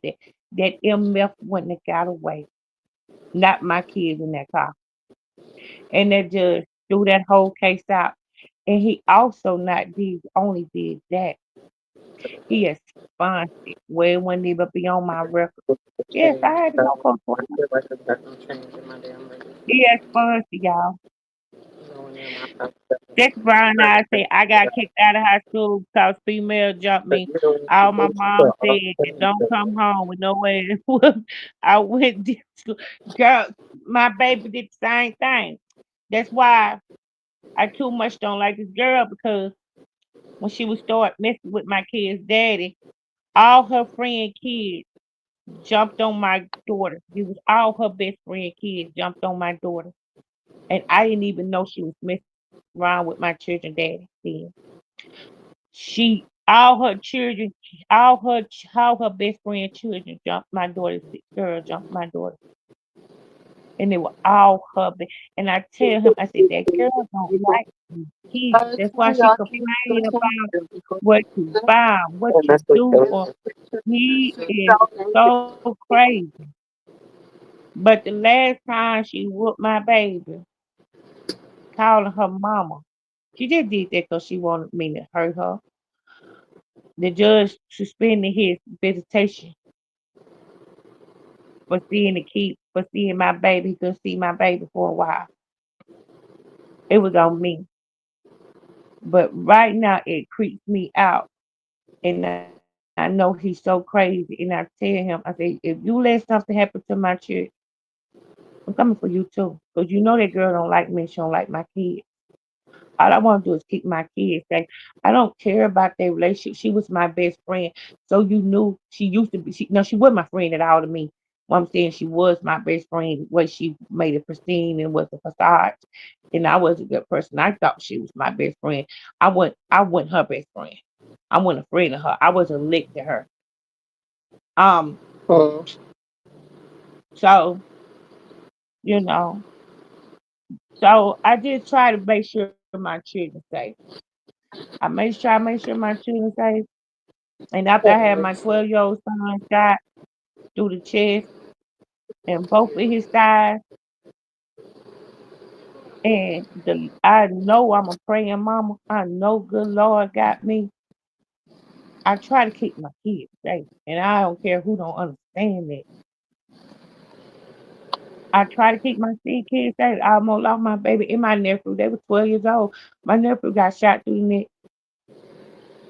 that MF wouldn't have got away, not my kids in that car. And that judge threw that whole case out. And he also not did only did that. He expunged it where it wouldn't even be on my record. Yes, I Change. had to So go for I it. feel like it's not going to change in my damn He expunged it, y'all. That's Brian. I say I got kicked out of high school because female jumped me. All my mom said, "Don't come home with no way." I went to school. Girl, my baby did the same thing. That's why I too much don't like this girl because when she would start messing with my kid's daddy, all her friend kids jumped on my daughter. It was all her best friend kids jumped on my daughter, and I didn't even know she was messing around with my children daddy then. She all her children, all her best friend children jumped my daughter's girl jumped my daughter, and they were all her. And I tell him, I said that girl don't like me. That's why she complained about what you found, what you do for. He is so crazy. But the last time she whooped my baby, calling her mama, she just did that because she wanted me to hurt her. The judge suspended his visitation for seeing the kid, for seeing my baby. He couldn't see my baby for a while. It was on me. But right now it creeps me out. And I know he's so crazy. And I tell him, I say, if you let something happen to my church, I'm coming for you too. Because you know that girl don't like me. She don't like my kids. All I want to do is keep my kids safe. I don't care about their relationship. She was my best friend. So you knew she used to be. No, she wasn't my friend at all to me. What I'm saying, she was my best friend. What she made it pristine and was a facade. And I was a good person. I thought she was my best friend. I wasn't her best friend. I wasn't afraid of her. I was a lick to her. Um, so, you know, so I just try to make sure my children safe. I make sure my children safe. And after I had my 12-year-old son shot through the chest and both of his thighs, and I know I'm a praying mama. I know good Lord got me. I try to keep my kids safe, and I don't care who don't understand that. I try to keep my kids safe. I almost lost my baby and my nephew. They were 12 years old. My nephew got shot through the neck,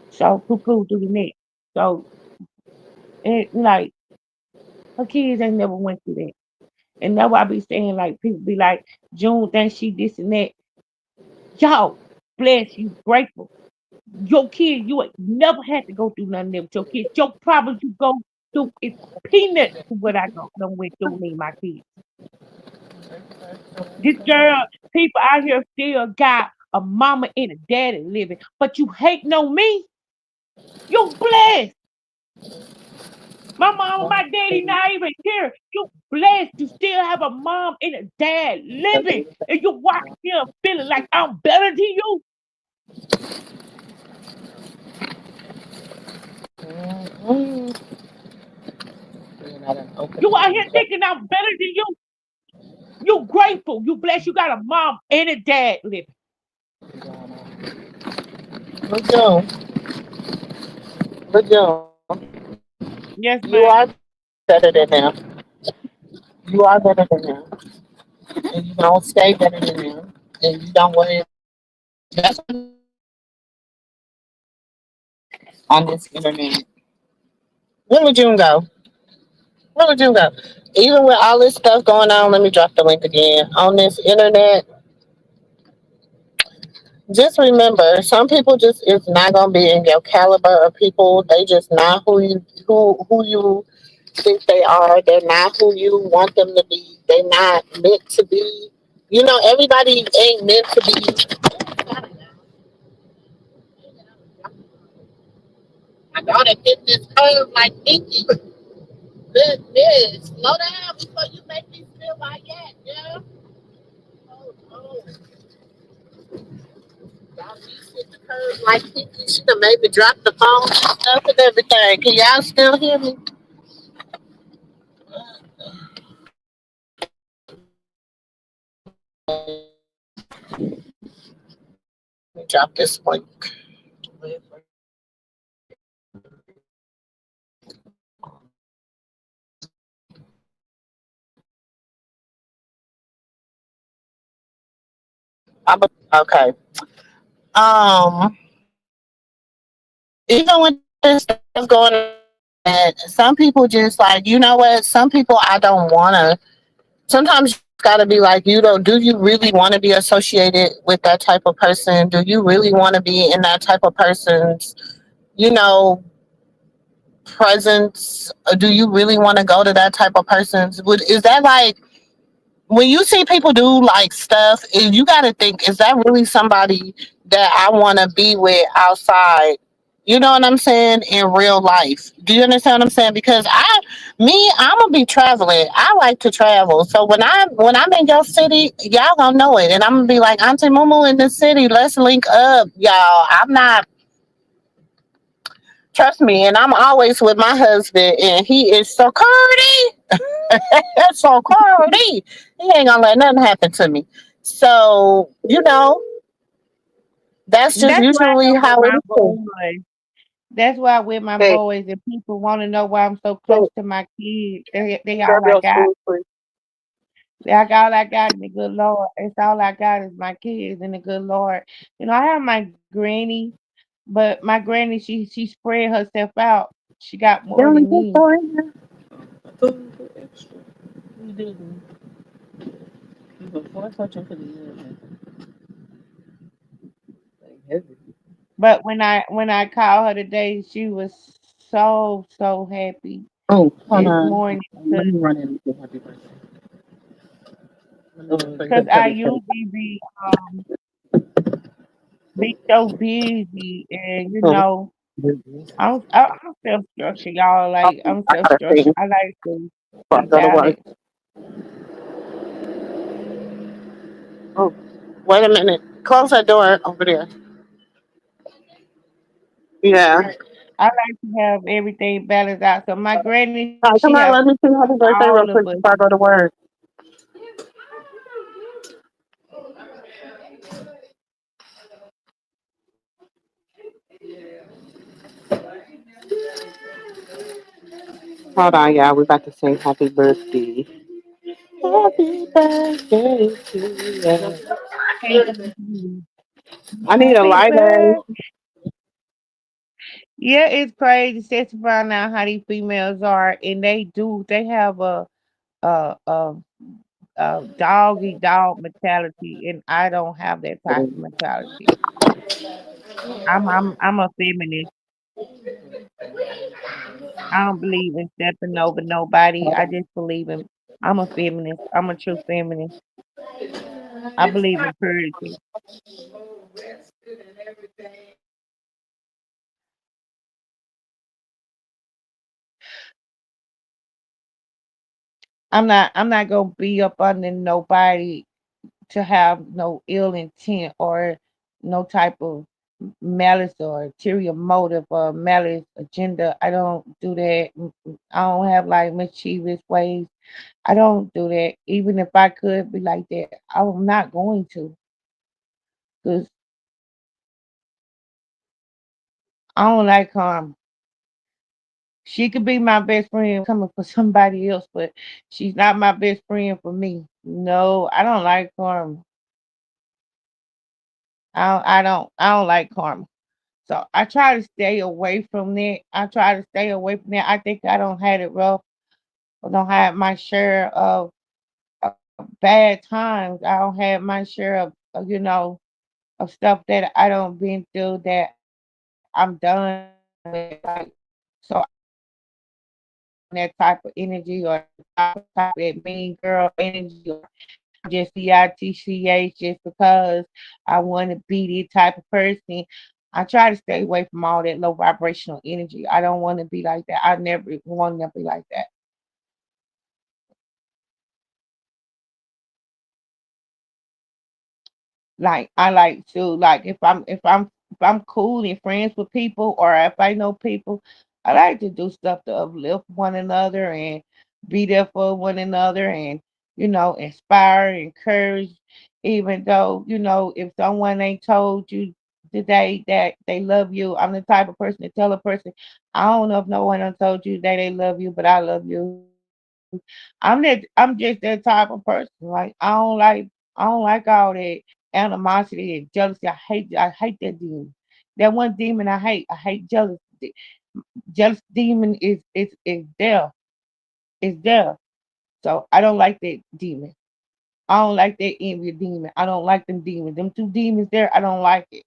so poo through the neck. So it like her kids ain't never went through that. And that's why I be saying like people be like, June thinks she this and that. Y'all, bless you, grateful. Your kid, you ain't never had to go through nothing there with your kids. Your problems you go through is peanuts to what I done went through me, and my kids. This girl, people out here still got a mama and a daddy living, but you hating on me. You blessed. My mom and my daddy not even here. You blessed. You still have a mom and a dad living, and you walk here feeling like I'm better than you. You out here thinking I'm better than you. You grateful. You blessed. You got a mom and a dad living. Look, Joe. Look, Joe. You Yes, are ma'am. better than them. You are better than them. And you don't stay better than them. And you don't worry about it. That's why you need to stop on this internet. Where would you go? Where would you go? Even with all this stuff going on, let me drop the link again. On this internet, just remember, some people just is not gonna be in your caliber of people. They just not who you think they are. They're not who you want them to be. They're not meant to be. You know, everybody ain't meant to be. My daughter hit this curve like Pinky. Goodness, slow down before you make me feel like that, yeah. Oh, oh. Y'all be hit the curve like Pinky. She done made me drop the phone and stuff and everything. Can y'all still hear me? Let me drop this link. Okay. Um, even with this stuff going on on the internet, some people just like, you know what? Some people I don't want to. Sometimes you just got to be like, you don't, do you really want to be associated with that type of person? Do you really want to be in that type of person's, you know, presence? Or do you really want to go to that type of person's? Is that like, when you see people do like stuff, you got to think, is that really somebody that I want to be with outside? You know what I'm saying? In real life. Do you understand what I'm saying? Because I'm gonna be traveling. I like to travel. So when I'm in your city, y'all gonna know it. And I'm gonna be like, Auntie Mumu in the city, let's link up, y'all. I'm not, trust me, and I'm always with my husband, and he is so curdy. That's so curdy. He ain't gonna let nothing happen to me. So, that's just That's why usually I'm with how it my is. boys. That's why I'm with my Hey, boys, and people want to know why I'm so hey, close to my kids. They grab all I your got. food, please. Like all I got in the good Lord. It's all I got is my kids and the good Lord. I have my granny, but my granny she spread herself out. She got more Dylan, than just me. go in here. I told you to put extra. You did. You put four touching for the year. Like heavy. But when I called her today, she was so happy Oh, hold this on. morning Let me run in and say happy birthday. because I usually be so busy and I'm self structured, y'all. Like I'm I self gotta structured. sing I like to before I be go to work. balanced. Oh, wait a minute. Close that door over there. Yeah. I like to have everything balanced out. So my granny, she Hi, have come on, let me sing happy birthday all real of quick us. before I go to work. Hold on, y'all. We're about to sing happy birthday. Happy birthday to you. I need a Happy lighter. birthday. Yeah, it's crazy. Sets around now how these females are, and they have a a, a dog eat dog mentality, and I don't have that type of mentality. I'm a feminist. I don't believe in stepping over nobody. I just believe in I'm a feminist. I'm a true feminist. I believe in purity. I'm not gonna be up under nobody to have no ill intent or no type of malice or ulterior motive or malice agenda. I don't do that. I don't have like mischievous ways. I don't do that. Even if I could be like that, I'm not going to. Because I don't like harm. She could be my best friend coming for somebody else, but she's not my best friend for me. No, I don't like karma. I don't like karma. So I try to stay away from that. I try to stay away from that. I think I don't had it rough. I don't have my share of bad times. I don't have my share of stuff that I don't been through that I'm done with. Like, so I don't want to be around that type of energy or type of that mean girl energy or I'm just bitch just because I want to be that type of person. I try to stay away from all that low vibrational energy. I don't want to be like that. I never want to be like that. Like I like to like if I'm cool and friends with people or if I know people, I like to do stuff to uplift one another and be there for one another and inspire, encourage. Even though if someone ain't told you today that they love you, I'm the type of person to tell a person, I don't know if no one done told you that they love you, but I love you. I'm just that type of person. Like I don't like all that. animosity and jealousy. I hate that demon. That one demon I hate. I hate jealousy. Jealous demon is there. Is there. So I don't like that demon. I don't like that envy demon. I don't like them demons. Them two demons there, I don't like it.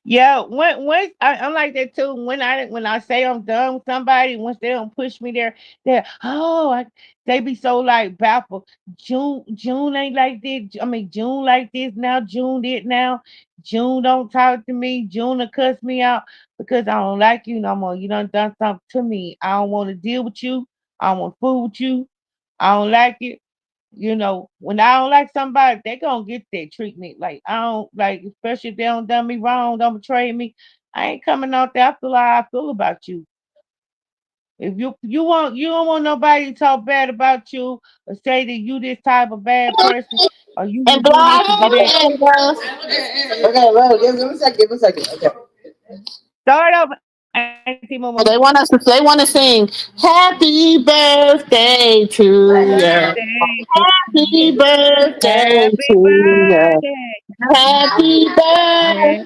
Yeah, I'm like that too. When I say I'm done with somebody, once they don't push me there, they be so like baffled. June ain't like this. I mean June like this now. June did now. June don't talk to me. June will cuss me out because I don't like you no more. You done something to me. I don't want to deal with you. I don't want to fool with you. I don't like it. When I don't like somebody, they gonna get that treatment. Like I don't like, especially if they don't done me wrong, don't betray me. I ain't coming out there. I feel how I feel about you. If you don't want nobody to talk bad about you or say that you this type of bad person or you And would do this or do block that. and okay, well, give me a second. Give me a second. Okay. Start over, Auntie Momo. They want to sing Happy Birthday to you. Birthday to Happy you. birthday Happy to you. birthday. Happy birthday.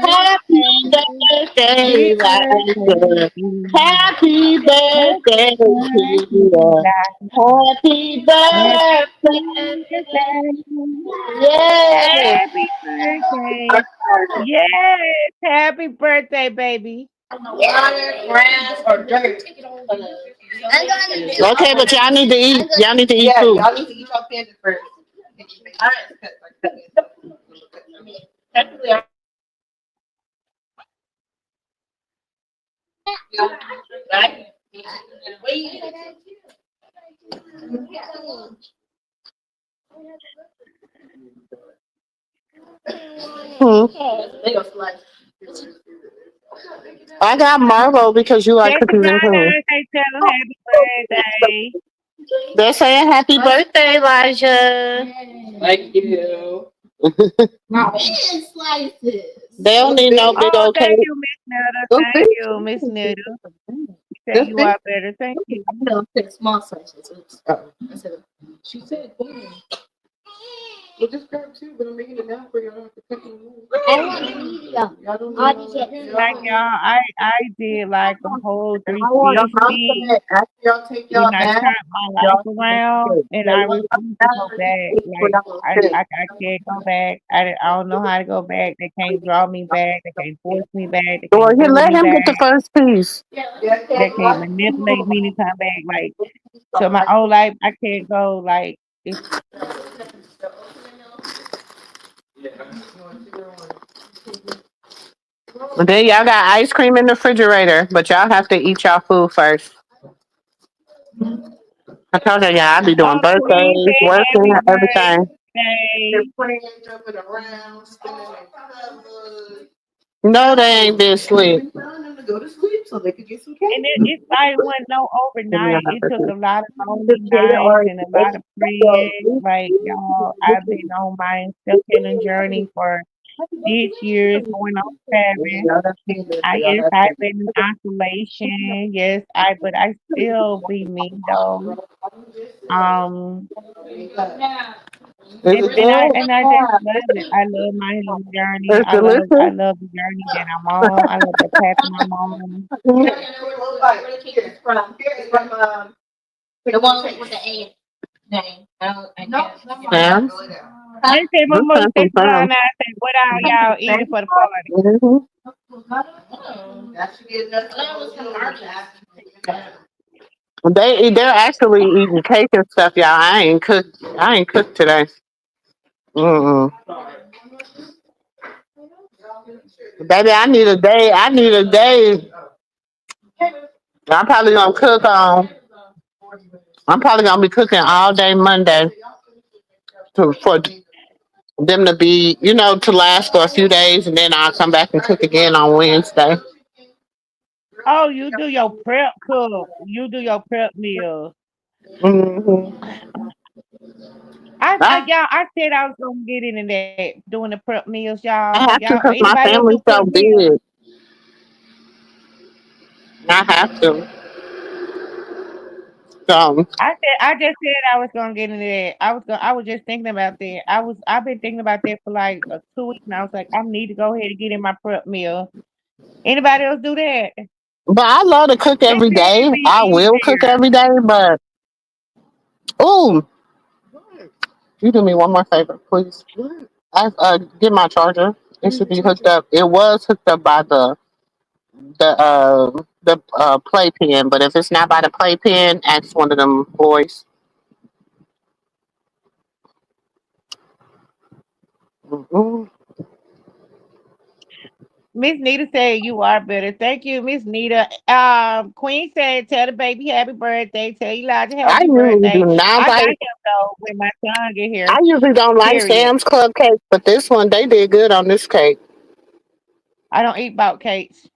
Happy Happy birthday. birthday, Happy birthday Liza. to you. Happy birthday Happy to birthday, you. Liza. Happy Happy birthday. birthday. Yay. Happy birthday. Yes. Happy birthday, baby. Water, grass, or dirt. Okay, but y'all need to eat. Y'all need to eat food. Y'all need to eat your candy first. I got Marvo because you like cookies and Jessica, cream. say tell him happy birthday. They're saying happy birthday, Elijah. Thank you. They don't need no big Oh, old cake. thank you, Miss Nutter. Thank you, Miss Nutter. You say you are better. Thank you. Like y'all, I did like a whole 360. I turned my life around, and I refuse to go back. Like I can't go back. I don't know how to go back. They can't draw me back. They can't force me back. They Well, can't you pull let me him get back. the first piece. They can't manipulate me to come back. Like to my old life, I can't go. Like it's Then y'all got ice cream in the refrigerator, but y'all have to eat y'all food first. I told you, yeah, I be doing Queen birthdays, said working, happy everything. birthday. No, they ain't been asleep. And it started wasn't no overnight. It took a lot of lonely nights and a lot of praying. Like y'all, I've been on my self healing journey for 6 years, going on 7. I've been in isolation. Yes, but I still be me though. Um, Is and it and I good? and I just love it. I love my healing journey. It's I delicious. love the journey that I'm on. I love the path that I'm on. Sam, They say, this Mama, time say, from Sam. John, I say, what are y'all eating for the party? Hmm. They're actually eating cake and stuff, y'all. I ain't cooked. I ain't cooked today. Mm-mm. Baby, I need a day. I need a day. I'm probably gonna cook on. I'm probably gonna be cooking all day Monday for them to be, to last for a few days, and then I'll come back and cook again on Wednesday. Oh, you do your prep cook. You do your prep meal. Hmm. I said I was gonna get into that doing the prep meals, y'all. I have Y'all, to because my anybody else do family's prep so meals? big. I have to. I just said I was gonna get into that. I was just thinking about that. I've been thinking about that for like 2 weeks now. I was like, I need to go ahead and get in my prep meal. Anybody else do that? But I love to cook It every seems to day. be I will cook easier. every day, but ooh, you do me one more favor, please. I get my charger. It should be hooked up. It was hooked up by the playpen, but if it's not by the playpen, ask one of them boys. Mm-mm. Miss Nita said you are better. Thank you, Miss Nita. Queen said, tell the baby happy birthday. Tell Elijah I happy usually do birthday. not I got like. him though when my son get I here. usually don't like Period. Sam's Club cake, but this one they did good on this cake. I don't eat about cakes.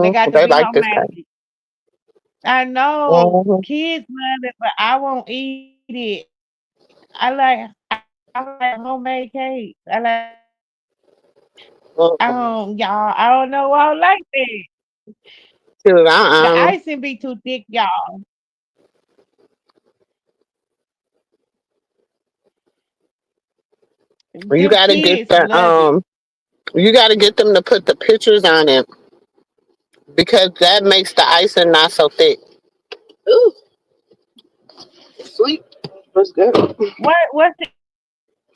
They got to They be like this cake. homemade. I know hmm kids love it, but I won't eat it. I like homemade cakes. I like homemade cakes. Y'all. I don't know. I don't like that. Shoot, The icing be too thick, y'all. You Them gotta get kids love it. you gotta get them to put the pictures on it because that makes the icing not so thick. Ooh, sweet. That's good. What's the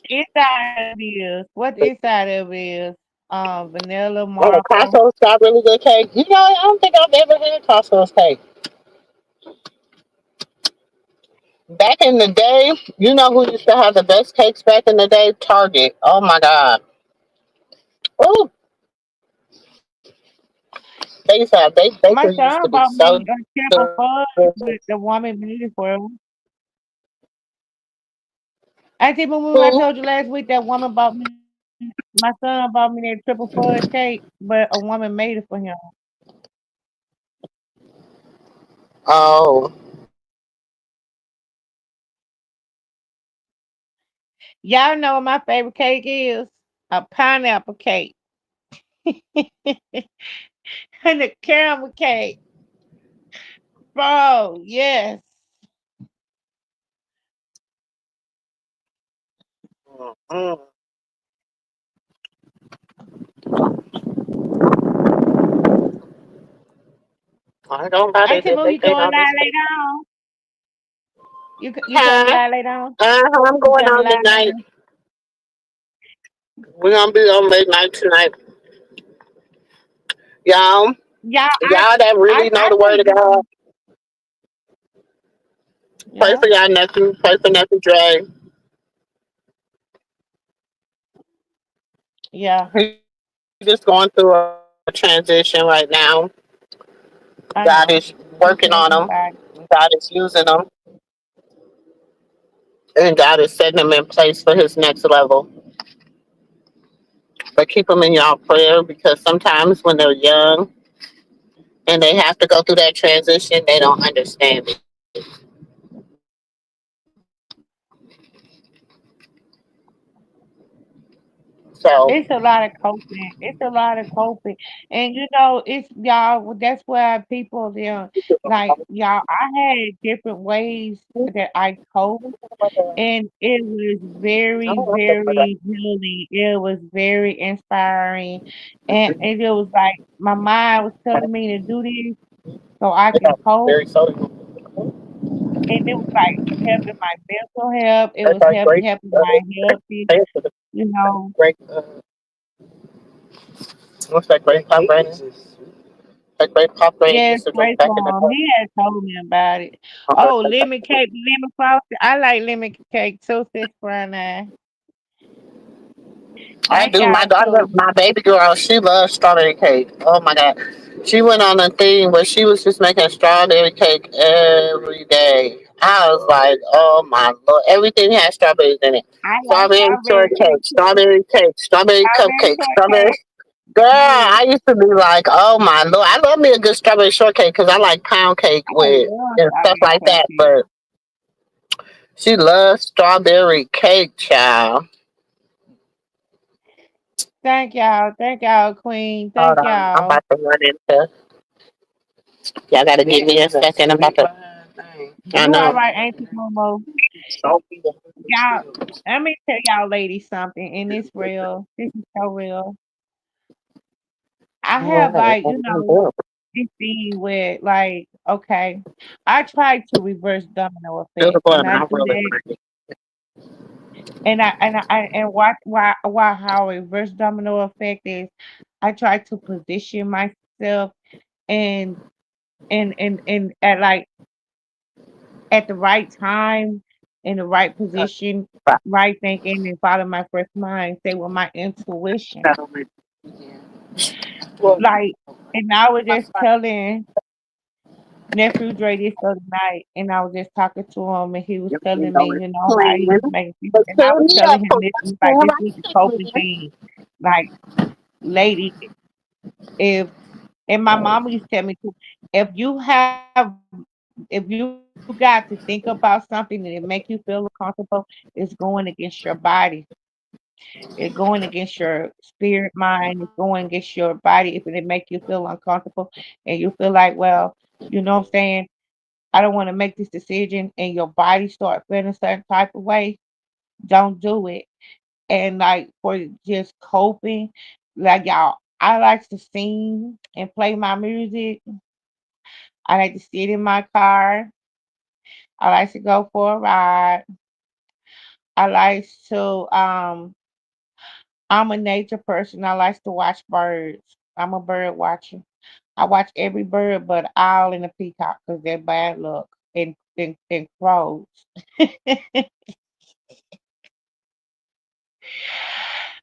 inside of it is? What the inside of it is? Vanilla, Oh, marble. Costco's got really good cake. You know, I don't think I've ever had Costco's cake. Back in the day, you know who used to have the best cakes back in the day? Target. Oh my God. Oh, they My bakery used son to be bought so me a triple good. fudge with the woman made it for him. Auntie Moo, I Who? told you last week that woman bought me. My son bought me that triple fudge cake, but a woman made it for him. Oh, Y'all know what my favorite cake is? A pineapple cake and a caramel cake. Bro, yes. mm, I don't got it. Auntie Moo, They you did going on live this cake. later on? You coming Huh? live later on? I'm You going coming on live tonight. later? We're gonna be on late night tonight. Y'all, Yeah, y'all that really know I the know word of you God, can. pray Yeah, for y'all nephew, pray for nephew Dre. yeah. He's just going through a transition right now. God is I working know. on him. You tell God somebody. is using him, and God is setting him in place for his next level. But keep them in y'all prayer because sometimes when they're young and they have to go through that transition, they don't understand it. So, It's a lot of coping. It's a lot of coping, and it's y'all. That's why people, like y'all. I had different ways that I cope, and it was very, very healing. It was very inspiring, and it was like my mind was telling me to do this so I can cope, very so. and it was like helping my mental health. It That's was our great, helping my health. thanks for the You know, great, what's that great pop brand? That great pop brand yes, used to drink great back in the for him. day. He had told me about it. Oh, lemon cake, lemon frosting. I like lemon cake too, sis Brian. I Thank do. My y'all daughter, too. my baby girl, she loves strawberry cake. Oh my God. She went on a thing where she was just making strawberry cake every day. I was like, oh my Lord. Everything has strawberries in it. I like Strawberry strawberry shortcake, cake, strawberry cake, strawberry strawberry cupcake, strawberry. shortcake. Girl, Yeah, I used to be like, oh my Lord. I love me a good strawberry shortcake because I like pound cake I with love and stuff strawberry like that. shortcake. But she loves strawberry cake, child. Thank y'all. Thank y'all, Queen. Hold Thank on. I'm y'all. about to run into Y'all gotta give me a second. I'm about to. I You all know. right, Auntie Momo? Y'all, let me tell y'all ladies something, and it's real. This is so real. I have like, this thing where like, okay, I try to reverse domino Still the effect, and bun. I I'm do really that, like it. and why how a reverse domino effect is. I try to position myself and and at like at the right time, in the right position, right thinking, and follow my first mind, say with my intuition. Like, and I was just telling nephew Dre this other night, and I was just talking to him, and he was telling me, how he was making people, But and I turn was me telling up him for this what's was like going this on was the coping thing. Like, lady, if and my mama used to tell me too, if you have if you got to think about something and it make you feel uncomfortable, it's going against your body. It's going against your spirit, mind. It's going against your body if it make you feel uncomfortable and you feel like, well, you know what I'm saying? I don't want to make this decision and your body start feeling a certain type of way. Don't do it. And like for just coping, like y'all, I like to sing and play my music. I like to sit in my car. I like to go for a ride. I like to I'm a nature person. I like to watch birds. I'm a bird watcher. I watch every bird but owl and the peacock because they're bad luck and crows.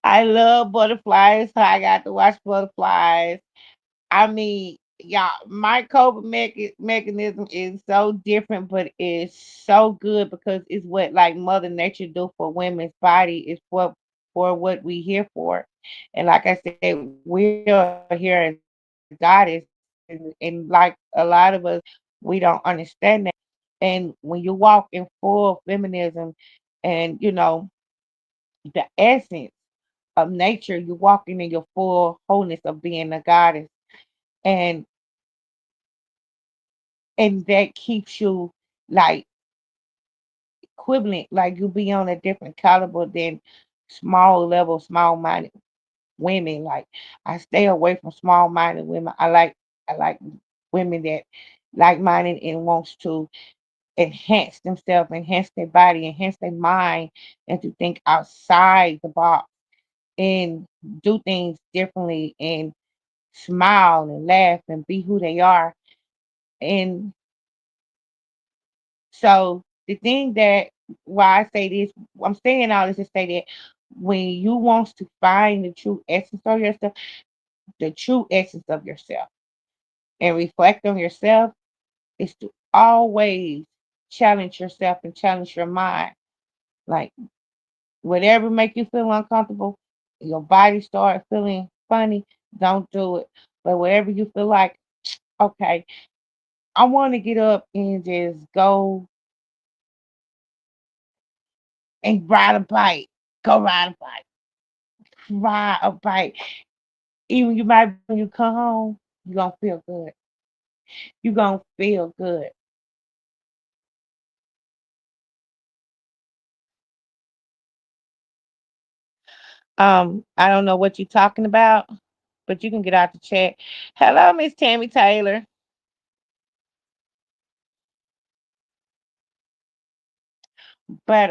I love butterflies, so I got to watch butterflies. I mean, yeah, my coping mechanism is so different, but it's so good because it's what like Mother Nature do for women's body. It's what for what we here for. And like I said, we're here as goddess, and like a lot of us, we don't understand that. And when you walk in full feminism, and the essence of nature, you're walking in your full wholeness of being a goddess. And that keeps you like equivalent, like you be on a different caliber than small level, small minded women. Like I stay away from small minded women. I like women that like minded and wants to enhance themselves, enhance their body, enhance their mind, and to think outside the box and do things differently and smile and laugh and be who they are. And so the thing that why I say this, I'm saying all this to say that when you want to find the true essence of yourself, the true essence of yourself, and reflect on yourself, is to always challenge yourself and challenge your mind. Like whatever make you feel uncomfortable, your body start feeling funny, don't do it. But whatever you feel like, okay, I want to get up and just go and ride a bike. Go ride a bike. Ride a bike. Even you might when you come home, you gonna feel good. You gonna feel good. I don't know what you're talking about, but you can get out the chat. Hello, Miss Tammy Taylor. But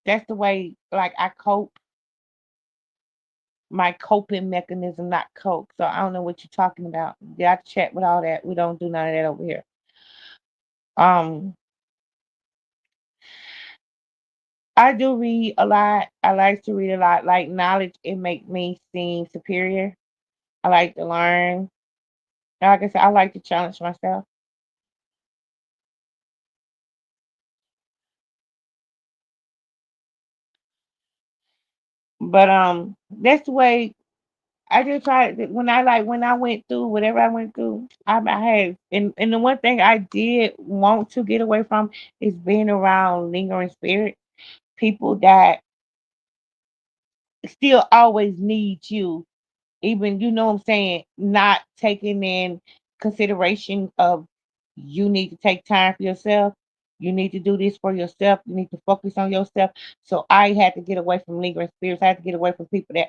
that's the way like I cope, my coping mechanism, not cope. So I don't know what you're talking about. Get out the chat with all that. We don't do none of that over here. Um, I do read a lot. I like to read a lot. Like knowledge, it make me seem superior. I like to learn. Like I said, I like to challenge myself. But that's the way I just try when I went through whatever I went through. I had and the one thing I did want to get away from is being around lingering spirits, people that still always need you, even you know what I'm saying, not taking in. consideration of you need to take time for yourself. You need to do this for yourself. You need to focus on yourself. So I had to get away from lingering spirits. I had to get away from people that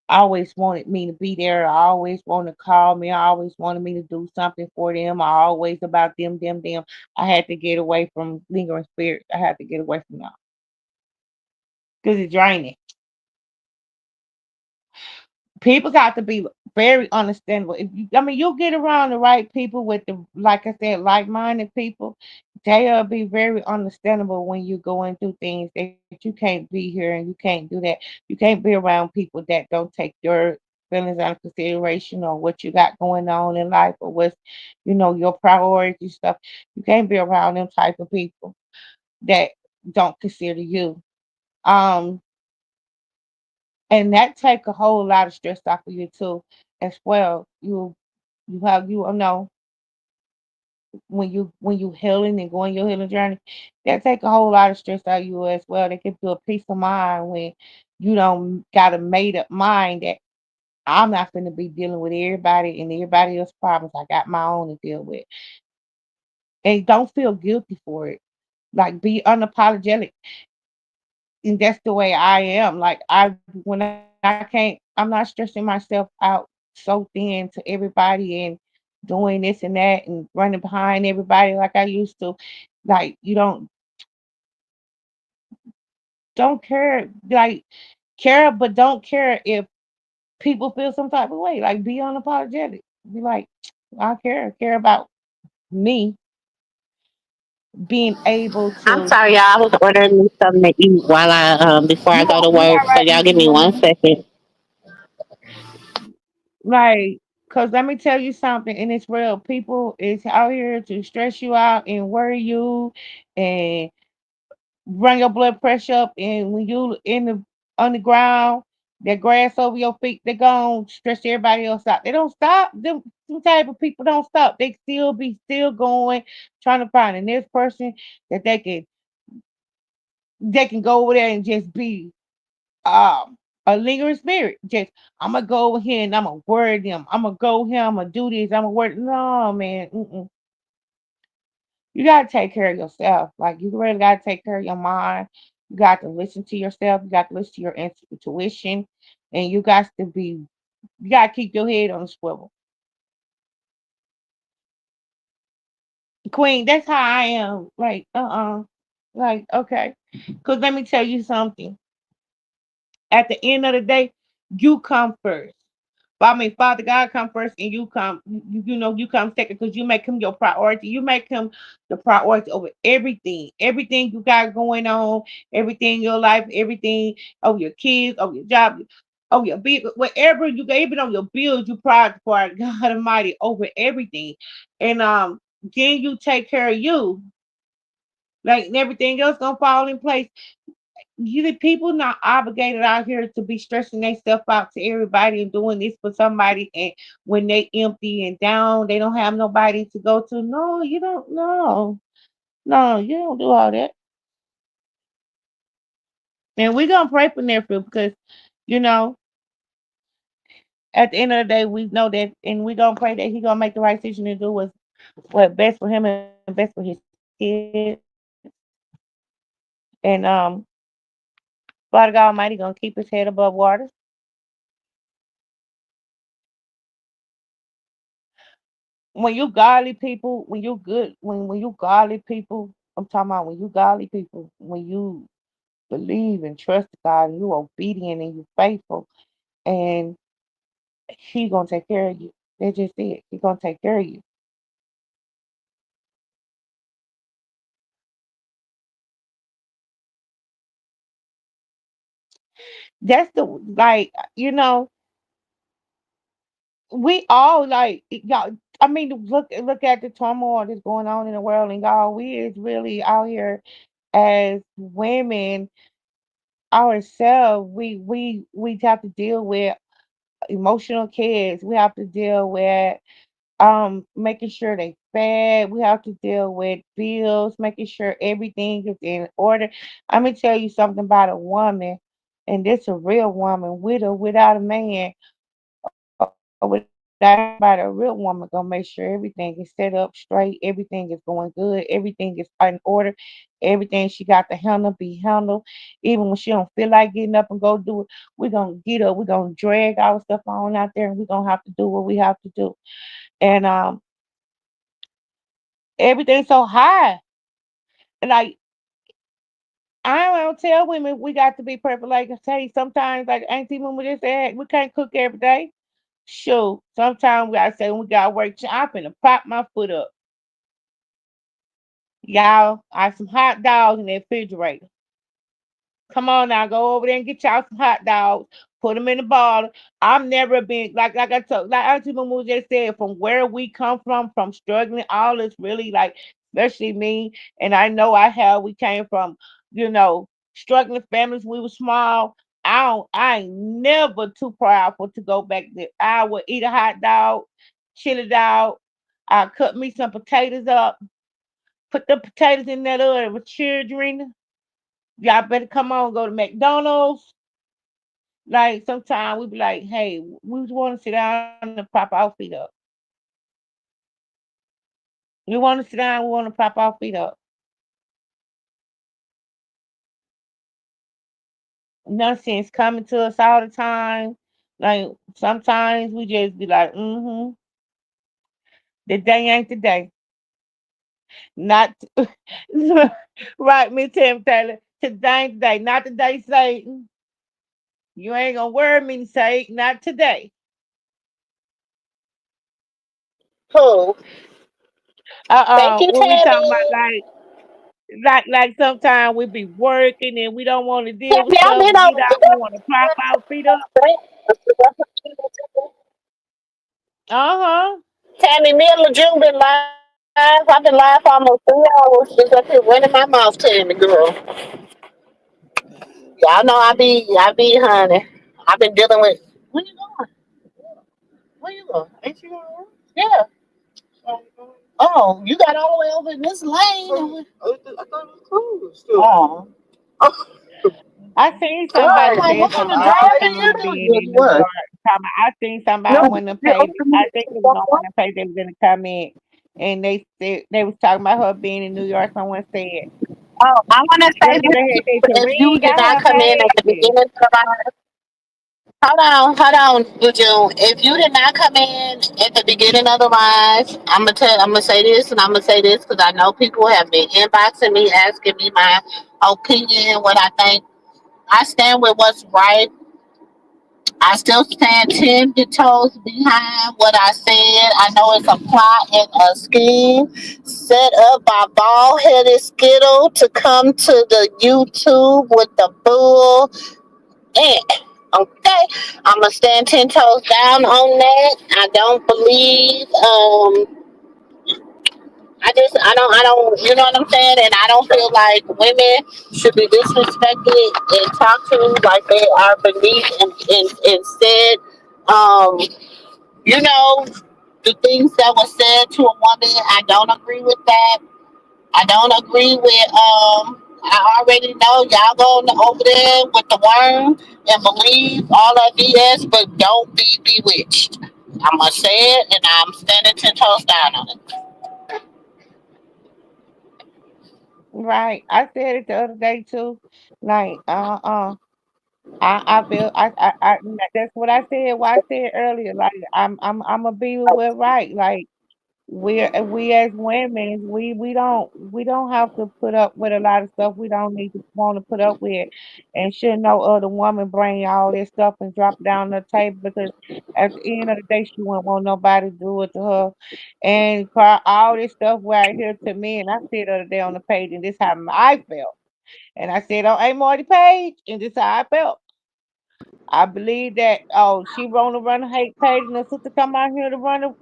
always wanted me to be there. I always wanted to call me. I always wanted me to do something for them. I always about them, them, them. I had to get away from lingering spirits. I had to get away from them because it's draining. People got to be very understandable. If you, I mean, you'll get around the right people with the, like I said, like-minded people. They'll be very understandable when you're going through things that you can't be here and you can't do that. You can't be around people that don't take your feelings out of consideration or what you got going on in life or what's, your priority stuff. You can't be around them type of people that don't consider you. Um, and that take a whole lot of stress off of you too, as well. You have you know when you healing and going your healing journey, that take a whole lot of stress out of you as well. They give you a peace of mind when you don't got a made up mind that I'm not going to be dealing with everybody and everybody else's problems. I got my own to deal with, and don't feel guilty for it. Like be unapologetic, and that's the way I am. Like I when I can't, I'm not stressing myself out so thin to everybody and doing this and that and running behind everybody like I used to. Like you don't care, like care, but don't care if people feel some type of way. Like be unapologetic. Be like, I care about me being able I'm to. sorry, y'all. I was ordering me something to eat while I before I You go gonna to be work. all So right, y'all Miss give me one Mumu. second. Like, cause let me tell you something, and it's real. People is out here to stress you out and worry you, and run your blood pressure up. And when you in the on the ground, that grass over your feet, they gon' stress everybody else out. They don't stop. Them type of people don't stop. They still going, trying to find the next person that they can go over there and just be a lingering spirit. Just I'm gonna go over here and I'm gonna word them. I'm gonna go here. I'm gonna do this. I'm gonna word. No, man. Mm-mm. You gotta take care of yourself. Like you really gotta take care of your mind. You got to listen to yourself. You got to listen to your intuition, and you got to be. You gotta keep your head on the swivel, Queen. That's how I am. Like like okay. Cause let me tell you something. At the end of the day, you come first. But I mean, Father God come first, and you come. You come second because you make him your priority. You make him the priority over everything. Everything you got going on, everything in your life, everything over your kids, over your job, over your bill, whatever you got, even on your bills, you prioritize God Almighty over everything. And then you take care of you. Like and everything else gonna fall in place. You the people not obligated out here to be stressing their stuff out to everybody and doing this for somebody, and when they empty and down they don't have nobody to go to. No, you don't. No, you don't do all that. And we're gonna pray for nephew because you know at the end of the day we know that, and we're gonna pray that he gonna make the right decision and do what best for him and best for his kids. And Father God Almighty gonna keep his head above water. When you godly people, when you good, when you godly people, I'm talking about when you godly people, when you believe and trust God and you obedient and you faithful, and He gonna take care of you. That's just it. He gonna take care of you. That's the like we all like y'all. I mean, look at the turmoil that's going on in the world, and y'all, we is really out here as women ourselves. We have to deal with emotional kids. We have to deal with making sure they fed. We have to deal with bills, making sure everything is in order. I'm gonna tell you something about a woman, and this a real woman with or without a man or without a child. That's somebody, a real woman, gonna make sure everything is set up straight, everything is going good, everything is in order, everything she got to handle be handled. Even when she don't feel like getting up and go do it, we gonna get up, we gonna drag our stuff on out there, and we gonna have to do what we have to do. And everything's so high. Like I don't tell women we got to be perfect. Like I say, sometimes like Auntie Mama just said, we can't cook every day. Sure, sometimes we gotta say when we got work. I'm finna prop my foot up. Y'all, I have some hot dogs in the refrigerator. Come on now, go over there and get y'all some hot dogs. Put them in the bottle. I'm never been like I told like Auntie Mamu just said, from where we come from struggling, all this really like, especially me, and I know I have. We came from, struggling families. We were small. I ain't never too proudful to go back there. I would eat a hot dog, chili dog. I cut me some potatoes up, put the potatoes in that oven with children. Y'all better come on, go to McDonald's. Like sometimes we be like, hey, we want to sit down and prop our feet up. We want to sit down, we want to prop our feet up. Nonsense coming to us all the time. Like sometimes we just be like, the day ain't the day. Not right, me Tim Taylor. Today ain't the day. Not today, Satan. You ain't gonna worry me, Satan. Not today. Who? Thank you, What we talking about? Tammy. Like sometimes we be working and we don't want to deal with Tammy, I've stuff. been We get over out, we want to prop our feet up. Uh-huh. Tammy, me and LeJune been live. I've been live for almost 3 hours just up here running my mouth, Tammy, girl. Y'all know I be, honey. I've been dealing with. Where you going? Where you going? Ain't you going? Yeah. Oh, you got all the way over in this lane. I thought it was closed. Oh. I seen All right. somebody Like, what said kind something of about drive do something you about do? being Yes, in New what? York. I seen somebody on No, one of them you pages. open I think it was on it. one of them pages that was in the comment, and they said they was talking about her being in New York. Someone said, Oh, I want to say "What did this they to had? you. They said If we you ain't did got not her come in at the pages." beginning of our, June. If you did not come in at the beginning of the live, I'm gonna say this, and I'm gonna say this because I know people have been inboxing me, asking me my opinion, what I think. I stand with what's right. I still stand 10 toes behind what I said. I know it's a plot and a scheme set up by bald headed Skittle to come to the YouTube with the bull. And, okay, I'm going to stand 10 toes down on that. I don't believe. You know what I'm saying? And I don't feel like women should be disrespected and talked to like they are beneath and said, um, you know, the things that were said to a woman. I don't agree with that. I don't agree with, I already know y'all going over there with the worm and believe all that BS, but don't be bewitched. I'm going to say it and I'm standing 10 toes down on it. Right. I said it the other day too. Like, I feel that's what I said. What I said earlier. Like, I'm gonna be with right. Like. We as women, we don't have to put up with a lot of stuff we don't need to want to put up with, and should no other woman bring all this stuff and drop it down the table, because at the end of the day she won't want nobody to do it to her, and all this stuff right here to me. And I said the other day on the page, and this how I felt, and I said on A Marty page, and this how I felt. I believe that, she want to run a hate page and the sister come out here to run a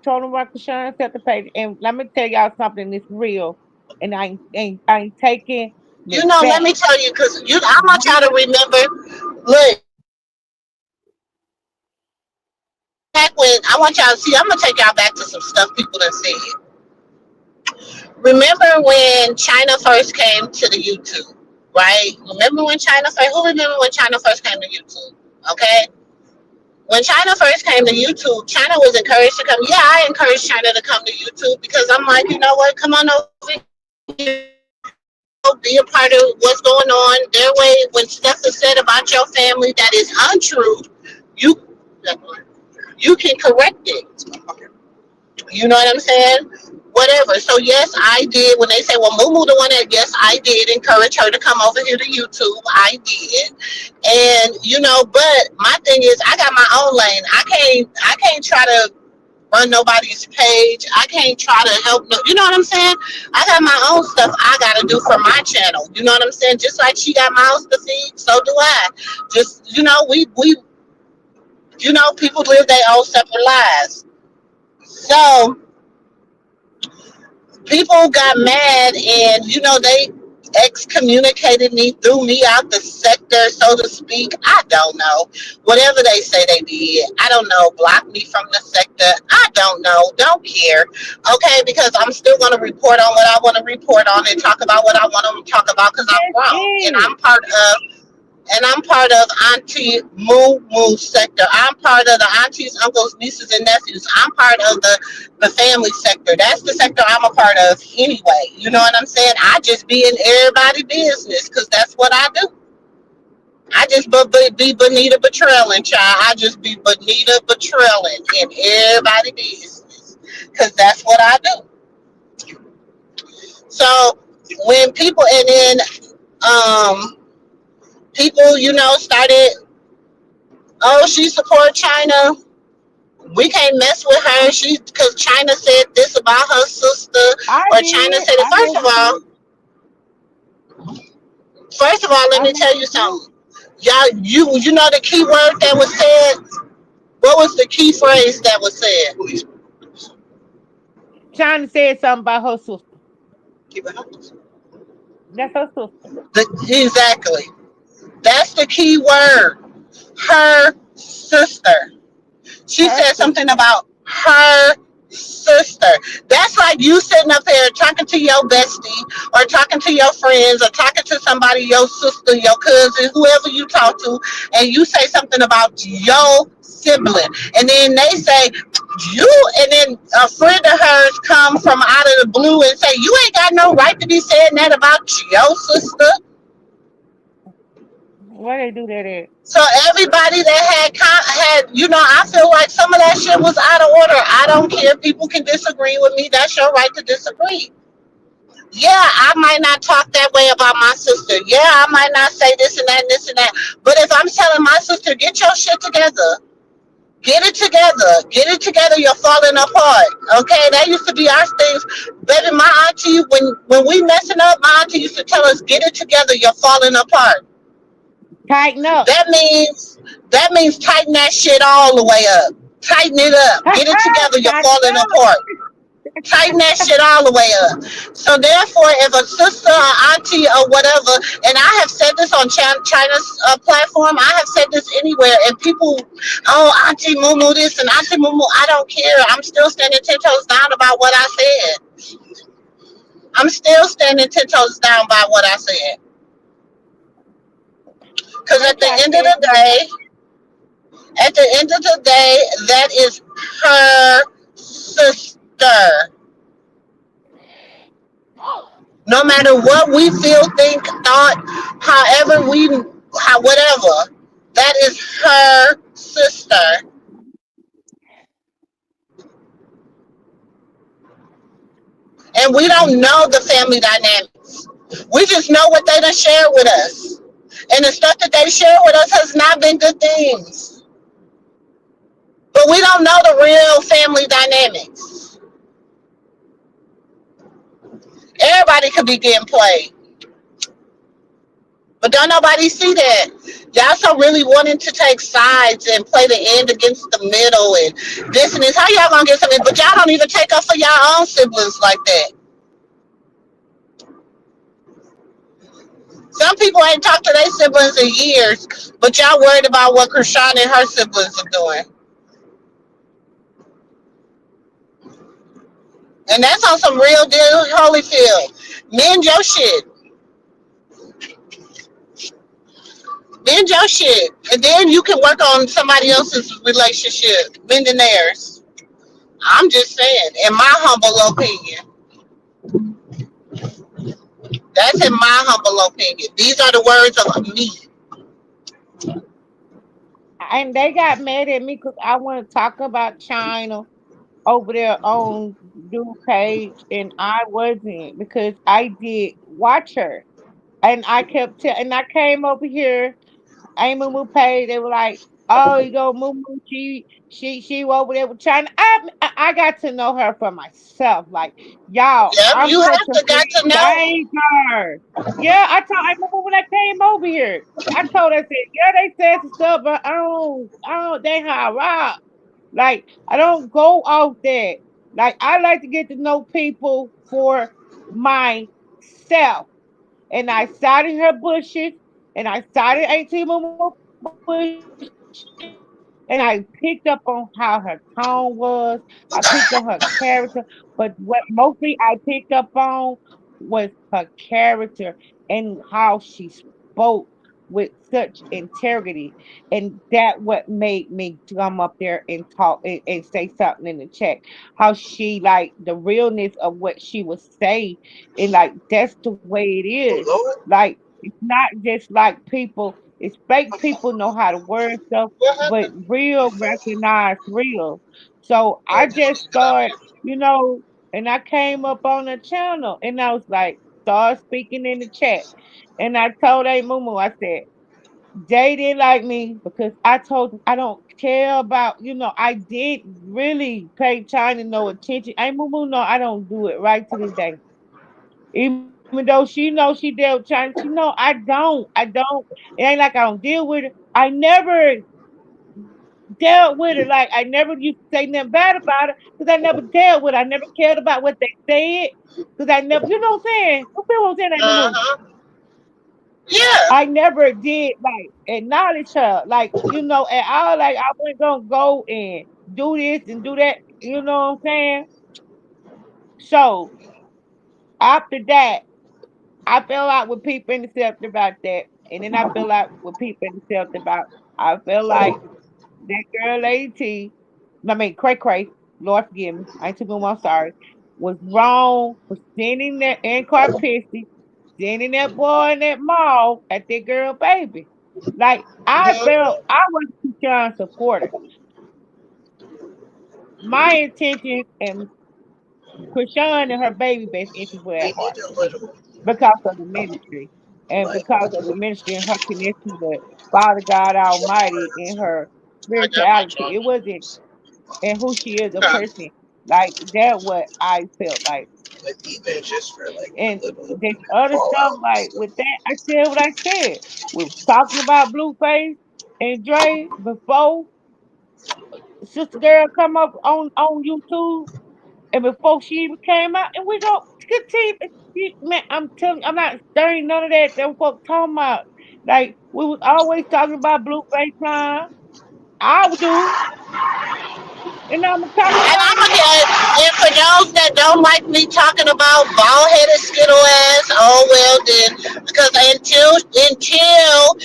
trying to run Kashawn set the page. And let me tell y'all something that's real, and I ain't taking You it know, let back. me tell you, because I want y'all Real. to remember. Look, back when I want y'all to see, I'm gonna take y'all back to some stuff people done said. Remember when China first came to the YouTube, right? Remember when China first? Who remember when China first came to YouTube? Okay, When China first came to YouTube, China was encouraged to come. Yeah, I encouraged China to come to YouTube because I'm like, you know what? Come on over here, be a part of what's going on. Their way, when stuff is said about your family that is untrue, you you can correct it. You know what I'm saying? Whatever. So yes, I did. When they say, "Well, Mumu the one that," yes, I did encourage her to come over here to YouTube. I did, and but my thing is, I got my own lane. I can't try to run nobody's page. I can't try to help. No, you know what I'm saying? I got my own stuff I gotta do for my channel. You know what I'm saying? Just like she got mouths to feed, so do I. Just we people live their own separate lives. So people got mad and they excommunicated me, threw me out the sector, so to speak. I don't know. Whatever they say they did, I don't know. Block me from the sector. I don't know. Don't care. Okay, because I'm still going to report on what I want to report on and talk about what I want to talk about because I'm That's grown and it. I'm part of Auntie Moo Moo sector. I'm part of the aunties, uncles, nieces, and nephews. I'm part of the family sector. That's the sector I'm a part of anyway. You know what I'm saying? I just be in everybody's business because that's what I do. I just be Bonita Betrayal, child. I just be Bonita Betrayal in everybody's business because that's what I do. So when people and then people started, oh, she support China. We can't mess with her. She because China said this about her sister, I or China did. said it. I messed with you. First of all, let I me messed tell you with you. something. Y'all, you know the key word that was said. What was the key phrase that was said? China said something about her sister. That's her sister. Exactly. That's the key word. Her sister. She Her said something sister. about her sister. That's like you sitting up there talking to your bestie or talking to your friends or talking to somebody, your sister, your cousin, whoever you talk to, and you say something about your sibling. And then they say, and then a friend of hers come from out of the blue and say, you ain't got no right to be saying that about your sister. Where they do that at? So everybody that I feel like some of that shit was out of order. I don't care. People can disagree with me. That's your right to disagree. Yeah, I might not talk that way about my sister. Yeah, I might not say this and that and this and that. But if I'm telling my sister, get your shit together. Get it together. Get it together. You're falling apart. Okay, that used to be our things. Baby, my auntie, when we messing up, my auntie used to tell us, get it together. You're falling apart. Tighten up. That means tighten that shit all the way up. Tighten it up. Get it together. You're Tighten falling up. apart. Tighten that shit all the way up. So therefore, if a sister or auntie or whatever, and I have said this on China's platform, I have said this anywhere, and people, oh, Auntie Mumu this and Auntie Mumu, I don't care. I'm still standing 10 toes down about what I said. I'm still standing 10 toes down by what I said. Because Like I at the end of the day, that is her sister. No matter what we feel, think, thought, whatever, that is her sister. And we don't know the family dynamics. We just know what they done shared with us. And the stuff that they share with us has not been good things. But we don't know the real family dynamics. Everybody could be getting played. But don't nobody see that. Y'all so really wanting to take sides and play the end against the middle and this and this. How y'all gonna get something? But y'all don't even take up for y'all own siblings like that. Some people ain't talked to their siblings in years, but y'all worried about what Krishan and her siblings are doing. And that's on some real deal Holyfield. Mend your shit. Mend your shit, and then you can work on somebody else's relationship, mending theirs. I'm just saying, in my humble opinion, that's in my humble opinion. These are the words of me. And they got mad at me because I want to talk about China over there on dude page, and I wasn't because I did watch her, and I kept and I came over here. Ain't Mumu paid. They were like, "Oh, you go Mumu. She over there with China." I got to know her for myself. Like, y'all, Yep, I'm you such have a to got big to know. danger. Yeah, I remember when I came over here. I told her, I said, yeah, they said some stuff, but I don't, they how I rock. Like, I don't go off that. Like, I like to get to know people for myself. And I sat in her bushes, and I sat in 18 more bushes, and I picked up on how her tone was. I picked up her character. But what mostly I picked up on was her character and how she spoke with such integrity. And that what made me come up there and talk and say something in the chat. How she like the realness of what she was saying, and like that's the way it is. Oh Lord, Like, it's not just like people, it's fake people know how to word stuff, what but happened? real recognize real. So Oh, I did you just see that? started, and I came up on the channel, and I was like, start speaking in the chat. And I told A Mumu, I said, Jay didn't like me because I told him I don't care about, I did really pay China no attention. A Mumu, no, I don't do it right to this day. Even though she knows she dealt with China, she know I don't. It ain't like I don't deal with it. I never dealt with it. Like, I never used to say nothing bad about it because I never dealt with it. I never cared about what they said because I never, you know what I'm saying? You feel what I'm saying, Amy Uh Moo? huh. Yeah. I never did like acknowledge her, like, at all. Like, I wasn't gonna go and do this and do that. You know what I'm saying? So after that, I fell out with people intercept about that, and then I fell out with people intercept about. I feel like that girl Lady T, I mean Cray Cray, Lord forgive me, I ain't too good. I'm sorry, was wrong for sending that in car pissy, sending that boy in that mall at that girl baby. Like, I felt Mm-hmm. I was Keyshawn's supporter. My intentions and Krishan and her baby best interest were at They heart need a little because of the ministry, and light. because of the ministry and her connection with Father God Almighty and her I got my spirituality. It charger. wasn't and who she is a Okay. person. Like, that what I felt like. Like even just for like the And little this other stuff, fallout and like stuff. with that, I said what I said. We was talking about Blueface and Dre before Sister Girl come up on YouTube and before she even came out, and we go continue. Man, I'm telling you, I'm not stirring none of that. Them folks talking about. Like, we was always talking about Blueface crime. I would do, and I'm gonna talk And about I'm it again. and for those that don't like me talking about bald headed skittle ass, oh well then, because until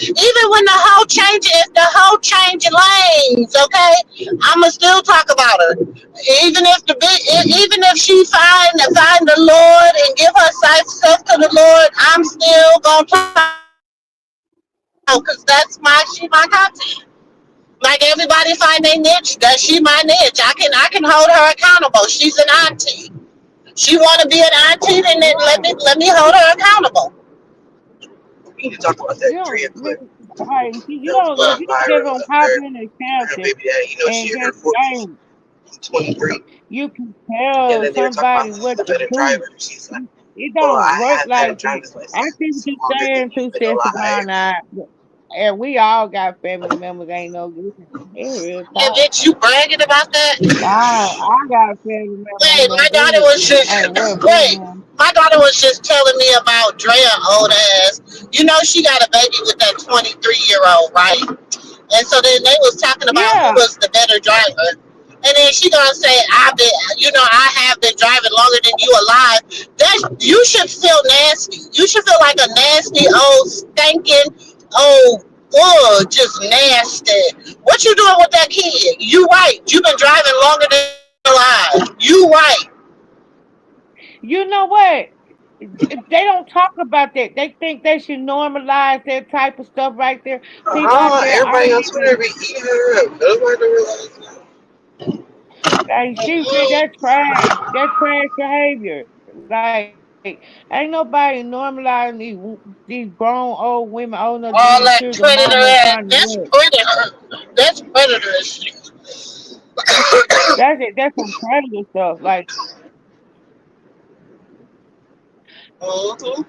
even when the hoe changes, if the hoe change lanes, okay, I'ma still talk about her. Even if she find the Lord and give her self to the Lord, I'm still gonna talk about her because she my content. Like everybody find their niche, that she my niche. I can hold her accountable. She's an auntie. She want to be an auntie, then Right. let me hold her accountable. We need to talk about that You don't Drea clip right. You that was don't look. going You just viral don't of pop her in and and her character, baby daddy. You know, and she in her just 40s, saying 23, you can and tell then they were talking about somebody who's what the to better do. driver. She's like, It "Well, don't I work have had a like that. driver's I license see what so you're longer than saying you too, been Sister alive." Brian. And we all got family members ain't no good. It real And talk. bitch, you bragging about that? I got a family member Wait, ain't no good. Ain't worth playing wait. on. My daughter was just telling me about Drea old ass. You know she got a baby with that 23-year-old, right? And so then they was talking about who Yeah, was the better driver. And then she gonna say, I have been driving longer than you alive. That you should feel nasty. You should feel like a nasty old stinking old Oh, just nasty. What you doing with that kid? You right. You been driving longer than your life. You right. You know what? They don't talk about that. They think they should normalize that type of stuff right there. People out there Everybody aren't on even Twitter be eating her up. Nobody realize like she did Mm-mm. that trash. That trash behavior. Like ain't nobody normalizing these grown old women old enough to be the All that sugar mama predator trying to ass. work. That's predator shit. That's some predator stuff. Like Mm-hmm.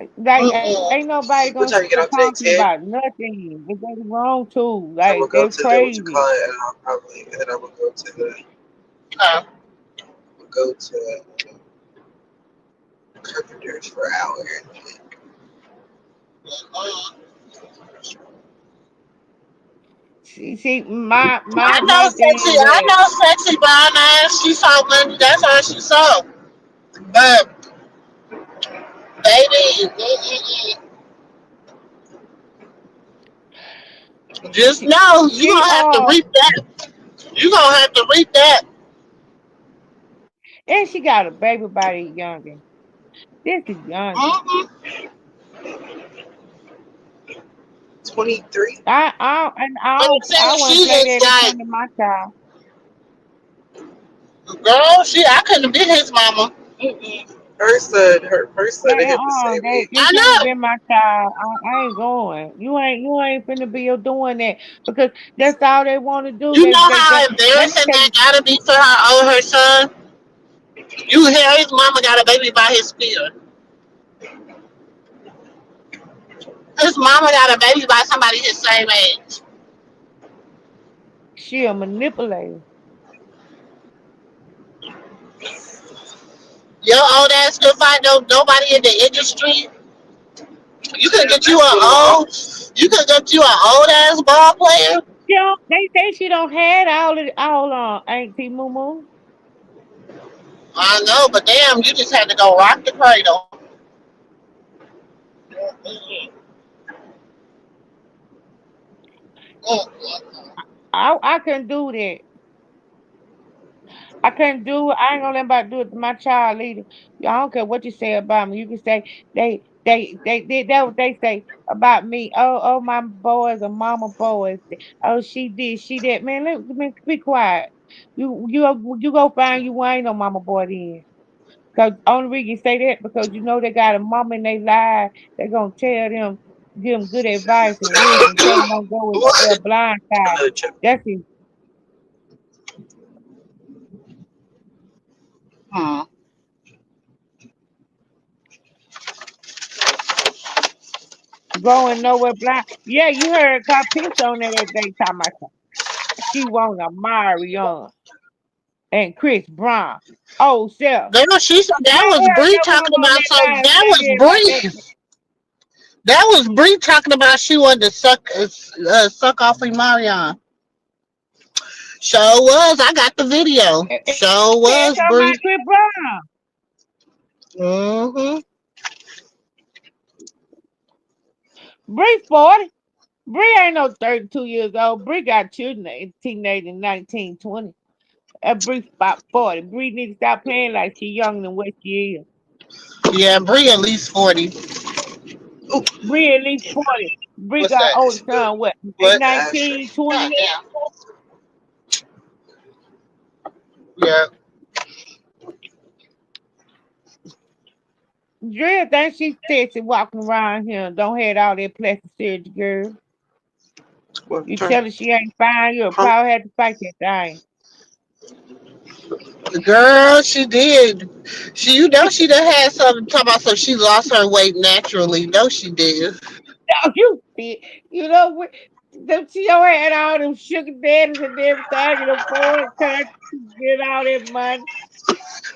ain't Mm-mm. nobody gonna what sit time there you get off talking today? about 10? nothing. If they wrong too. I'm Like gonna go they to the what you crazy. call it, and I'll probably and then I'm gonna go to the Uh, go to Carpenters for an hour. See, my thing is I that know sexy brown ass. She saw money. That's all she saw. But baby, just know you she gonna have to reap that. You gonna have to reap that. and she got a baby body younger. This is younger. Mm-hmm. 23. I'm saying I wouldn't she play is that in like, front of my child. girl, I couldn't have been his mama. Mm-mm. Her son and him the same It I age. can't have know. been my child. I ain't going. You ain't finna be doing that because that's all they want to do. You know They how let me embarrassing tell that you. gotta be for her son. You hear his mama got a baby by his spirit. His mama got a baby by somebody his same age. She a manipulator. Your old ass could find nobody in the industry. You could get you That's a what I'm old, you could get you an old ass ball player. They say she don't had all on Auntie Mumu. I know, but damn, you just had to go rock the cradle. Mm-mm. I couldn't do that. I couldn't do it. I ain't gonna let nobody do it to my child either. I don't care what you say about me. You can say they that what they say about me. Oh my boys are mama boys. Oh she did, she did. Man, be quiet. You go find you ain't no mama boy then. Cause only reason you say that because you know they got a mama in their life. They gonna tell them, give them good advice and wisdom. Tell them don't go with their what? blind side. Another chip. That's it. Hmm. Going nowhere blind. Yeah, you heard her picture on there that day talking about she want a Marion and Chris Brown. Oh, self. Girl, she said You that ain't was heard Bree that talking woman on about that so line that say was that about that. Bree. That was Bree talking about she wanted to suck off Marion. Sure was. I got the video. Sure Yeah, was, talking Bree. about Chris Brown. Mm-hmm. Bree 40. Bree ain't no 32 years old. Bree got children in teenage in 1920. That Bree about 40. Bree need to stop playing like she younger than what she is. Yeah, Bree at least 40. Ooh, Bree at least 40. Bree What's got that? older it's good. son, what, What? The ashtray. 19, 20 God years? damn. Yeah. Drill thinks she's sexy walking around here. Don't have all that plastic surgery, girl. Well, You turn. tell her she ain't fine, you'll Huh? probably have to fight that thing. The girl, she did. You know she done had something talking about so she lost her weight naturally. No, she did. No, you see, you know what? Them she don't had all them sugar daddies and everything in the foreign country get all that money.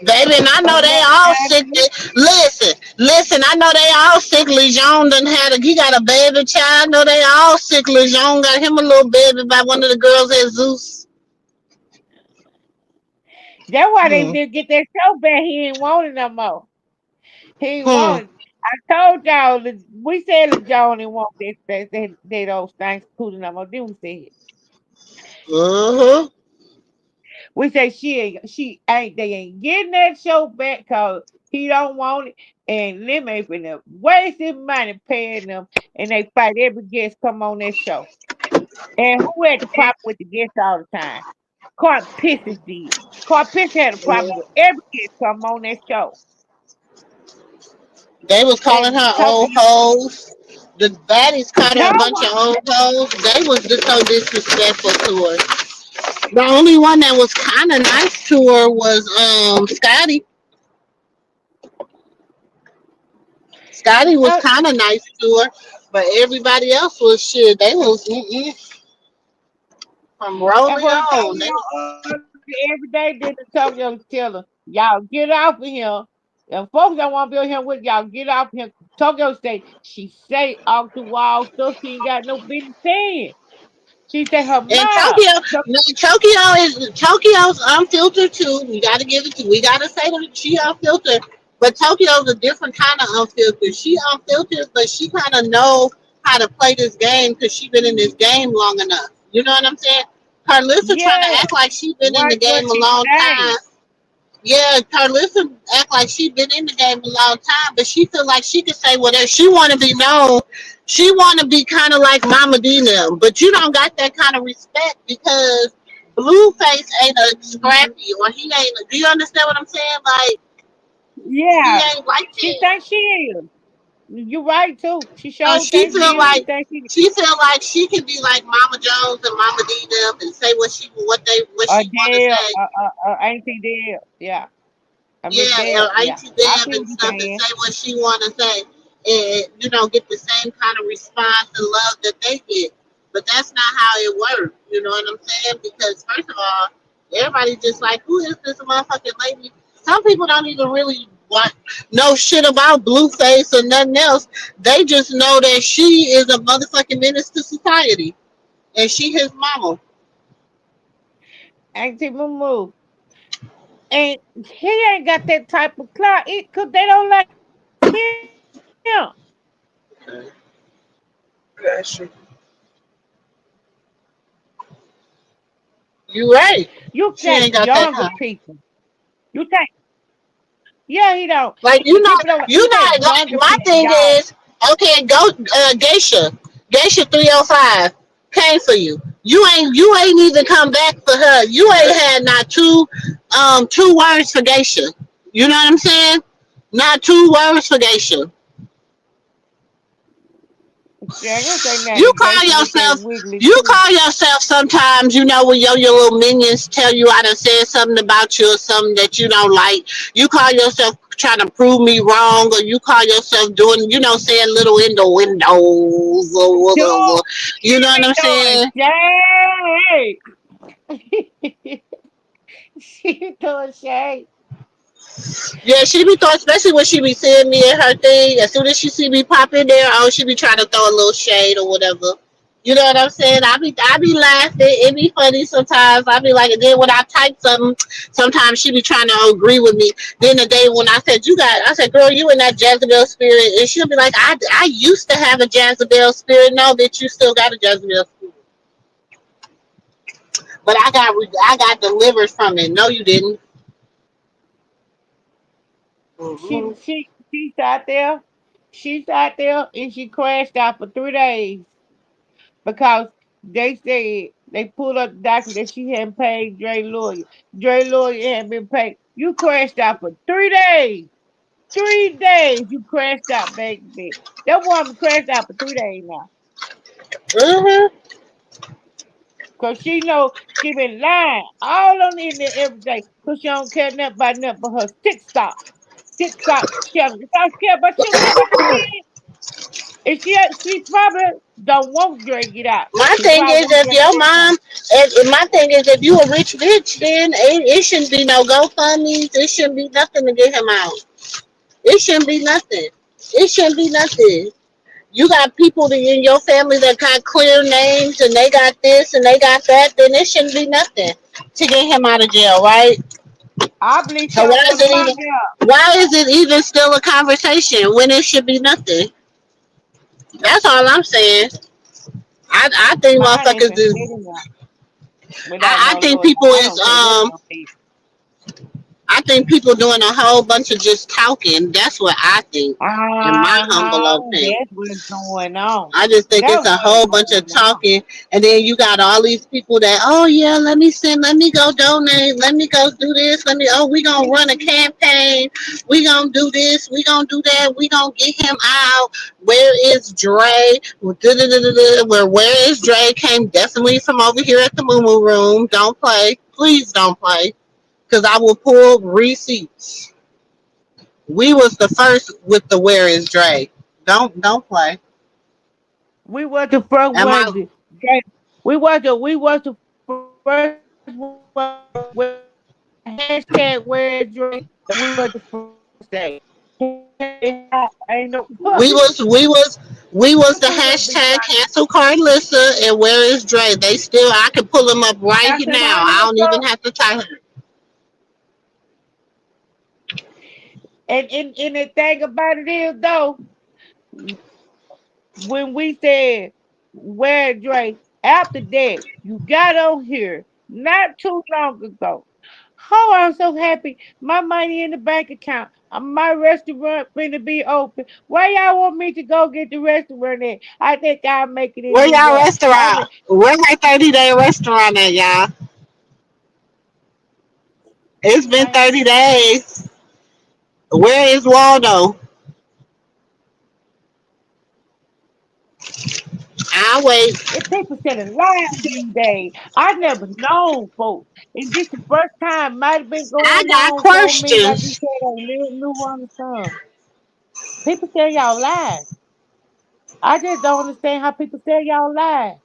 Baby, and I know But they not all sick. naturally. Listen, I know they all sick. Lejeune done had he got a baby child. I know they all sick. Lejeune got him a little baby by one of the girls at Zeus. That's why they Hmm. did get that show back. He ain't want it no more. He ain't Hmm. want it. I told y'all that we said that y'all didn't want that those things put no more. Then we said Uh-huh. they ain't getting that show back cause he don't want it, and them ain't finna waste his money paying them, and they fight every guest come on that show. And who had the problem with the guests all the time? Cart Pisces did. Cart Pisces had a problem with every guest come on that show. They was calling And her talking old hoes. The baddies called her a bunch of old hoes. They was just so disrespectful to her. The only one that was kind of nice to her was Scotty. Scotty was uh, kind of nice to her, but everybody else was shit. They was from that's rolling what on. Tokyo every day did the Tokyo tell her, y'all get off of here. And folks don't want to be on here with y'all. Get off here. Tokyo say she say off the wall stuff she ain't got no business saying. She said her And mouth. Tokyo's unfiltered too. We gotta give it to. We gotta say that she unfiltered. But Tokyo's a different kind of unfiltered. She unfiltered, but she kind of know how to play this game because she been in this game long enough. You know what I'm saying? Carlissa trying to Yeah. act like she been in What the game a she long say? time. Yeah, Carlissa act like she been in the game a long time, but she feel like she can say whatever she want to be known. She want to be kind of like Mama D them, but you don't got that kind of respect because Blueface ain't a scrappy or he ain't. Do you understand what I'm saying? Like he Yeah. ain't like She that. thinks she is. You right too. She So sure thinks she is. She thinks she she feel like she can be like Mama Jones and Mama D them and say what a she want to Dale, say. Auntie Dale. Yeah. I mean Yeah, Dale. Yeah. Auntie I Deb see what and you're stuff and saying. say what she want to say, and get the same kind of response and love that they get. But that's not how it works. You know what I'm saying? Because first of all, everybody just like, who is this motherfucking lady? Some people don't even really want know shit about Blueface or nothing else. They just know that she is a motherfucking menace to society, and she his mama. Auntie Mumu. And he ain't got that type of clout because they don't like him. You right. You She think ain't got that younger kind. people. You think, yeah, he don't. Like The people don't like, you you think not like younger my people, thing y'all. is okay. Go Geisha, Geisha 305 came for you. You ain't even come back for her. You ain't had not two words for Geisha. You know what I'm saying? Not two words for Geisha. She ain't gonna say nothing You to call Geisha with that yourself wiggly you too. call yourself sometimes, when your little minions tell you I done said something about you or something that you don't like. You call yourself trying to prove me wrong, or you call yourself doing, saying little innuendos Dog, or she you know what be I'm doing saying? shade. She be doing shade. Yeah, she be throwing, especially when she be seeing me in her thing. As soon as she see me pop in there, oh, she be trying to throw a little shade or whatever. You know what I'm saying? I be laughing. It be funny sometimes. I be like, and then when I type something, sometimes she be trying to agree with me. Then the day when I said, girl, you in that Jezebel spirit, and she'll be like, I used to have a Jezebel spirit. No, bitch, you still got a Jezebel spirit, but I got delivered from it. No, you didn't. She Hmm. she she's out there. She's out there and she crashed out for 3 days because they said they pulled up the document that she hadn't paid Dre lawyer. Dre lawyer hadn't been paid. You crashed out for 3 days. 3 days you crashed out, baby. That woman crashed out for 3 days now. Hmm. Cause she know she been lying all on the internet every day. Cause she don't care nothing about nothing but her TikTok. TikTok. She care about the kid. And she probably don't want Dre to get out. My She thing probably is, want if Dre to your stay home. mom, my thing is, if you a rich bitch, then it shouldn't be no GoFundMe's. It shouldn't be nothing to get him out. It shouldn't be nothing. It shouldn't be nothing. You got people in your family that got clear names and they got this and they got that. Then it shouldn't be nothing to get him out of jail, right? I believe she So don't want to find out. why is it even still a conversation when it should be nothing? That's all I'm saying. I think Mine is motherfuckers been is sitting there without I no think lawyer. people I is don't care what no fee. I think people doing a whole bunch of just talking. That's what I think, in my humble Uh-huh. opinion. That's what's going on. I just think it's That's a what's whole bunch of going on. talking, and then you got all these people that, oh yeah, let me go donate, let me go do this, we gonna run a campaign, we gonna do this, we gonna do that, we gonna get him out. Where is Dre? Where is Dre came definitely from over here at the Mumu room. Don't play, please don't play, because I will pull receipts. We was the first with the where is Dre. Don't play. We was the first Am I? one. We was the first one with hashtag where is Drake, and we were the first day. Ain't no We was we who was the would have been trying hashtag cancel Carlissa and where is Dre? They still I can pull them up to right now. I don't even have to type. and the thing about it is though, when we said where Drake, after that, you got on here not too long ago. Oh, I'm so happy. My money in the bank account. My restaurant finna be open. Where y'all want me to go get the restaurant at? I think I'll make it in Where New y'all York. I restaurant? mean, Where my 30-day restaurant at, y'all? It's been man, 30 days. Where is Waldo? I'll wait. if people telling lies these days, I never known folks. And this the first time might have been I going got on for me, like you questions. said, on New One son. People tell y'all lies. I just don't understand how people tell y'all lies.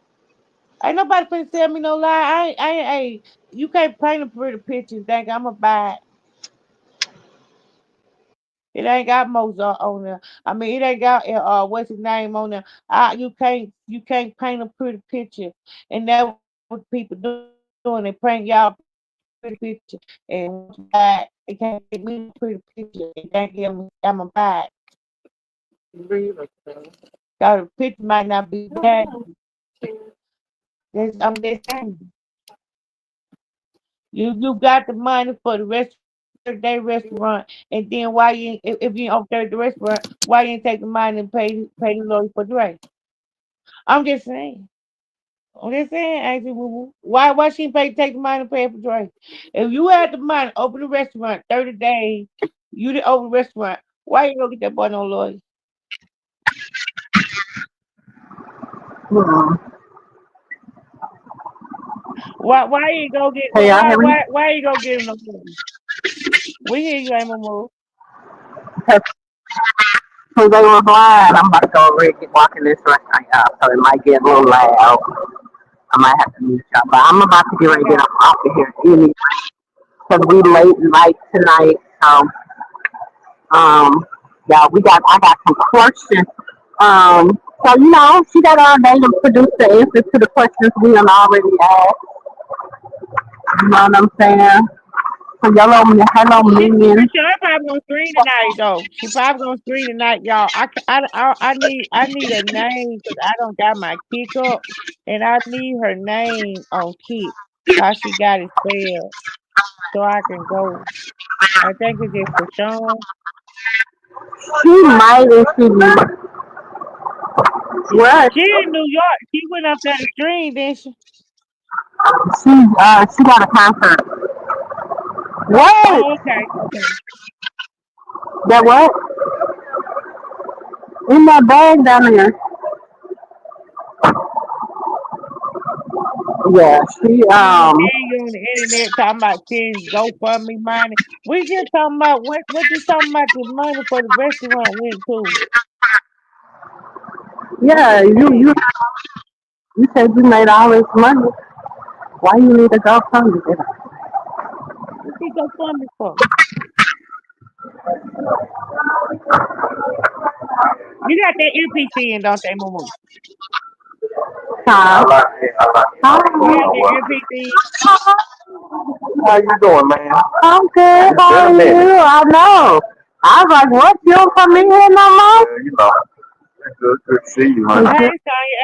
Ain't nobody finna tell me no lie. You can't paint a pretty picture and think I'ma buy it. It ain't got Mozart on there. I mean, it ain't got what's his name on there. You can't paint a pretty picture, and that's what people doing. They paint y'all pretty picture, and once you buy it, they can't get me no pretty picture, and think I'ma buy it. Cause the picture might not be bad. I'm just saying. You got the money for the rest 30-day restaurant, and then why you if you on 30 the restaurant, why you ain't take the money and pay the lawyer for the rest? I'm just saying. I'm just saying, Auntie Boo Boo. Why she ain't pay take the money and pay for Dre? If you had the money, open the restaurant 30 days, you didn't open the restaurant. Why you gonna get that boy no lawyer? Hmm. Why you gonna get Hey, y'all hear me? why you gonna get him no lawyer? We hear you, Amo Moo. Because they was lying. I'm about to go over and get walking this restaurant, y'all. So it might get a little loud. I might have to mute y'all. But I'm about to get ready to get Okay. off of here anyway. Because we late night tonight. So, um, yeah, I got some questions. So, she got all day to produce the answers to the questions we done already asked. You know what I'm saying? So, hello, minions. She probably gonna screen tonight though. She probably gonna screen tonight, y'all. I need a name because I don't got my kick up, and I need her name on kick. How she got it spelled so I can go. I think it's just for Sean. She might if she what? She in New York. She went up there to screen, didn't she? She got a concert. What? Oh, okay, okay. That what? In that bag down there. Yeah, she Then you on the internet talking about sending GoFundMe money. We just talking about what you talking about the money for the restaurant went to. I'm yeah, just you saying. you said you made all this money. Why you need to go from it? What you GoFundMe for? You got that earpiece in, don't they, Moo? Huh? You got Huh? the earpiece in? How you doing, man? I'm good. It's been How a are minute. you? I know. I was like, what? You don't come in here no more? You know, it's good to see you, man. Hey,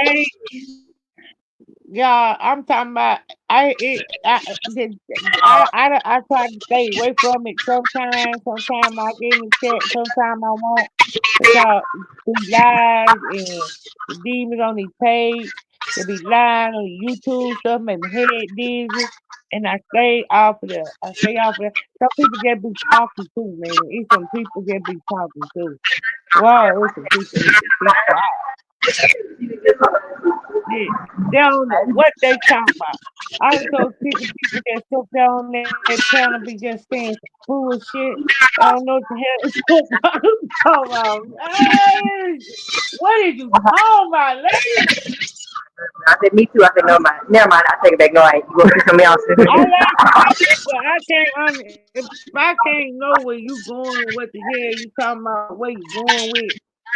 Tanya, yeah, I'm talking about I try to stay away from it sometimes. Sometimes I get in the chat, sometimes I won't because these lies and the demons on these page, they be lying on the YouTube stuff, make my head dizzy. And I stay off of there. I stay off of there. Some people get be talking too, man. It's some people get be talking too. Wow, it's some people need to be quiet. They don't know what they talking about. All those people that sit down on that channel be just saying bullshit. They don't know what the hell is talking about. Hey, what are you talking about, lady? I said, me too. I said, no, mind. Never mind. I take it back. No, I ain't. You go see something else. I like to see it, but I can't. If I can't know where you going, what the hell you talking about, where you going with,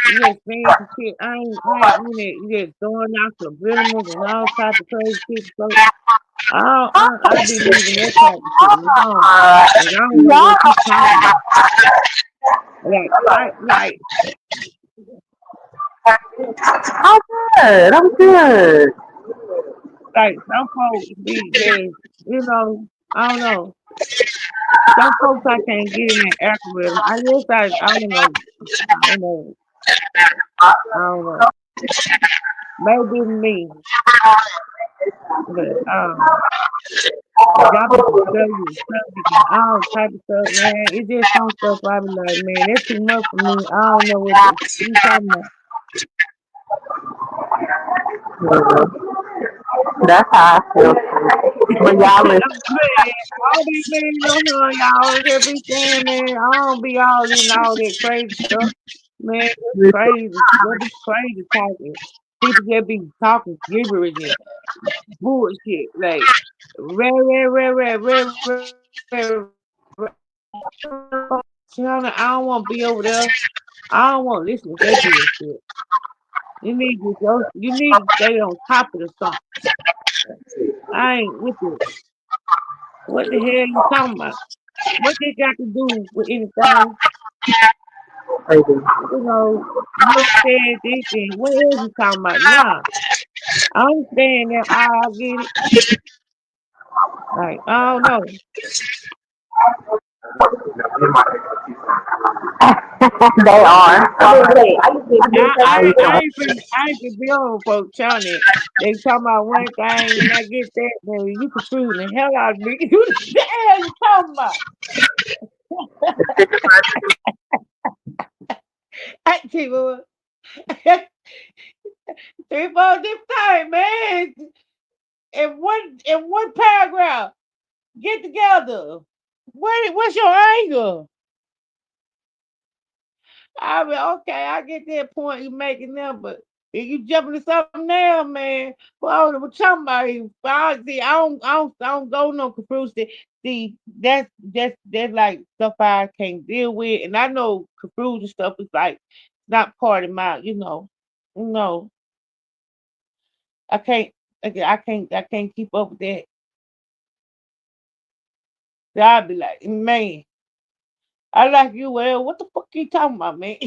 you just saying some shit. I ain't in it. You just throwing out subliminals and all type of crazy shit. So I be leaving that type of shit alone. Cause I don't know Y'all, what you talking about. Like I'm good. I'm good. some folks be just, I don't know. Some folks I can't get in that algorithm. I guess I don't know. I don't know. I don't know. Maybe it's me, but y'all be studying subject and all type of stuff, man. It's just some stuff I be like, man, that's too much for me. I don't know what you talking about. That's how I feel too. But y'all listen. Man, all these men on here, y'all just be saying, man, I don't be all in all that crazy stuff. Man, that's crazy. That be crazy talking. People just be talking gibberish and bullshit. Like, China, I don't want to be over there. I don't want to listen to that bullshit. You need to stay on top of the something. I ain't with it. What the hell you talking about? What they got to do with anything? You know, you said this and what else you talking about? Nah, I understand that. I get it. Like, I don't know. They are. Wait, I used to be a I ain't finna be on folks trying it. They talking about one thing and I get that, man. You confusing the hell out of me. You the hell you talking about? I tell you what, 3, 4 different times, man. In one paragraph. Get together. What's your anger? I mean, okay, I get that point you making there, but if you jumping to something now, man, well, we're talking about you. See, I don't go no confused. See, that's like stuff I can't deal with, and I know confused stuff is like not part of my, no, I can't, I can't keep up with that. So I'd be like, man, I like you. Well, what the fuck you talking about, man?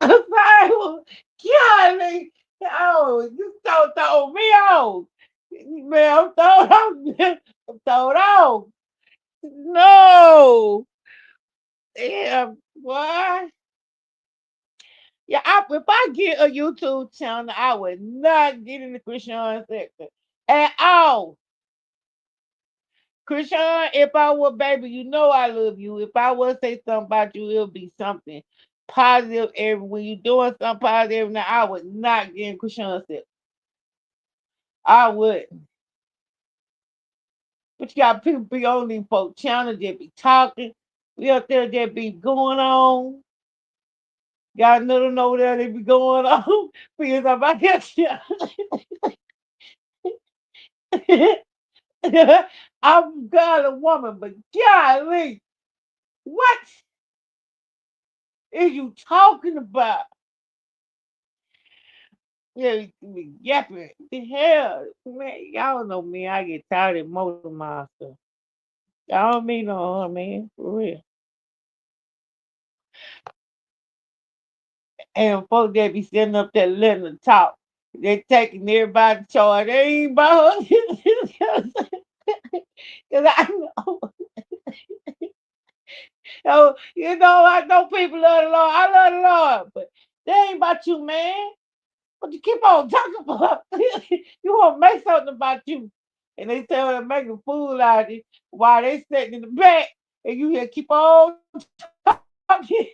I'm sorry. Well, golly. Oh, you throw me off. Man, I'm thrown off. I'm thrown off. No. Yeah, boy. Yeah, if I get a YouTube channel, I would not get in the Christian sector at all. Krishan, if I were baby, you know I love you. If I were to say something about you, it'll be something positive every when you're doing something positive now, I would not get in Krishan's sector. I would. But you got people be on these folk channels that be talking. We up there that be going on. Got nothing over there that be going on. Because I'm out here. I'm God a woman, but golly, what is you talking about? Yeah, we yapping. The hell, man, y'all know me. I get tired of most of my stuff. Y'all don't mean no harm, man. For real. And folks that be sitting up there letting them talk. They taking everybody charge. They ain't about because I know, I know people love the Lord. I love the Lord, but they ain't about you, man. But you keep on talking about you want to make something about you. And they tell them make a fool out of you while they sitting in the back and you here keep on talking.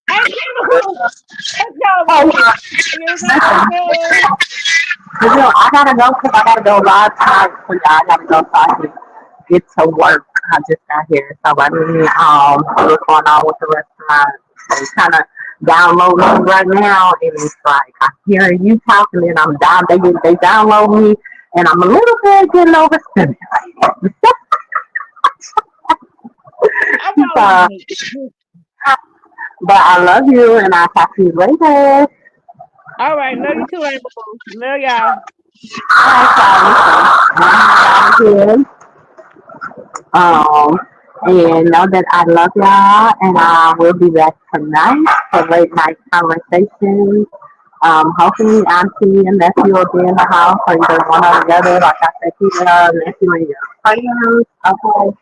I know. That's all good. You know, I gotta go because I gotta go live tonight. So yeah, I gotta go so I can get to work. I just got here, so let me what's going on with the restaurant. They kind of download me right now, and it's like I'm hearing you talking, and I'm down. They download me, and I'm a little bit getting overstimulated. I'm Uh, always but I love you, and I'll talk to you later. all right. Love you too, Rainbow. Love y'all. Bye, Charlie. Um, and know that I love y'all, and I will be back tonight for late night conversations. Hopefully, auntie and nephew will be in the house, or either one or the other. Like I said, keep nephew in your prayers. Okay.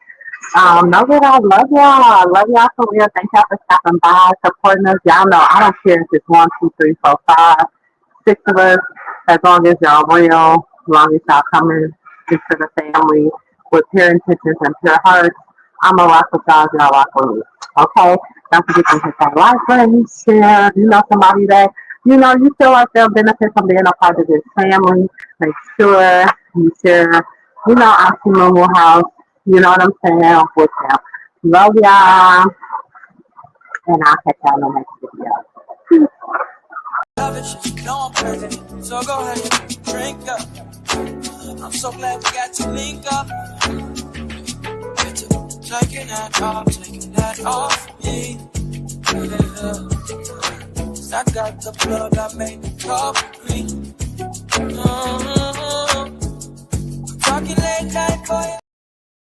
Know that I love y'all. I love y'all for real. Thank y'all for stopping by, supporting us. Y'all know I don't care if it's 1, 2, 3, 4, 5, 6 of us, as long as y'all real, as long as y'all coming into the family with pure intentions and pure hearts. I'm a rock with y'all rock with me. Okay? Don't forget to hit that like button, share. You know somebody that, you feel like they'll benefit from being a part of this family. Make sure you share, Auntie Mumu house. You know what I'm saying? With them. Love y'all. And I'll catch y'all in the next video. No, I'm perfect. So go ahead and drink up. I'm so glad we got to link up. Taking that off me. I got the blood that made me cover me. Talking late night for you.